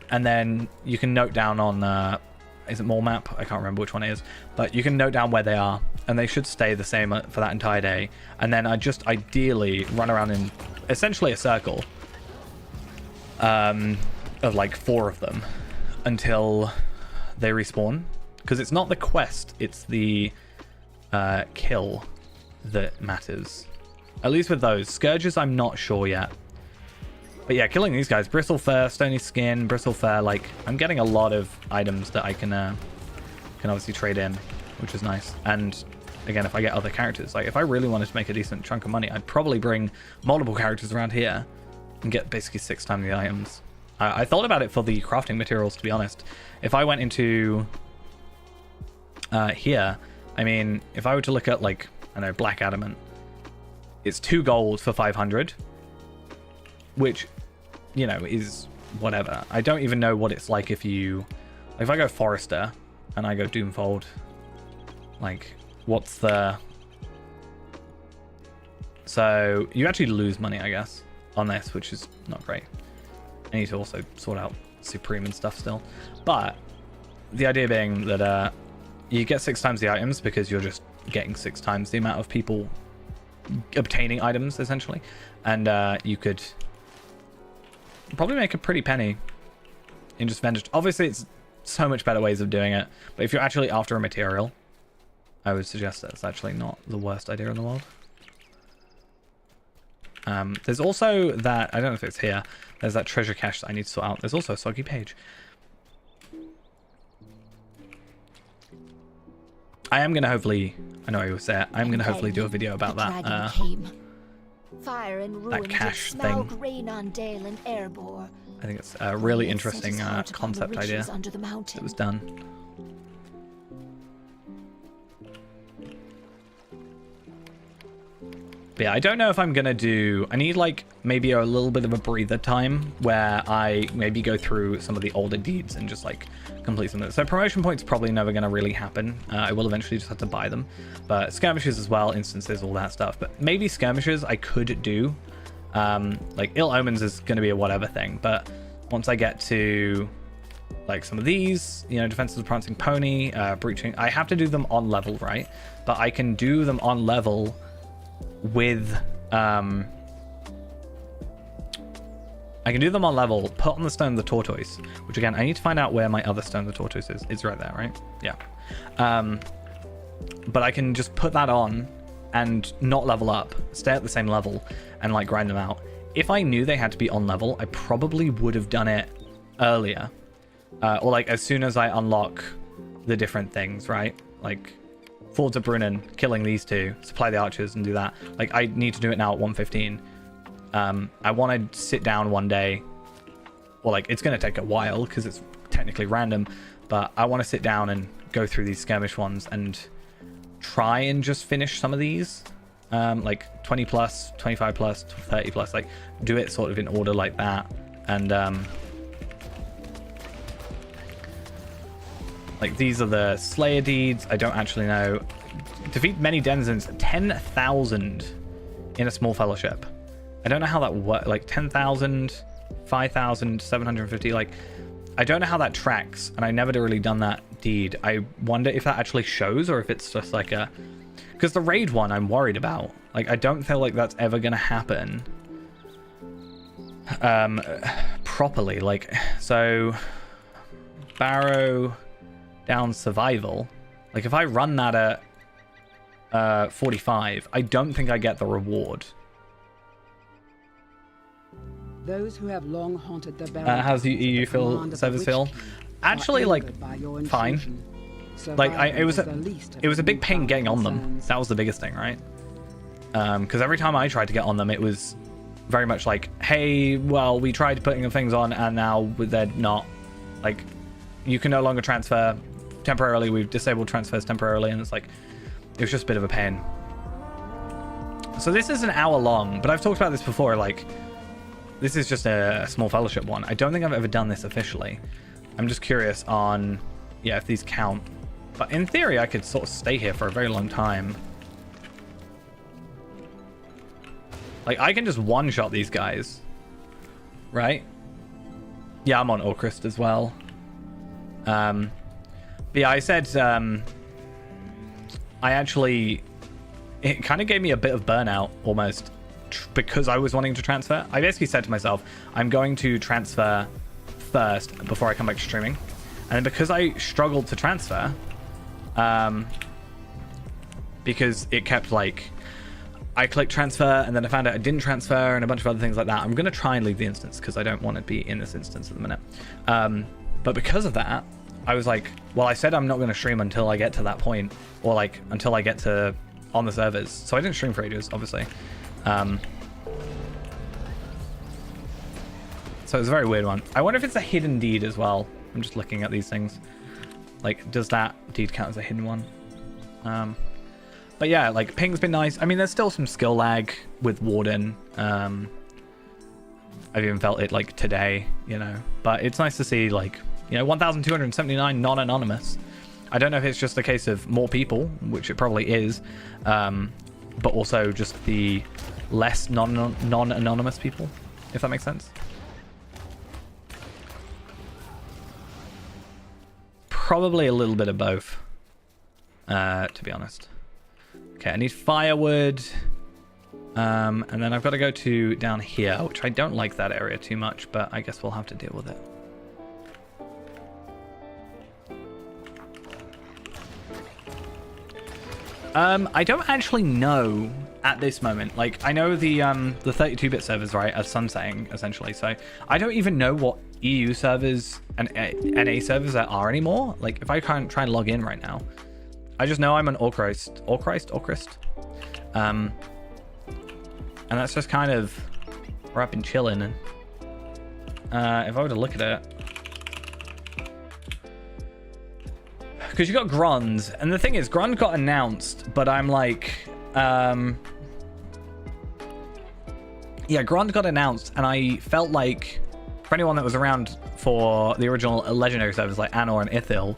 and then you can note down on is it Mall Map? I can't remember which one it is, but you can note down where they are and they should stay the same for that entire day. And then I just ideally run around in essentially a circle of like 4 of them until they respawn, because it's not the quest, it's the kill that matters, at least with those. Scourges I'm not sure yet. But yeah, killing these guys, bristle fur, stony skin, bristle fur, like I'm getting a lot of items that I can obviously trade in, which is nice. And again, if I get other characters, like if I really wanted to make a decent chunk of money, I'd probably bring multiple characters around here and get basically 6 times the items. I thought about it for the crafting materials, to be honest. If I went into here, I mean, if I were to look at like, I know, black adamant, it's 2 gold for 500. Which, you know, is whatever. I don't even know what it's like if I go Forester and I go Doomfold, like, what's the... So, you actually lose money, I guess, on this, which is not great. I need to also sort out Supreme and stuff still. But, the idea being that you get 6 times the items because you're just getting 6 times the amount of people obtaining items, essentially. And you could... probably make a pretty penny in just vendors. Obviously, it's so much better ways of doing it, but if you're actually after a material, I would suggest that it's actually not the worst idea in the world. There's also that, I don't know if it's here, there's that treasure cache that I need to sort out. There's also a soggy page. I am going to hopefully, I know I always say it, I'm going to hopefully do a video about that. Fire and ruin that cache thing. Rain on Dale and Erebor. I think it's a really interesting concept idea that was done. But yeah, I don't know if I'm gonna do... I need like maybe a little bit of a breather time where I maybe go through some of the older deeds and just like complete some of it. So promotion points probably never gonna really happen. I will eventually just have to buy them. But skirmishes as well, instances, all that stuff. But maybe skirmishes I could do. Like Ill Omens is gonna be a whatever thing. But once I get to like some of these, you know, Defenses of Prancing Pony, Breaching, I have to do them on level, right? But I can do them on level with I can do them on level, put on the Stone of the Tortoise, which again, I need to find out where my other Stone of the Tortoise is. It's right there, right? Yeah. But I can just put that on and not level up, stay at the same level, and like grind them out. If I knew they had to be on level, I probably would have done it earlier. Or like as soon as I unlock the different things, right? Like Fords of Brunnen, killing these two, supply the archers and do that. Like I need to do it now at 1:15. I want to sit down one day, well, like it's going to take a while because it's technically random, but I want to sit down and go through these skirmish ones and try and just finish some of these, like 20 plus, 25 plus, 30 plus, like do it sort of in order like that. And like these are the Slayer deeds. I don't actually know. Defeat many denizens, 10,000 in a small fellowship. I don't know how that works. Like 10,000, 5,750. Like, I don't know how that tracks, and I never really done that deed. I wonder if that actually shows or if it's just like a... Because the raid one I'm worried about. Like, I don't feel like that's ever going to happen properly. Like, so... Barrow down survival. Like, if I run that at 45, I don't think I get the reward. Those who have long haunted the how's the EU servers feel? Actually, like, fine. Like, it was a big pain getting on them. That was the biggest thing, right? Because every time I tried to get on them, it was very much like, hey, well, we tried putting things on, and now they're not. Like, you can no longer transfer temporarily. We've disabled transfers temporarily, and it's like, it was just a bit of a pain. So this is an hour long, but I've talked about this before, like, this is just a small fellowship one. I don't think I've ever done this officially. I'm just curious on, yeah, if these count. But in theory, I could sort of stay here for a very long time. Like, I can just one-shot these guys. Right? Yeah, I'm on Orcrist as well. But yeah, I said, I actually... It kind of gave me a bit of burnout, almost. Because I was wanting to transfer. I basically said to myself, I'm going to transfer first before I come back to streaming. And then because I struggled to transfer, because it kept like, I clicked transfer and then I found out I didn't transfer and a bunch of other things like that. I'm going to try and leave the instance because I don't want to be in this instance at the minute. But because of that, I was like, well, I said I'm not going to stream until I get to that point, or like until I get to on the servers. So I didn't stream for ages, obviously. So it's a very weird one. I wonder if it's a hidden deed as well. I'm just looking at these things. Like, does that deed count as a hidden one? But yeah, like, ping's been nice. I mean, there's still some skill lag with Warden. I've even felt it, like, today, you know. But it's nice to see, like, you know, 1,279 non-anonymous. I don't know if it's just a case of more people, which it probably is, but also just the less non-anonymous people, if that makes sense. Probably a little bit of both, to be honest. Okay, I need firewood, and then I've got to go to down here, which I don't like that area too much, but I guess we'll have to deal with it. I don't actually know at this moment. Like, I know the 32-bit servers, right, are sunsetting, essentially. So I don't even know what EU servers and NA servers there are anymore. Like, if I can't try and log in right now, I just know I'm on Orcrist. And that's just kind of where I've been chilling. And if I were to look at it, because you got Grond, and the thing is, Grond got announced, but I'm like, yeah, Grond got announced, and I felt like, for anyone that was around for the original legendary servers like Anor and Ithil,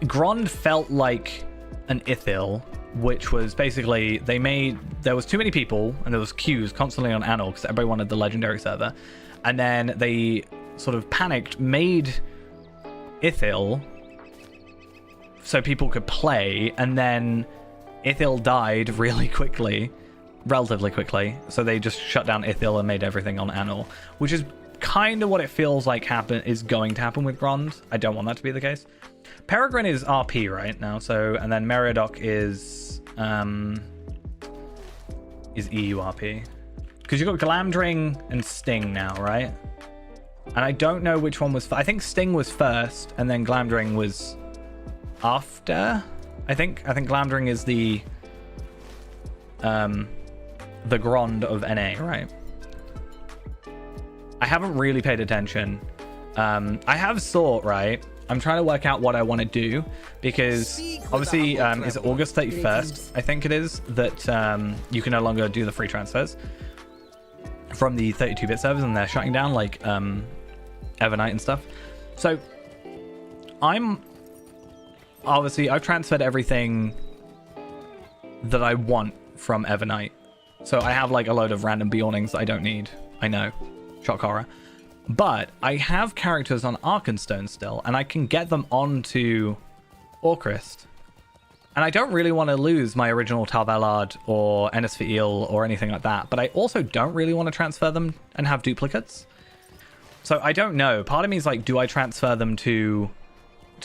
Grond felt like an Ithil, which was basically, there was too many people, and there was queues constantly on Anor, because everybody wanted the legendary server, and then they sort of panicked, made Ithil so people could play, and then Ithil died really quickly, relatively quickly, so they just shut down Ithil and made everything on Anor, which is kind of what it feels like is going to happen with Grond. I don't want that to be the case. Peregrine is RP right now, so, and then Meriadoc is EU RP. Because you've got Glamdring and Sting now, right? And I don't know which one was... I think Sting was first, and then Glamdring was after. I think Glamdring is the Grond of NA, right? I haven't really paid attention. I have thought, right? I'm trying to work out what I want to do, because obviously is it August 31st, I think it is, that you can no longer do the free transfers from the 32-bit servers, and they're shutting down, like Evernight and stuff. So I've transferred everything that I want from Evernight. So I have like a load of random Bjornings that I don't need. I know, shock horror. But I have characters on Arkenstone still, and I can get them onto Orcrist. And I don't really want to lose my original Talvallard or Enisfail or anything like that, but I also don't really want to transfer them and have duplicates. So I don't know. Part of me is like, do I transfer them to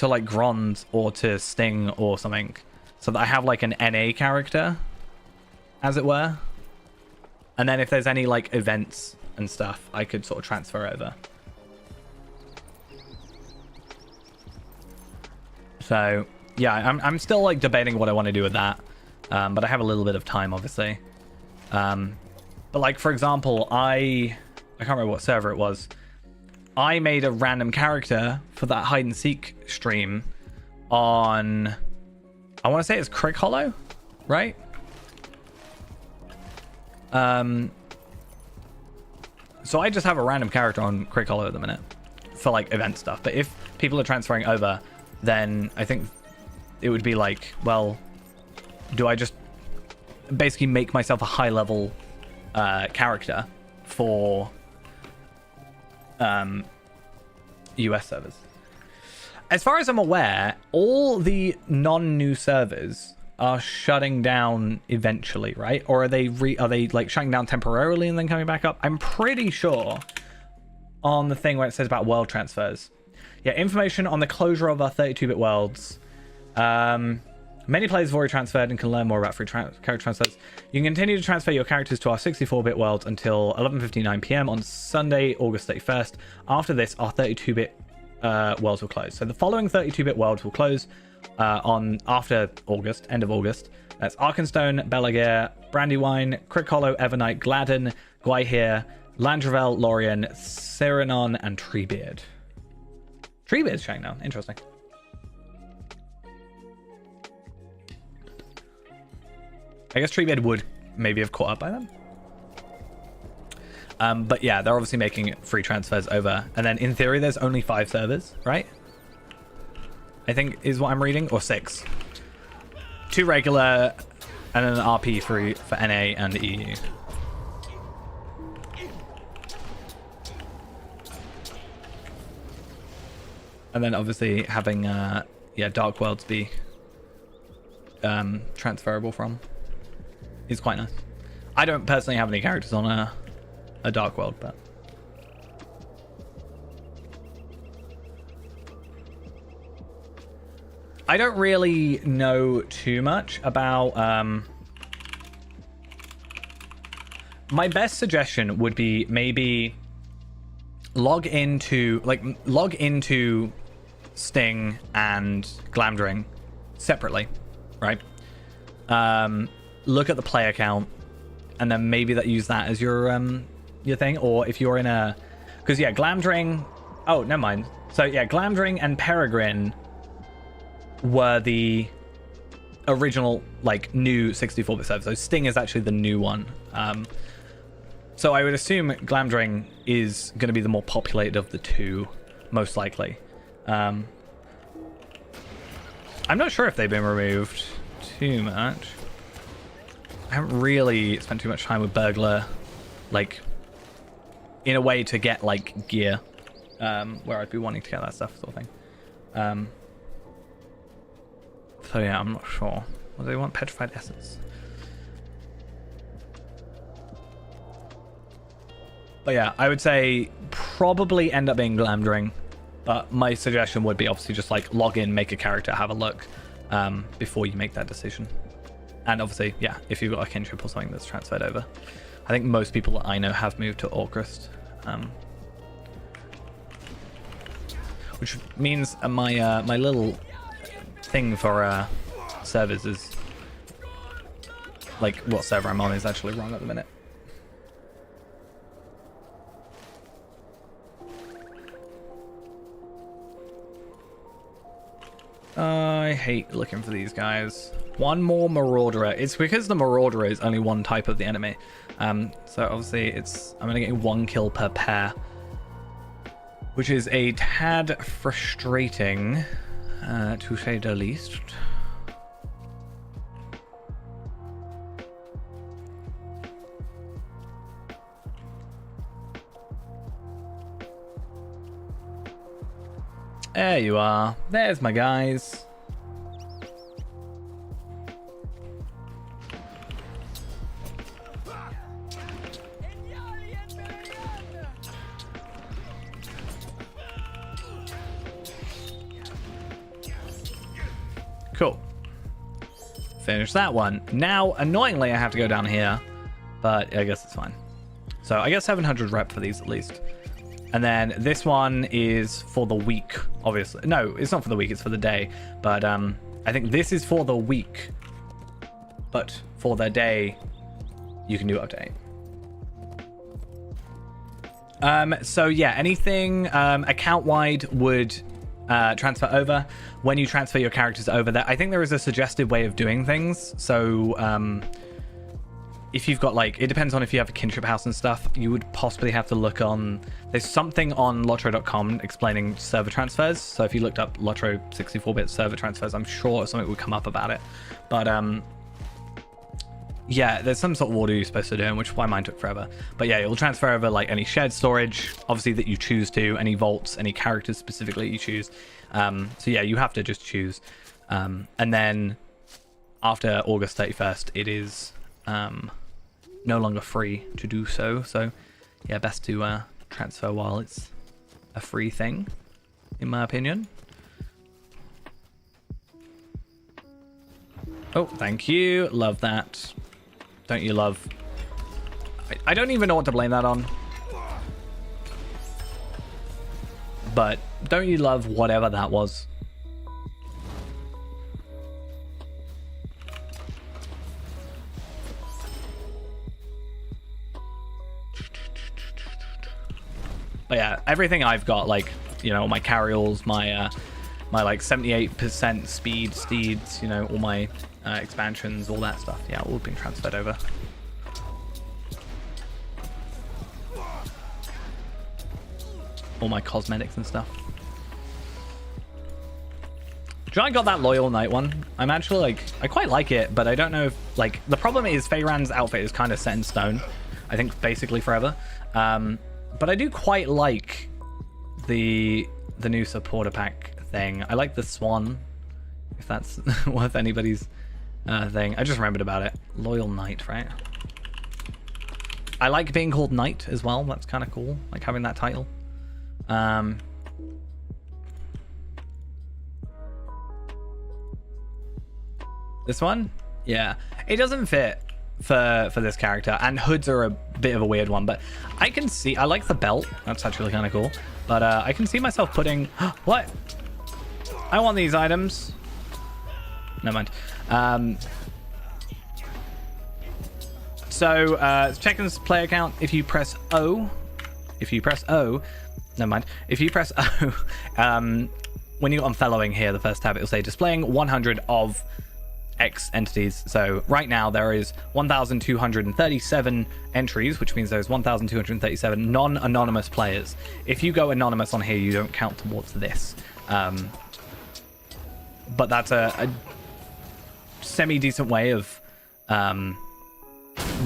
like Grond or to Sting or something, so that I have like an NA character, as it were? And then if there's any like events and stuff, I could sort of transfer over. So yeah, I'm still like debating what I want to do with that, but I have a little bit of time, obviously. But like, for example, I can't remember what server it was. I made a random character for that hide and seek stream on, I want to say it's Crick Hollow, right? So I just have a random character on Crick Hollow at the minute for like event stuff. But if people are transferring over, then I think it would be like, well, do I just basically make myself a high level character for US servers? As far as I'm aware, all the non-new servers are shutting down eventually, right? Or are they like shutting down temporarily and then coming back up? I'm pretty sure on the thing where it says about world transfers. Yeah, information on the closure of our 32-bit worlds. Many players have already transferred and can learn more about free character transfers. You can continue to transfer your characters to our 64-bit worlds until 11:59 p.m. on Sunday, August 31st. After this, our 32-bit worlds will close. So the following 32-bit worlds will close on after August, end of August. That's Arkenstone, Belaguer, Brandywine, Crick Hollow, Evernight, Gladden, Gwaihir, Landrevel, Lorien, Cyrenon, and Treebeard. Treebeard's shutting down. Interesting. I guess Treebeard would maybe have caught up by then. But yeah, they're obviously making free transfers over. And then in theory, there's only 5 servers, right? I think is what I'm reading, or 6. 2 regular and an RP for NA and EU. And then obviously having Dark Worlds be transferable from is quite nice. I don't personally have any characters on a Dark World, but I don't really know too much about my best suggestion would be maybe log into Sting and Glamdring separately, right? Look at the player count, and then maybe use that as your thing. Or if you're in a, because yeah, Glamdring. Oh, never mind. So yeah, Glamdring and Peregrine were the original like new 64-bit servers. So Sting is actually the new one. So I would assume Glamdring is going to be the more populated of the two, most likely. I'm not sure if they've been removed too much. I haven't really spent too much time with Burglar, like, in a way to get, like, gear. where I'd be wanting to get that stuff, sort of thing. So yeah, I'm not sure. What do they want? Petrified essence. But yeah, I would say probably end up being Glamdring. But my suggestion would be obviously just like log in, make a character, have a look before you make that decision. And obviously, yeah, if you've got a kinship or something that's transferred over. I think most people that I know have moved to Orcrist. Which means my my little thing for servers is like what server I'm on is actually wrong at the minute. I hate looking for these guys. One more Marauderer. It's because the Marauderer is only one type of the enemy. So obviously I'm gonna get 1 kill per pair, which is a tad frustrating, to say the least. There you are. There's my guys. Cool. Finish that one. Now, annoyingly, I have to go down here, but I guess it's fine. So I get 700 rep for these at least. And then this one is for the week, obviously. No, it's not for the week, it's for the day. But I think this is for the week. But for the day, you can do up to 8. So yeah, anything account-wide would transfer over. When you transfer your characters over there, I think there is a suggested way of doing things. So if you've got like, it depends on if you have a kinship house and stuff, you would possibly have to look on, there's something on lotro.com explaining server transfers. So if you looked up Lotro 64-bit server transfers, I'm sure something would come up about it. But yeah, there's some sort of order you're supposed to do, which is why mine took forever. But yeah, you'll transfer over like any shared storage, obviously that you choose to, any vaults, any characters specifically you choose. So yeah, you have to just choose. And then after August 31st, it is no longer free to do so. So yeah, best to transfer while it's a free thing, in my opinion. Oh, thank you. Love that. Don't you love... I don't even know what to blame that on. But don't you love whatever that was? But yeah, everything I've got, like, you know, my carryalls, my my like 78% speed steeds, you know, all my expansions, all that stuff, yeah, all being transferred over. All my cosmetics and stuff. Do you know I got that Loyal Knight one? I'm actually like, I quite like it, but I don't know if, like, the problem is Faerand's outfit is kind of set in stone, I think basically forever. But I do quite like the new supporter pack thing. I like the swan, if that's worth anybody's thing. I just remembered about it. Loyal Knight, right? I like being called Knight as well. That's kind of cool, like having that title. This one? Yeah. It doesn't fit for this character, and hoods are a bit of a weird one, but I can see, I like the belt. That's actually kind of cool. But I can see myself putting... What? I want these items. Never mind. So check this player account. If you press O, never mind. If you press O, when you go on following here, the first tab, it will say displaying 100 of X entities. So right now there is 1,237 entries, which means there's 1,237 non-anonymous players. If you go anonymous on here, you don't count towards this. But that's a semi-decent way of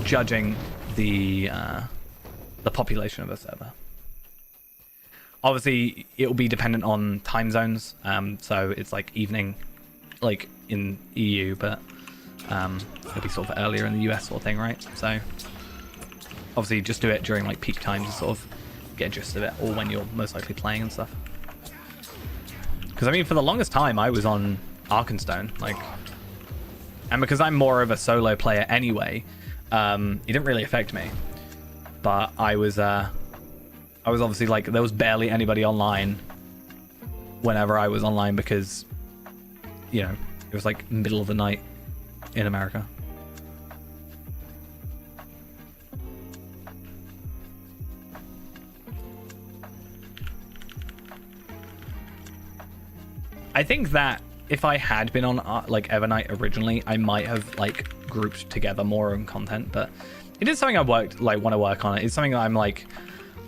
judging the population of a server. Obviously, it will be dependent on time zones. So it's like evening, like in EU, but it'll be sort of earlier in the US sort of thing, right? So obviously, just do it during like peak times to sort of get a gist of it, or when you're most likely playing and stuff. Because I mean, for the longest time, I was on Arkenstone, like, and because I'm more of a solo player anyway, it didn't really affect me. But I was obviously like, there was barely anybody online whenever I was online because, you know, it was like middle of the night in America. I think that if I had been on like Evernight originally, I might have like grouped together more own content, but it is something I want to work on. It's something that I'm like,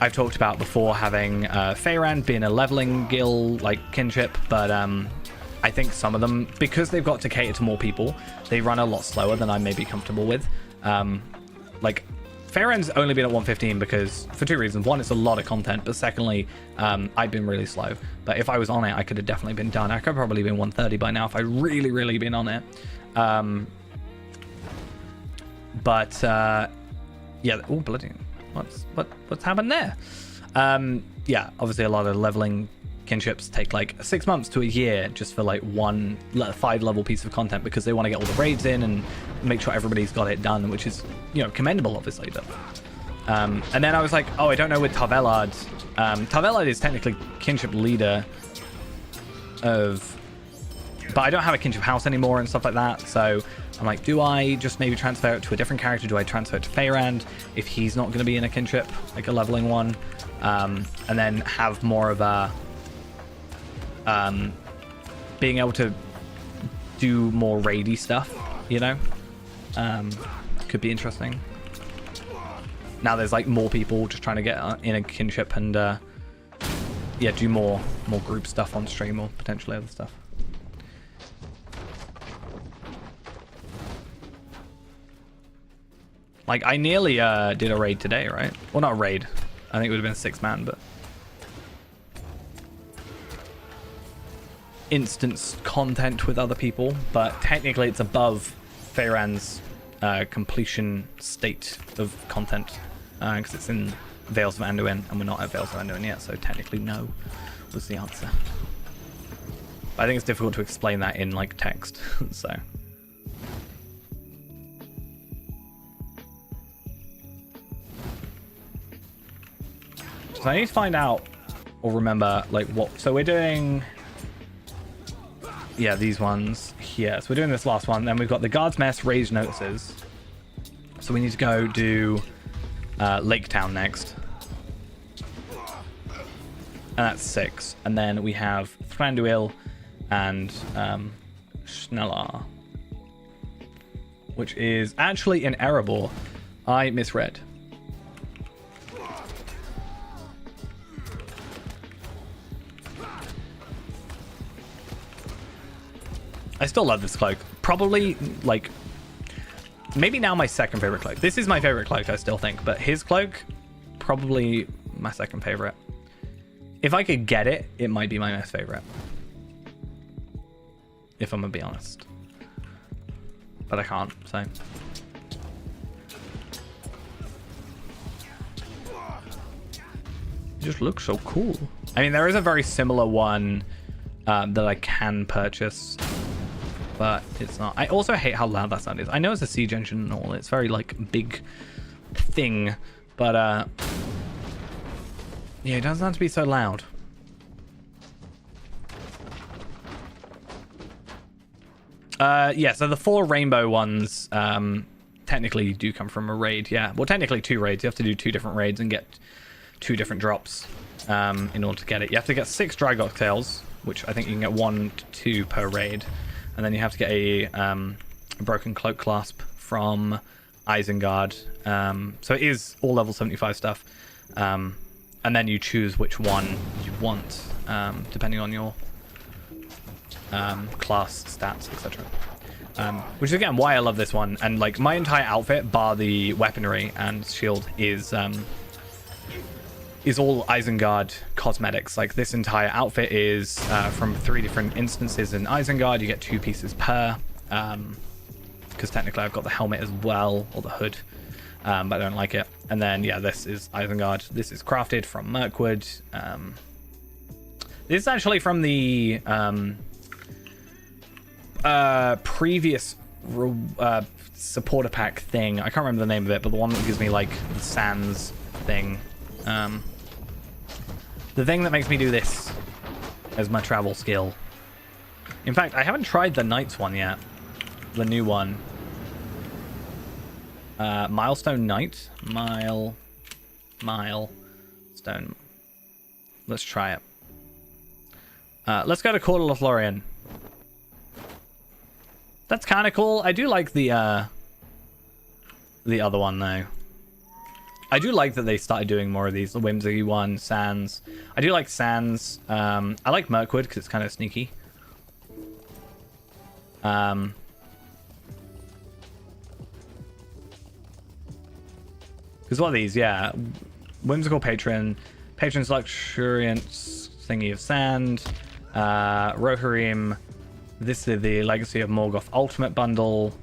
I've talked about before, having Faerand being a leveling guild like kinship, but I think some of them, because they've got to cater to more people, they run a lot slower than I may be comfortable with. Like Faerand's only been at 115 because for two reasons. One, it's a lot of content, but secondly, I've been really slow. But if I was on it, I could have definitely been done. I could have probably been 130 by now if I really been on it. Yeah, oh bloody, what's happened there? Yeah, obviously a lot of leveling kinships take like 6 months to a year just for like 5 level piece of content because they want to get all the raids in and make sure everybody's got it done, which is, you know, commendable obviously. But and then I was like, oh, I don't know with Tarvelard. Tarvelard is technically kinship leader of, but I don't have a kinship house anymore and stuff like that, so I'm like, do I just maybe transfer it to a different character? Do I transfer it to Faerand if he's not going to be in a kinship, like a leveling one? And then have more of a being able to do more raidy stuff, you know? Could be interesting. Now there's like more people just trying to get in a kinship and yeah, do more group stuff on stream or potentially other stuff. Like, I nearly did a raid today, right? Well, not a raid. I think it would have been 6-man, but... instance content with other people, but technically it's above Faerand's completion state of content, because it's in Vales of Anduin, and we're not at Vales of Anduin yet, so technically no was the answer. But I think it's difficult to explain that in, like, text, so... So I need to find out or remember like what. So we're doing, yeah, these ones here. So we're doing this last one. Then we've got the guards mess raised notices. So we need to go do Lake Town next, and that's 6. And then we have Thranduil and Schnellar, which is actually in Erebor. I misread. I still love this cloak. Probably, like, maybe now my second favorite cloak. This is my favorite cloak, I still think, but his cloak, probably my second favorite. If I could get it, it might be my most favorite. If I'm gonna be honest. But I can't, so. It just looks so cool. I mean, there is a very similar one that I can purchase, but it's not. I also hate how loud that sound is. I know it's a siege engine and all. It's very like big thing, but yeah, it doesn't have to be so loud. Yeah, so the 4 rainbow ones technically do come from a raid. Yeah, well, technically 2 raids. You have to do 2 different raids and get 2 different drops in order to get it. You have to get 6 dry cocktails, which I think you can get 1 to 2 per raid. And then you have to get a broken cloak clasp from Isengard. So it is all level 75 stuff. And then you choose which one you want, depending on your class, stats, etc. Which is, again, why I love this one. And, like, my entire outfit, bar the weaponry and shield, is is all Isengard cosmetics. Like this entire outfit is from 3 different instances in Isengard. You get 2 pieces per, because technically I've got the helmet as well, or the hood, but I don't like it. And then yeah, this is Isengard. This is crafted from Mirkwood. This is actually from the previous supporter pack thing. I can't remember the name of it, but the one that gives me like the sands thing. The thing that makes me do this as my travel skill. In fact, I haven't tried the Knights one yet. The new one. Milestone Knight. Milestone. Let's try it. Let's go to Coeur de Lothlorien. That's kind of cool. I do like the other one though. I do like that they started doing more of these. The Whimsy one, Sans. I do like Sans. I like Mirkwood because it's kind of sneaky. Because what are these? Yeah. Whimsical Patron. Patron's Luxuriant Thingy of Sand. Rohirrim. This is the Legacy of Morgoth Ultimate Bundle.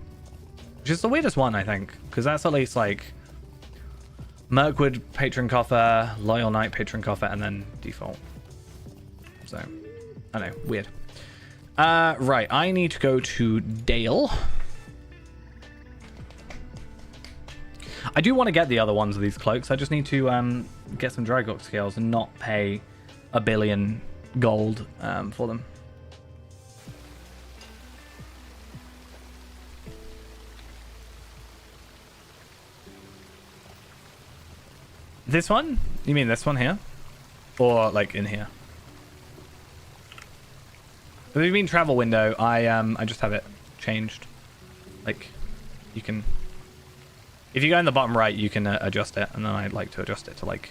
Which is the weirdest one, I think. Because that's at least like Mirkwood Patron Coffer, Loyal Knight Patron Coffer, and then default. So, I don't know, weird. Right, I need to go to Dale. I do want to get the other ones of these cloaks. I just need to get some Drygok scales and not pay $1 billion gold for them. This one? You mean this one here? Or like in here? If you mean travel window, I just have it changed. Like you can, if you go in the bottom right, you can adjust it, and then I like to adjust it to like,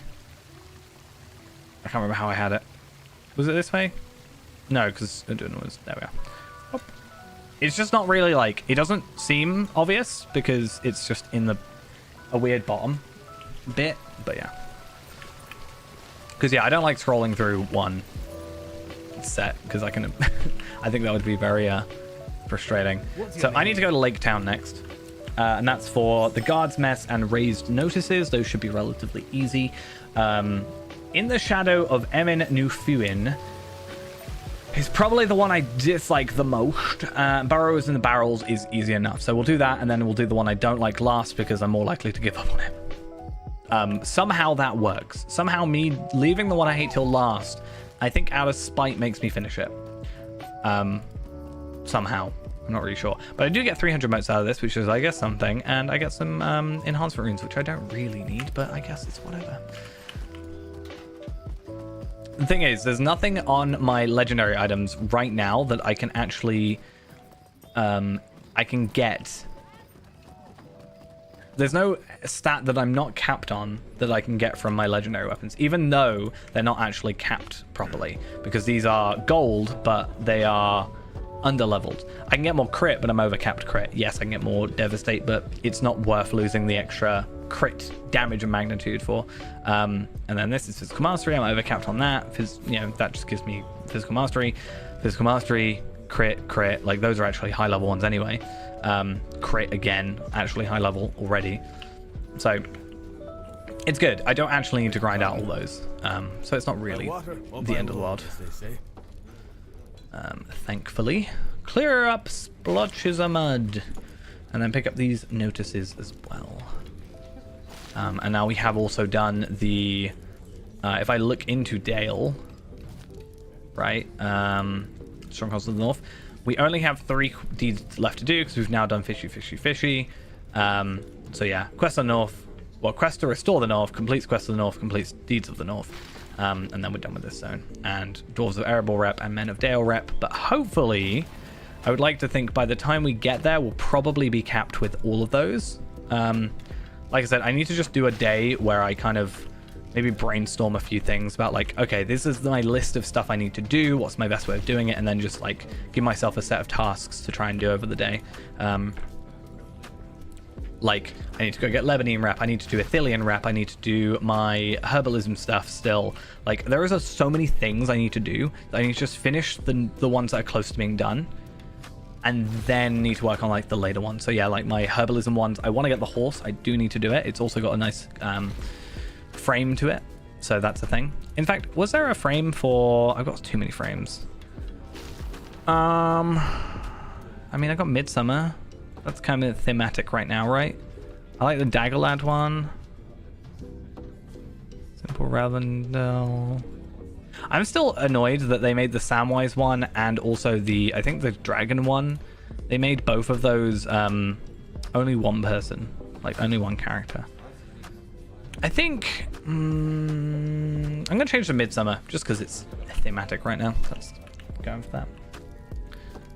I can't remember how I had it. Was it this way? No, because it was, there we are. Hop. It's just not really like, it doesn't seem obvious because it's just in a weird bottom bit. But yeah, because yeah, I don't like scrolling through one set because I can I think that would be very frustrating. So I need to go to Lake Town next, and that's for the guards mess and raised notices. Those should be relatively easy. In the Shadow of Emin Nufuin is probably the one I dislike the most. Burrows in the Barrels is easy enough, so we'll do that, and then we'll do the one I don't like last because I'm more likely to give up on it. Somehow that works. Somehow me leaving the one I hate till last, I think out of spite makes me finish it. Somehow. I'm not really sure. But I do get 300 motes out of this, which is, I guess, something. And I get some enhancement runes, which I don't really need, but I guess it's whatever. The thing is, there's nothing on my legendary items right now that I can actually... I can get... There's no stat that I'm not capped on that I can get from my legendary weapons, even though they're not actually capped properly, because these are gold, but they are underleveled. I can get more crit, but I'm over-capped crit. Yes, I can get more devastate, but it's not worth losing the extra crit damage and magnitude for. And then this is physical mastery. I'm over-capped on that. That just gives me physical mastery. Physical mastery, crit. Like, those are actually high-level ones anyway. Crit again, actually high level already, so it's good. I don't actually need to grind out all those, so it's not really the end of the world. Thankfully, clear up splotches of mud and then pick up these notices as well. And now we have also done the if I look into Dale, right, Strongholds of the North, we only have 3 deeds left to do because we've now done fishy. So yeah, Quest of the North, well, Quest to Restore the North, completes Quest of the North, completes Deeds of the North. And then we're done with this zone. And Dwarves of Erebor rep and Men of Dale rep. But hopefully, I would like to think by the time we get there, we'll probably be capped with all of those. Like I said, I need to just do a day where I kind of maybe brainstorm a few things about like, okay, this is my list of stuff I need to do, what's my best way of doing it, and then just like give myself a set of tasks to try and do over the day. Like, I need to go get Lebanese rep, I need to do Ithilien rep, I need to do my herbalism stuff still. Like, there is so many things I need to do. I need to just finish the ones that are close to being done, and then need to work on, like, the later ones. So yeah, like, my herbalism ones, I want to get the horse. I do need to do it. It's also got a nice frame to it, so that's a thing. In fact, was there a frame for... I've got too many frames. I mean, I got Midsummer. That's kind of thematic right now, right? I like the Dagger Lad one. Simple Ravendell. I'm still annoyed that they made the Samwise one and also the, I think the Dragon one. They made both of those only one person, like only one character. I think I'm gonna change to Midsummer just because it's thematic right now. Let's go for that.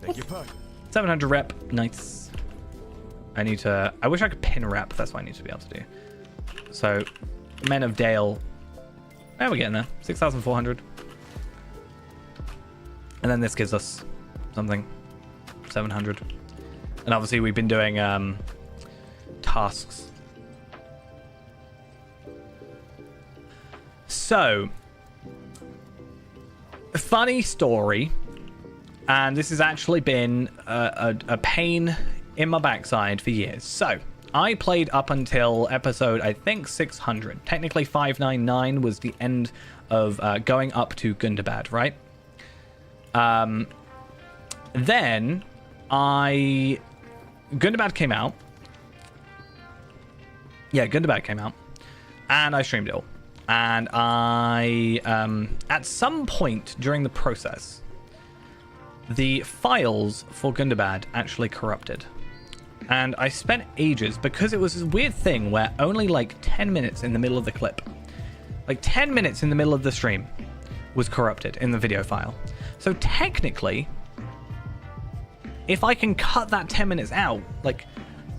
Thank you, Pug. 700 rep, nice. I need to, I wish I could pin rep, that's what I need to be able to do. So, Men of Dale, we're getting there, 6,400. And then this gives us something, 700. And obviously we've been doing tasks. So, funny story. And this has actually been a pain in my backside for years. So, I played up until episode, I think, 600. Technically, 599 was the end of going up to Gundabad, right? Then, Gundabad came out. Yeah, Gundabad came out. And I streamed it all. And I, at some point during the process, the files for Gundabad actually corrupted. And I spent ages because it was this weird thing where only like 10 minutes in the middle of the clip, like 10 minutes in the middle of the stream was corrupted in the video file. So technically, if I can cut that 10 minutes out, like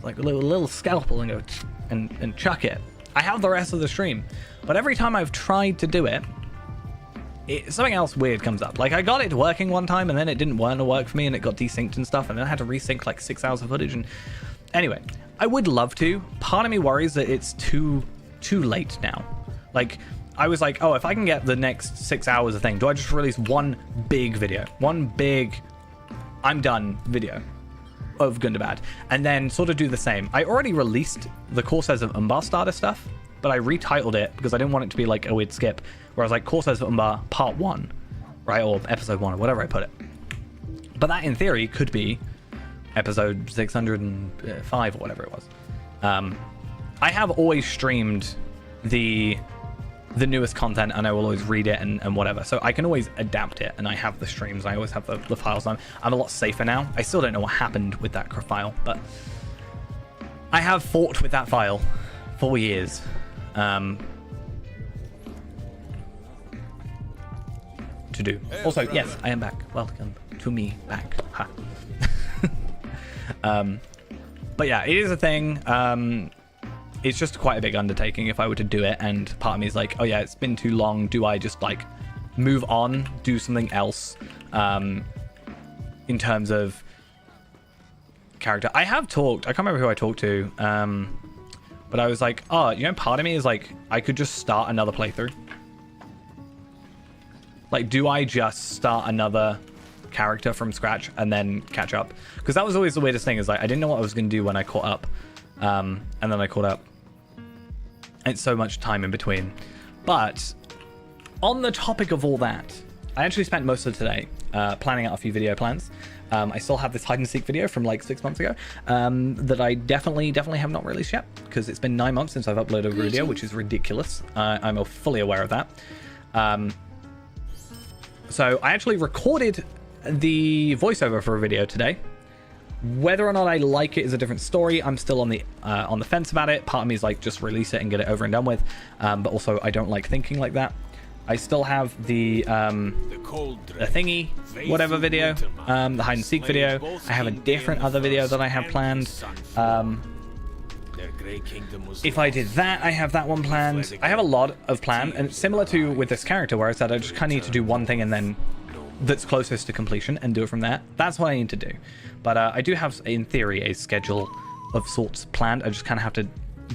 a little scalpel and go and chuck it, I have the rest of the stream. But every time I've tried to do it, something else weird comes up. Like, I got it working one time and then it didn't want to work for me and it got desynced and stuff, and then I had to resync like 6 hours of footage. And anyway, I would love to. Part of me worries that it's too late now. Like, I was like, oh, if I can get the next 6 hours of thing, do I just release one big video, one big I'm done video of Gundabad, and then sort of do the same? I already released the Corsairs of Umbar starter stuff, but I retitled it because I didn't want it to be like a weird skip, where I was like Corsairs of Umbar Part 1, right? Or Episode 1, or whatever I put it. But that, in theory, could be Episode 605 or whatever it was. I have always streamed the newest content, and I will always read it and whatever. So I can always adapt it, and I have the streams. I always have the files. I'm a lot safer now. I still don't know what happened with that file, but I have fought with that file for years. To do. Also, yes, I am back. Welcome to me back. Ha. But yeah, it is a thing. It's just quite a big undertaking if I were to do it, and part of me is like, oh yeah, it's been too long. Do I just like move on, do something else in terms of character? I have talked, I can't remember who I talked to, but I was like, oh, you know, part of me is like, I could just start another playthrough. Like, do I just start another character from scratch and then catch up? Because that was always the weirdest thing, is like, I didn't know what I was going to do when I caught up. And then I caught up. It's so much time in between. But on the topic of all that, I actually spent most of today planning out a few video plans. I still have this hide and seek video from like 6 months ago that I definitely have not released yet, because it's been 9 months since I've uploaded a video, which is ridiculous. I'm fully aware of that. So I actually recorded the voiceover for a video today. Whether or not I like it is a different story. I'm still on the fence about it. Part of me is like, just release it and get it over and done with. But also, I don't like thinking like that. I still have the thingy, whatever video, the hide and seek video. I have a different other video that I have planned. If I did that, I have that one planned. I have a lot of planned, and it's similar to with this character, where I said I just kind of need to do one thing and then that's closest to completion and do it from there. That's what I need to do. But I do have, in theory, a schedule of sorts planned. I just kind of have to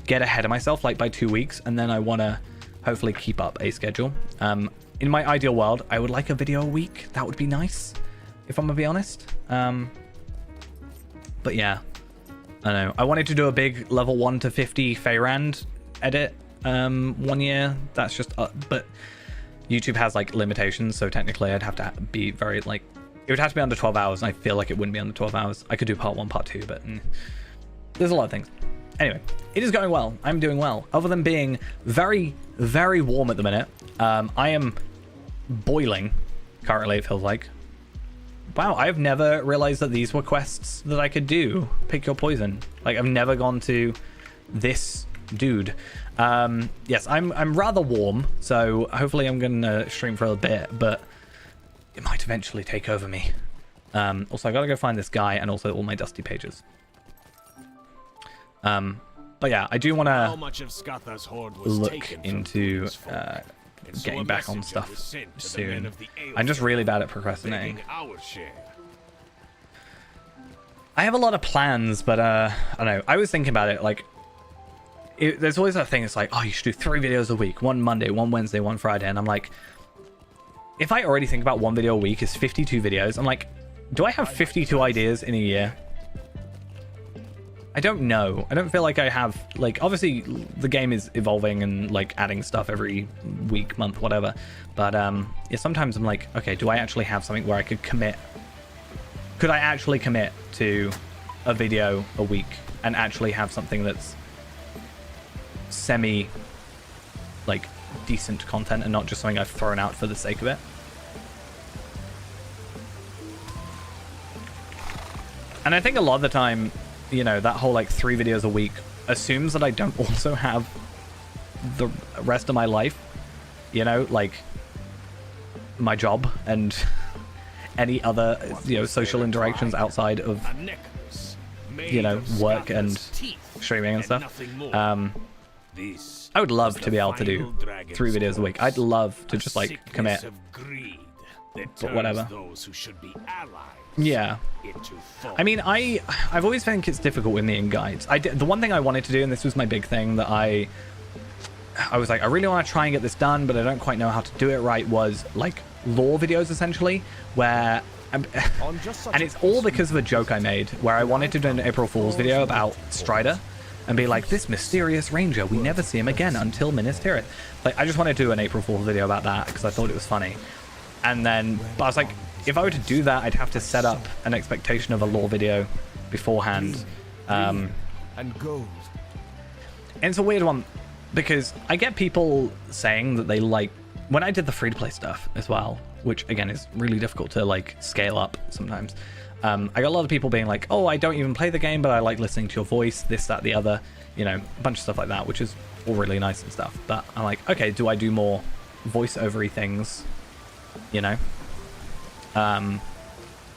get ahead of myself, like by 2 weeks, and then I want to hopefully keep up a schedule. In my ideal world, I would like a video a week. That would be nice, if I'm gonna be honest. But yeah, I don't know. I wanted to do a big level 1 to 50 Faerand edit 1 year. That's just but YouTube has like limitations, so technically I'd have to be very like, it would have to be under 12 hours, and I feel like it wouldn't be under 12 hours. I could do part 1, part 2, but there's a lot of things. Anyway, it is going well. I'm doing well. Other than being very, very warm at the minute, I am boiling currently, it feels like. Wow, I've never realized that these were quests that I could do. Pick your poison. Like, I've never gone to this dude. Yes, I'm rather warm, so hopefully I'm gonna stream for a bit, but it might eventually take over me. Also, I gotta go find this guy and also all my dusty pages. But yeah, I do want to look into getting back on stuff soon. I'm just really bad at procrastinating. I have a lot of plans, but I don't know. I was thinking about it, like, there's always that thing, it's like, oh, you should do 3 videos a week, 1 Monday, 1 Wednesday, 1 Friday, and I'm like, if I already think about 1 video a week is 52 videos, I'm like, do I have 52 ideas in a year? I don't know. I don't feel like I have, like, obviously the game is evolving and like adding stuff every week, month, whatever. But yeah, sometimes I'm like, okay, do I actually have something where I could commit? Could I actually commit to a video a week and actually have something that's semi, like, decent content and not just something I've thrown out for the sake of it? And I think a lot of the time, you know, that whole like 3 videos a week assumes that I don't also have the rest of my life, you know, like my job and any other, you know, social interactions outside of, you know, work and streaming and stuff. I would love to be able to do 3 videos a week. I'd love to just like commit, but whatever. Yeah. I mean, I've always think it's difficult with the guides. The one thing I wanted to do, and this was my big thing that I was like, I really want to try and get this done, but I don't quite know how to do it right, was like lore videos essentially, where and it's all because of a joke I made where I wanted to do an April Fool's video about Strider and be like, this mysterious ranger, we never see him again until Minas Tirith. Like, I just wanted to do an April Fool's video about that because I thought it was funny. And then, but I was like, if I were to do that, I'd have to set up an expectation of a lore video beforehand. And it's a weird one because I get people saying that they like, when I did the free-to-play stuff as well, which again is really difficult to like scale up sometimes. I got a lot of people being like, oh, I don't even play the game, but I like listening to your voice, this, that, the other, you know, a bunch of stuff like that, which is all really nice and stuff. But I'm like, okay, do I do more voice-over-y things, you know,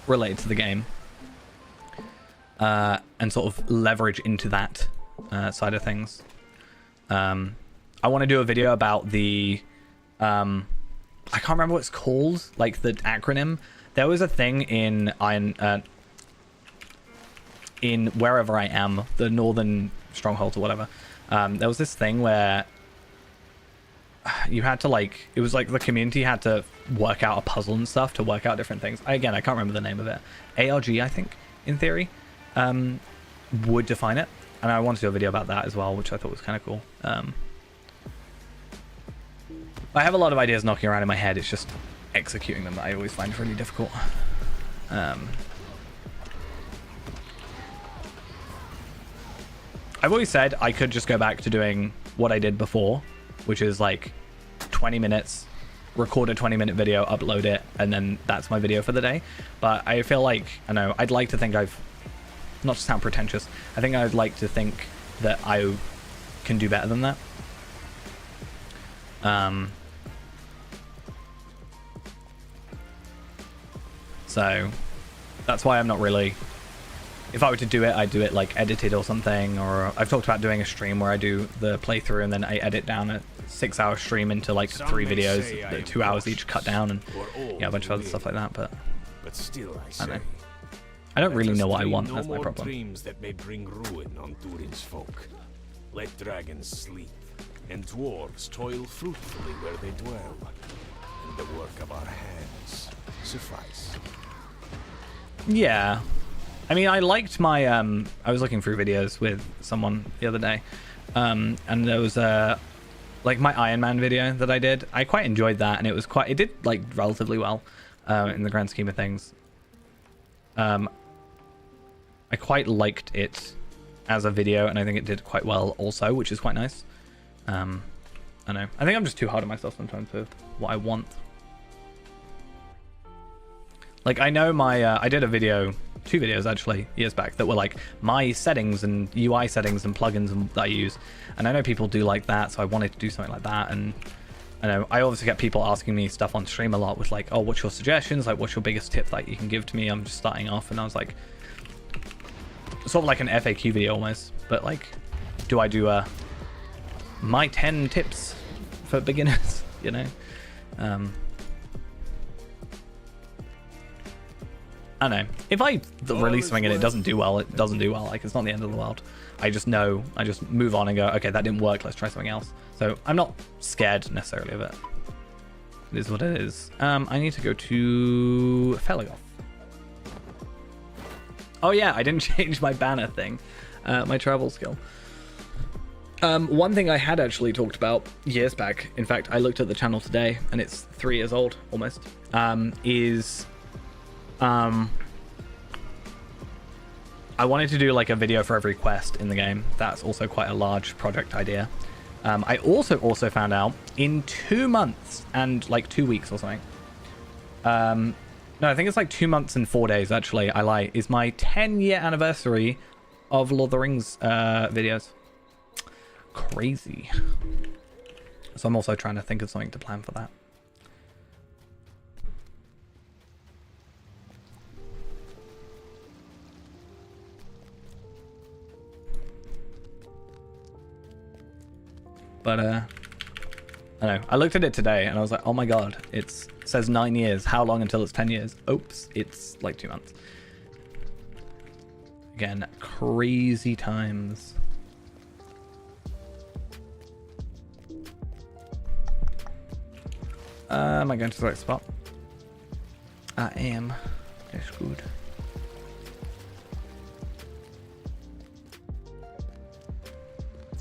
related to the game, and sort of leverage into that side of things. I want to do a video about the I can't remember what it's called, like the acronym. There was a thing in wherever I am, the Northern Stronghold or whatever. There was this thing where you had to like, it was like the community had to work out a puzzle and stuff to work out different things. Again, I can't remember the name of it. ARG, I think, in theory, would define it. And I wanted to do a video about that as well, which I thought was kind of cool. I have a lot of ideas knocking around in my head. It's just executing them that I always find really difficult. I've always said I could just go back to doing what I did before, which is like 20 minutes, record a 20-minute video, upload it, and then that's my video for the day. But I feel like, I know, I'd like to think I've, not to sound pretentious, I think I'd like to think that I can do better than that. So that's why I'm not really, if I were to do it, I'd do it like edited or something, or I've talked about doing a stream where I do the playthrough and then I edit down a 6-hour stream into like 3 videos, 2 hours each cut down, and yeah, a bunch of other stuff like that. But still, I don't know. I don't really know what I dream want. no That's my more problem. dreams that may bring ruin on Durin's folk. Let dragons sleep, and dwarves toil fruitfully where they dwell. And the work of our hands suffice. Yeah. I mean, I liked my, I was looking through videos with someone the other day, and there was like my Iron Man video that I did. I quite enjoyed that, and it did like relatively well, in the grand scheme of things. I quite liked it as a video, and I think it did quite well also, which is quite nice. I know. I think I'm just too hard on myself sometimes with what I want. Like, I know I did a video, 2 videos actually, years back, that were like my settings and UI settings and plugins that I use. And I know people do like that, so I wanted to do something like that. And I know I obviously get people asking me stuff on stream a lot with like, oh, what's your suggestions? Like, what's your biggest tip that you can give to me? I'm just starting off, and I was like, sort of like an FAQ video almost, but like, do I do my 10 tips for beginners, you know? I don't know. If I release something and it doesn't do well, it doesn't do well. Like, it's not the end of the world. I just know, I just move on and go, okay, that didn't work, let's try something else. So I'm not scared necessarily of it. It is what it is. I need to go to Felagoth. Oh yeah, I didn't change my banner thing, my travel skill. One thing I had actually talked about years back, in fact, I looked at the channel today, and it's 3 years old almost, is I wanted to do like a video for every quest in the game. That's also quite a large project idea. I also found out in 2 months and like 2 weeks or something. No, I think it's like 2 months and 4 days, actually. I lie. Is my 10-year anniversary of Lord of the Rings videos. Crazy. So I'm also trying to think of something to plan for that. But, I don't know. I looked at it today and I was like, oh my god, it says 9 years. How long until it's 10 years? Oops, it's like 2 months. Again, crazy times. Am I going to the right spot? I am. That's good.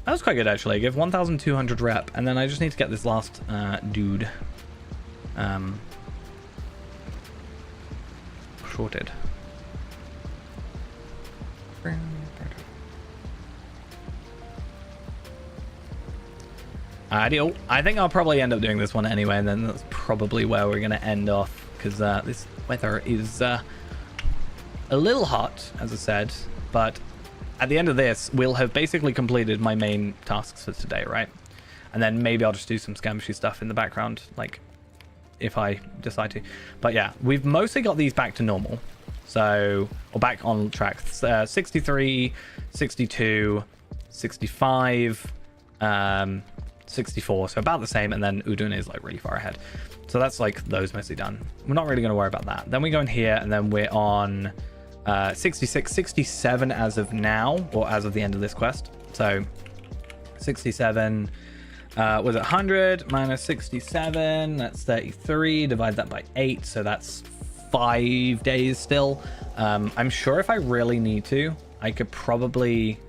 That was quite good, actually. I give 1,200 rep, and then I just need to get this last dude sorted. Ideal. I think I'll probably end up doing this one anyway, and then that's probably where we're going to end off, because this weather is a little hot, as I said, but at the end of this, we'll have basically completed my main tasks for today, right? And then maybe I'll just do some skirmishy stuff in the background, like, if I decide to. But yeah, we've mostly got these back to normal. So, or back on track. 63, 62, 65, 64. So about the same, and then Udun is, like, really far ahead. So that's, like, those mostly done. We're not really going to worry about that. Then we go in here, and then we're on 66, 67 as of now, or as of the end of this quest. So 67 was it 100 minus 67, that's 33, divide that by 8, so that's 5 days still. I'm sure if I really need to, I could probably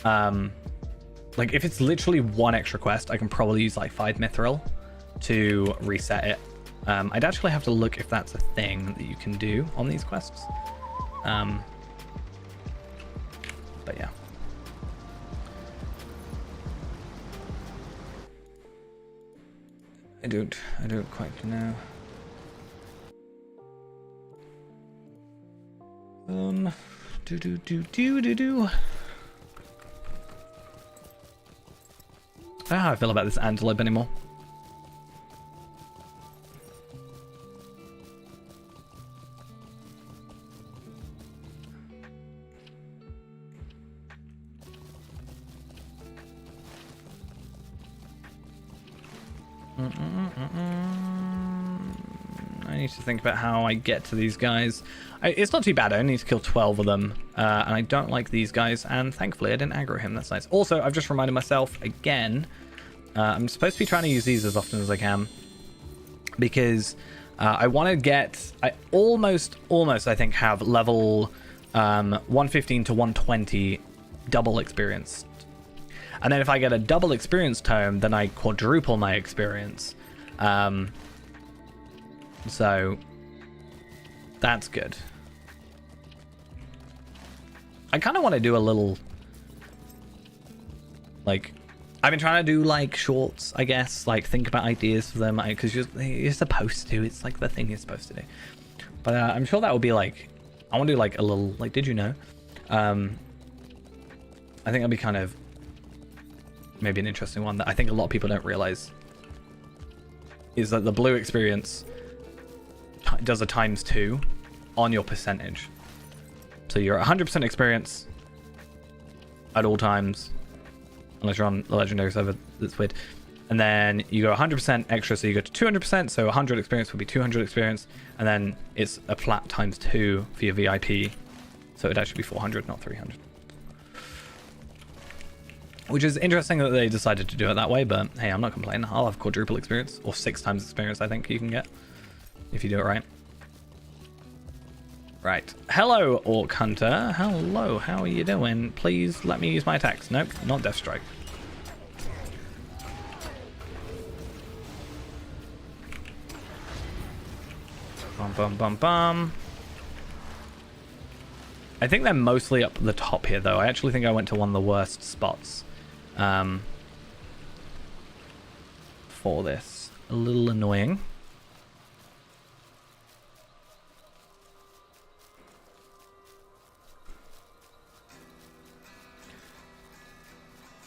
like, if it's literally one extra quest, I can probably use like 5 mithril to reset it. I'd actually have to look if that's a thing that you can do on these quests. But yeah. I don't quite know. Do. I don't know how I feel about this antelope anymore. I need to think about how I get to these guys. It's not too bad. I only need to kill 12 of them. And I don't like these guys. And thankfully, I didn't aggro him. That's nice. Also, I've just reminded myself again. I'm supposed to be trying to use these as often as I can. Because I want to get... I almost, I think, have level 115 to 120 double experience. And then if I get a double experience tome, then I quadruple my experience. So that's good. I kind of want to do a little, like, I've been trying to do like shorts, I guess, like think about ideas for them, because you're supposed to. It's like the thing you're supposed to do. But I'm sure that will be like, I want to do like a little, like, did you know? I think that'll be kind of maybe an interesting one that I think a lot of people don't realize is that the blue experience does a ×2 on your percentage. So you're 100% experience at all times, unless you're on the legendary server. That's weird. And then you go 100% extra, so you go to 200%. So 100 experience would be 200 experience, and then it's a flat ×2 for your VIP. So it'd actually be 400, not 300. Which is interesting that they decided to do it that way, but hey, I'm not complaining. I'll have quadruple experience, or 6 times experience, I think you can get, if you do it right. Right. Hello, Orc Hunter. Hello, how are you doing? Please let me use my attacks. Nope, not Death Strike. Bum, bum, bum, bum. I think they're mostly up the top here, though. I actually think I went to one of the worst spots. For this. A little annoying.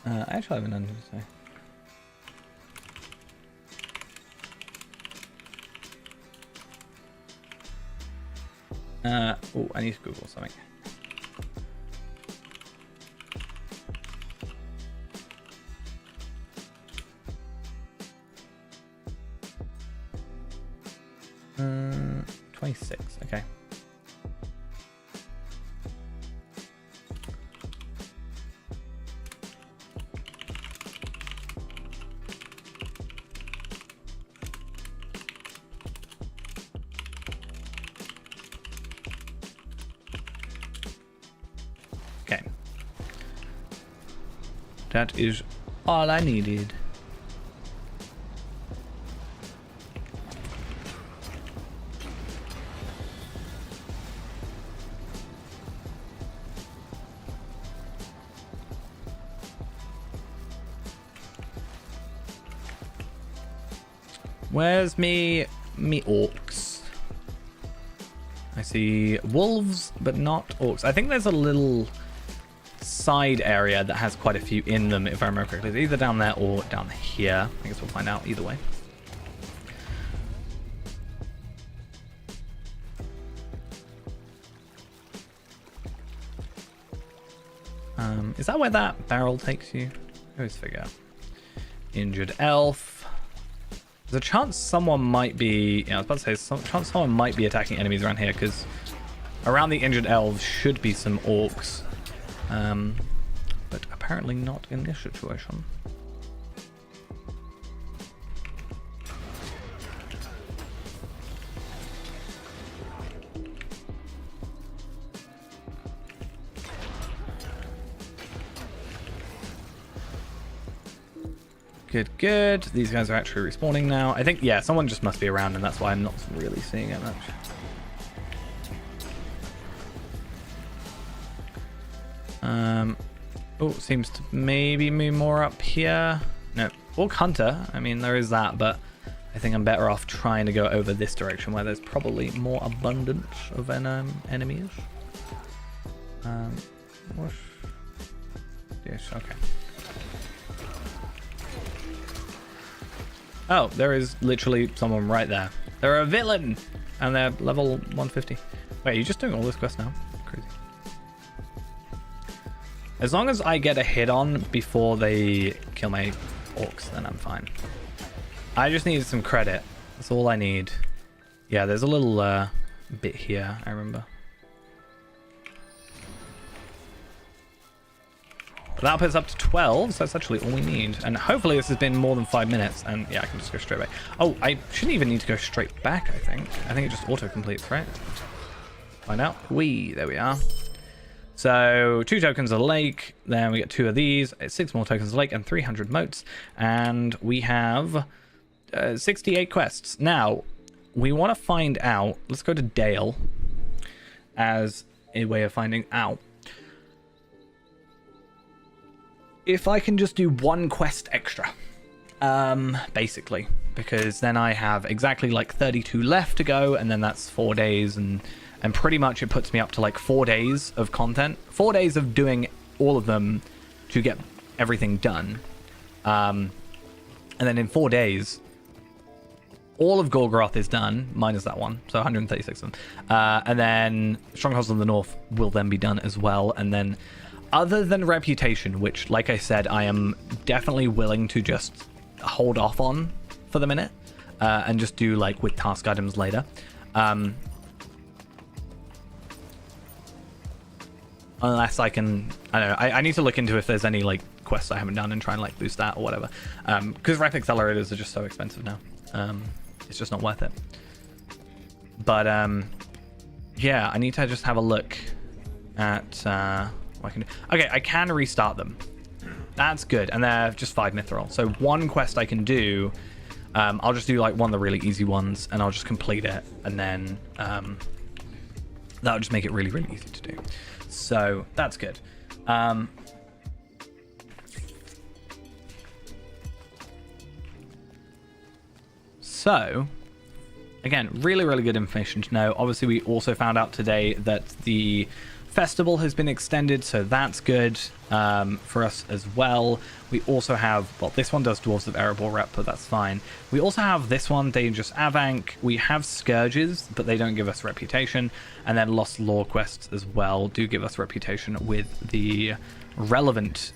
I actually have an under to say. Oh, I need to Google something. Uh, 26. Okay. Okay. That is all I needed. Where's me orcs? I see wolves, but not orcs. I think there's a little side area that has quite a few in them, if I remember correctly. It's either down there or down here. I guess we'll find out either way. Is that where that barrel takes you? I always figure out. Injured elf. There's a chance someone might be... Yeah, I was about to say, chance someone might be attacking enemies around here, because around the injured elves should be some orcs. But apparently not in this situation. Good, good. These guys are actually respawning now. I think, yeah, someone just must be around, and that's why I'm not really seeing it much. Oh, seems to maybe move more up here. No, Orc Hunter. I mean, there is that, but I think I'm better off trying to go over this direction where there's probably more abundance of enemies. Yes, okay. Oh, there is literally someone right there. They're a villain, and they're level 150. Wait, are you just doing all this quest now? Crazy. As long as I get a hit on before they kill my orcs, then I'm fine. I just need some credit. That's all I need. Yeah, there's a little bit here, I remember. But that puts up to 12, so that's actually all we need. And hopefully this has been more than 5 minutes. And yeah, I can just go straight back. Oh, I shouldn't even need to go straight back, I think. I think it just auto-completes, right? Find out. There we are. So 2 tokens of the lake. Then we get 2 of these. 6 more tokens of the lake and 300 motes. And we have 68 quests. Now, we want to find out. Let's go to Dale as a way of finding out if I can just do 1 quest extra, basically, because then I have exactly like 32 left to go, and then that's 4 days, and pretty much it puts me up to like 4 days of content, 4 days of doing all of them to get everything done, and then in 4 days, all of Gorgoroth is done, minus that one, so 136 of them, and then Strongholds of the North will then be done as well, and then other than Reputation, which, like I said, I am definitely willing to just hold off on for the minute, and just do like with task items later. Unless I can, I don't know, I need to look into if there's any like quests I haven't done and try and like boost that or whatever. Because rep accelerators are just so expensive now. It's just not worth it. But yeah, I need to just have a look at what I can do. Okay, I can restart them. That's good, and they're just 5 mithril. So 1 quest I can do. I'll just do like one of the really easy ones, and I'll just complete it, and then that'll just make it really, really easy to do. So that's good. So again, really, really good information to know. Obviously, we also found out today that the festival has been extended, so that's good for us as well. We also have, well, this one does Dwarves of Erebor rep, but that's fine. We also have this one, Dangerous Avank. We have Scourges, but they don't give us Reputation. And then Lost Lore quests as well do give us Reputation with the relevant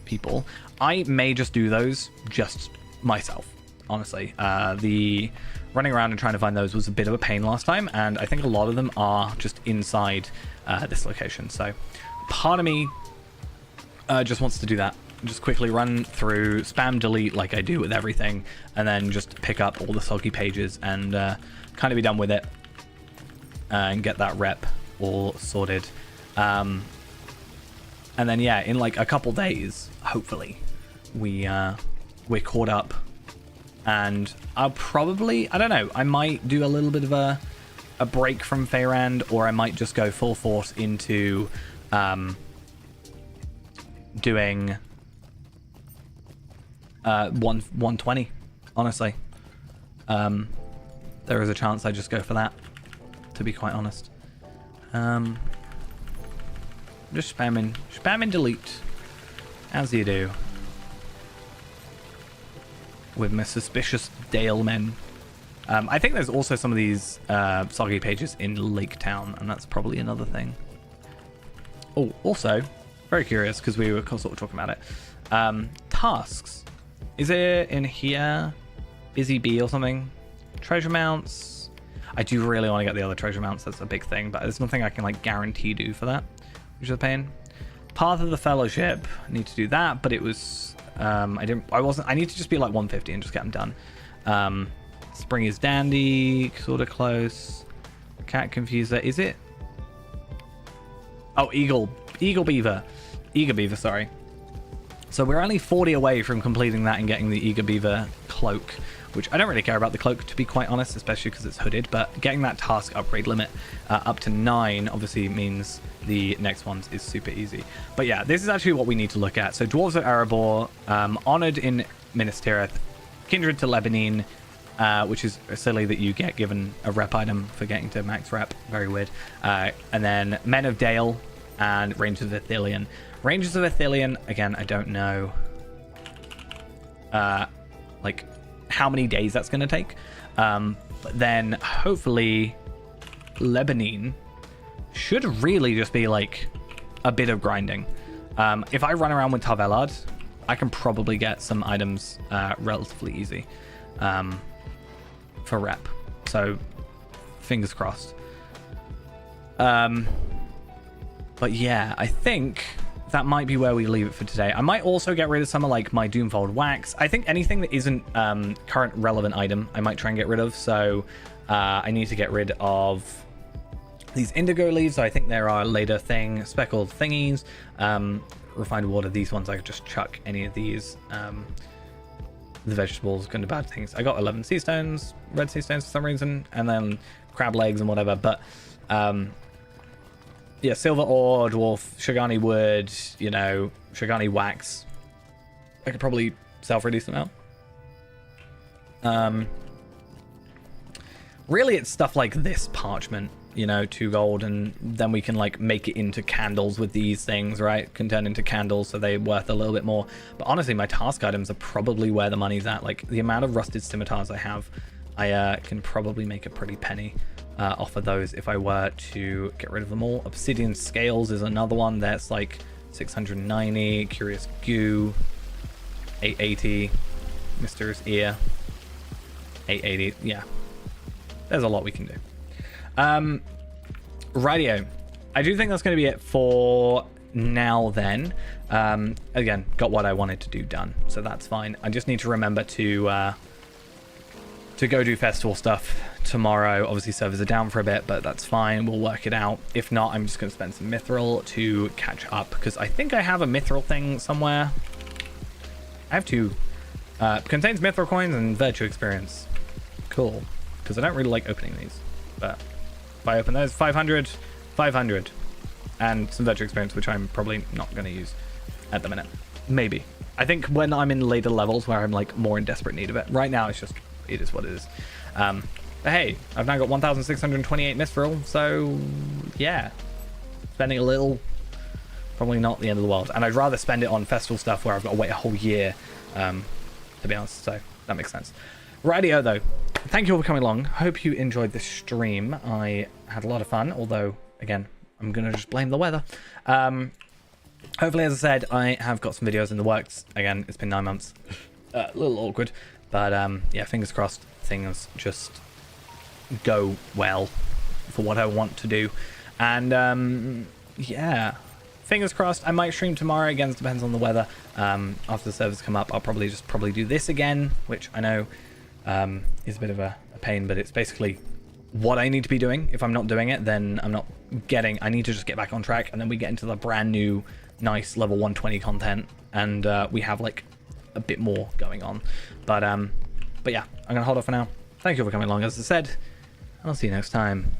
people. I may just do those just myself, honestly. The running around and trying to find those was a bit of a pain last time, and I think a lot of them are just inside this location. So part of me just wants to do that. Just quickly run through, spam delete like I do with everything, and then just pick up all the soggy pages and kind of be done with it and get that rep all sorted. And then yeah, in like a couple days, hopefully, we're caught up. And I'll probably, I don't know, I might do a little bit of a break from Faerand, or I might just go full force into doing 120, honestly. There is a chance I just go for that, to be quite honest. Just spamming delete, as you do. With my suspicious Dale men. I think there's also some of these soggy pages in Lake Town, and that's probably another thing. Oh, also, very curious, because we were sort of talking about it. Tasks. Is it in here? Busy Bee or something? Treasure mounts. I do really want to get the other treasure mounts. That's a big thing, but there's nothing I can like guarantee do for that, which is a pain. Path of the Fellowship. I need to do that, but it was... I need to just be like 150 and just get them done. Spring is dandy, sort of close. Cat Confuser, is it? Oh, Eager Beaver, sorry. So we're only 40 away from completing that and getting the Eager Beaver cloak, which I don't really care about the cloak, to be quite honest, especially because it's hooded, but getting that task upgrade limit up to 9 obviously means the next ones is super easy. But yeah, this is actually what we need to look at. So Dwarves of Erebor, Honored in Minas Tirith, Kindred to Lebanine, which is silly that you get given a rep item for getting to max rep, very weird. And then Men of Dale and Rangers of Ithilien. Rangers of Ithilien, again, I don't know like how many days that's going to take. But then hopefully Lebanine should really just be like a bit of grinding. If I run around with Tarvelard, I can probably get some items relatively easy for rep. So fingers crossed. But yeah, I think that might be where we leave it for today. I might also get rid of some of like my Doomfold wax. I think anything that isn't current relevant item, I might try and get rid of. So I need to get rid of these indigo leaves. So I think there are later speckled thingies. Refined water, these ones I could just chuck any of these. The vegetables, good and bad things. I got 11 sea stones, red sea stones for some reason, and then crab legs and whatever. But yeah, silver ore, dwarf, Shagani wood, you know, Shagani wax. I could probably sell for a decent amount. Really, it's stuff like this parchment, you know, 2 gold, and then we can like make it into candles with these things, right? Can turn into candles, so they're worth a little bit more. But honestly, my task items are probably where the money's at. Like the amount of rusted scimitars I have, I can probably make a pretty penny off of those if I were to get rid of them all. Obsidian scales is another one that's like 690. Curious goo, 880. Mister's ear, 880. Yeah, there's a lot we can do. Radio, I do think that's going to be it for now then. Again, got what I wanted to do done, so that's fine. I just need to remember to go do festival stuff tomorrow. Obviously servers are down for a bit, but that's fine, we'll work it out. If not, I'm just going to spend some mithril to catch up, because I think I have a mithril thing somewhere. I have 2. Contains mithril coins and virtue experience. Cool, because I don't really like opening these, but if I open those, 500, 500, and some virtue experience, which I'm probably not going to use at the minute. Maybe. I think when I'm in later levels where I'm like more in desperate need of it. Right now, it's just, it is what it is. But hey, I've now got 1,628 mithril, so yeah, spending a little, probably not the end of the world. And I'd rather spend it on festival stuff where I've got to wait a whole year, to be honest, so that makes sense. Rightio though, thank you all for coming along. Hope you enjoyed this stream. I had a lot of fun, although again, I'm gonna just blame the weather. Hopefully, as I said, I have got some videos in the works. Again, it's been 9 months, a little awkward, but yeah, fingers crossed things just go well for what I want to do. And yeah, fingers crossed. I might stream tomorrow. Again, it depends on the weather. After the servers come up, I'll probably do this again, which I know is a bit of a pain, but it's basically what I need to be doing. If I'm not doing it, then I'm not getting, I need to just get back on track, and then we get into the brand new nice level 120 content, and we have like a bit more going on. But yeah, I'm gonna hold off for now. Thank you for coming along, as I said, and I'll see you next time.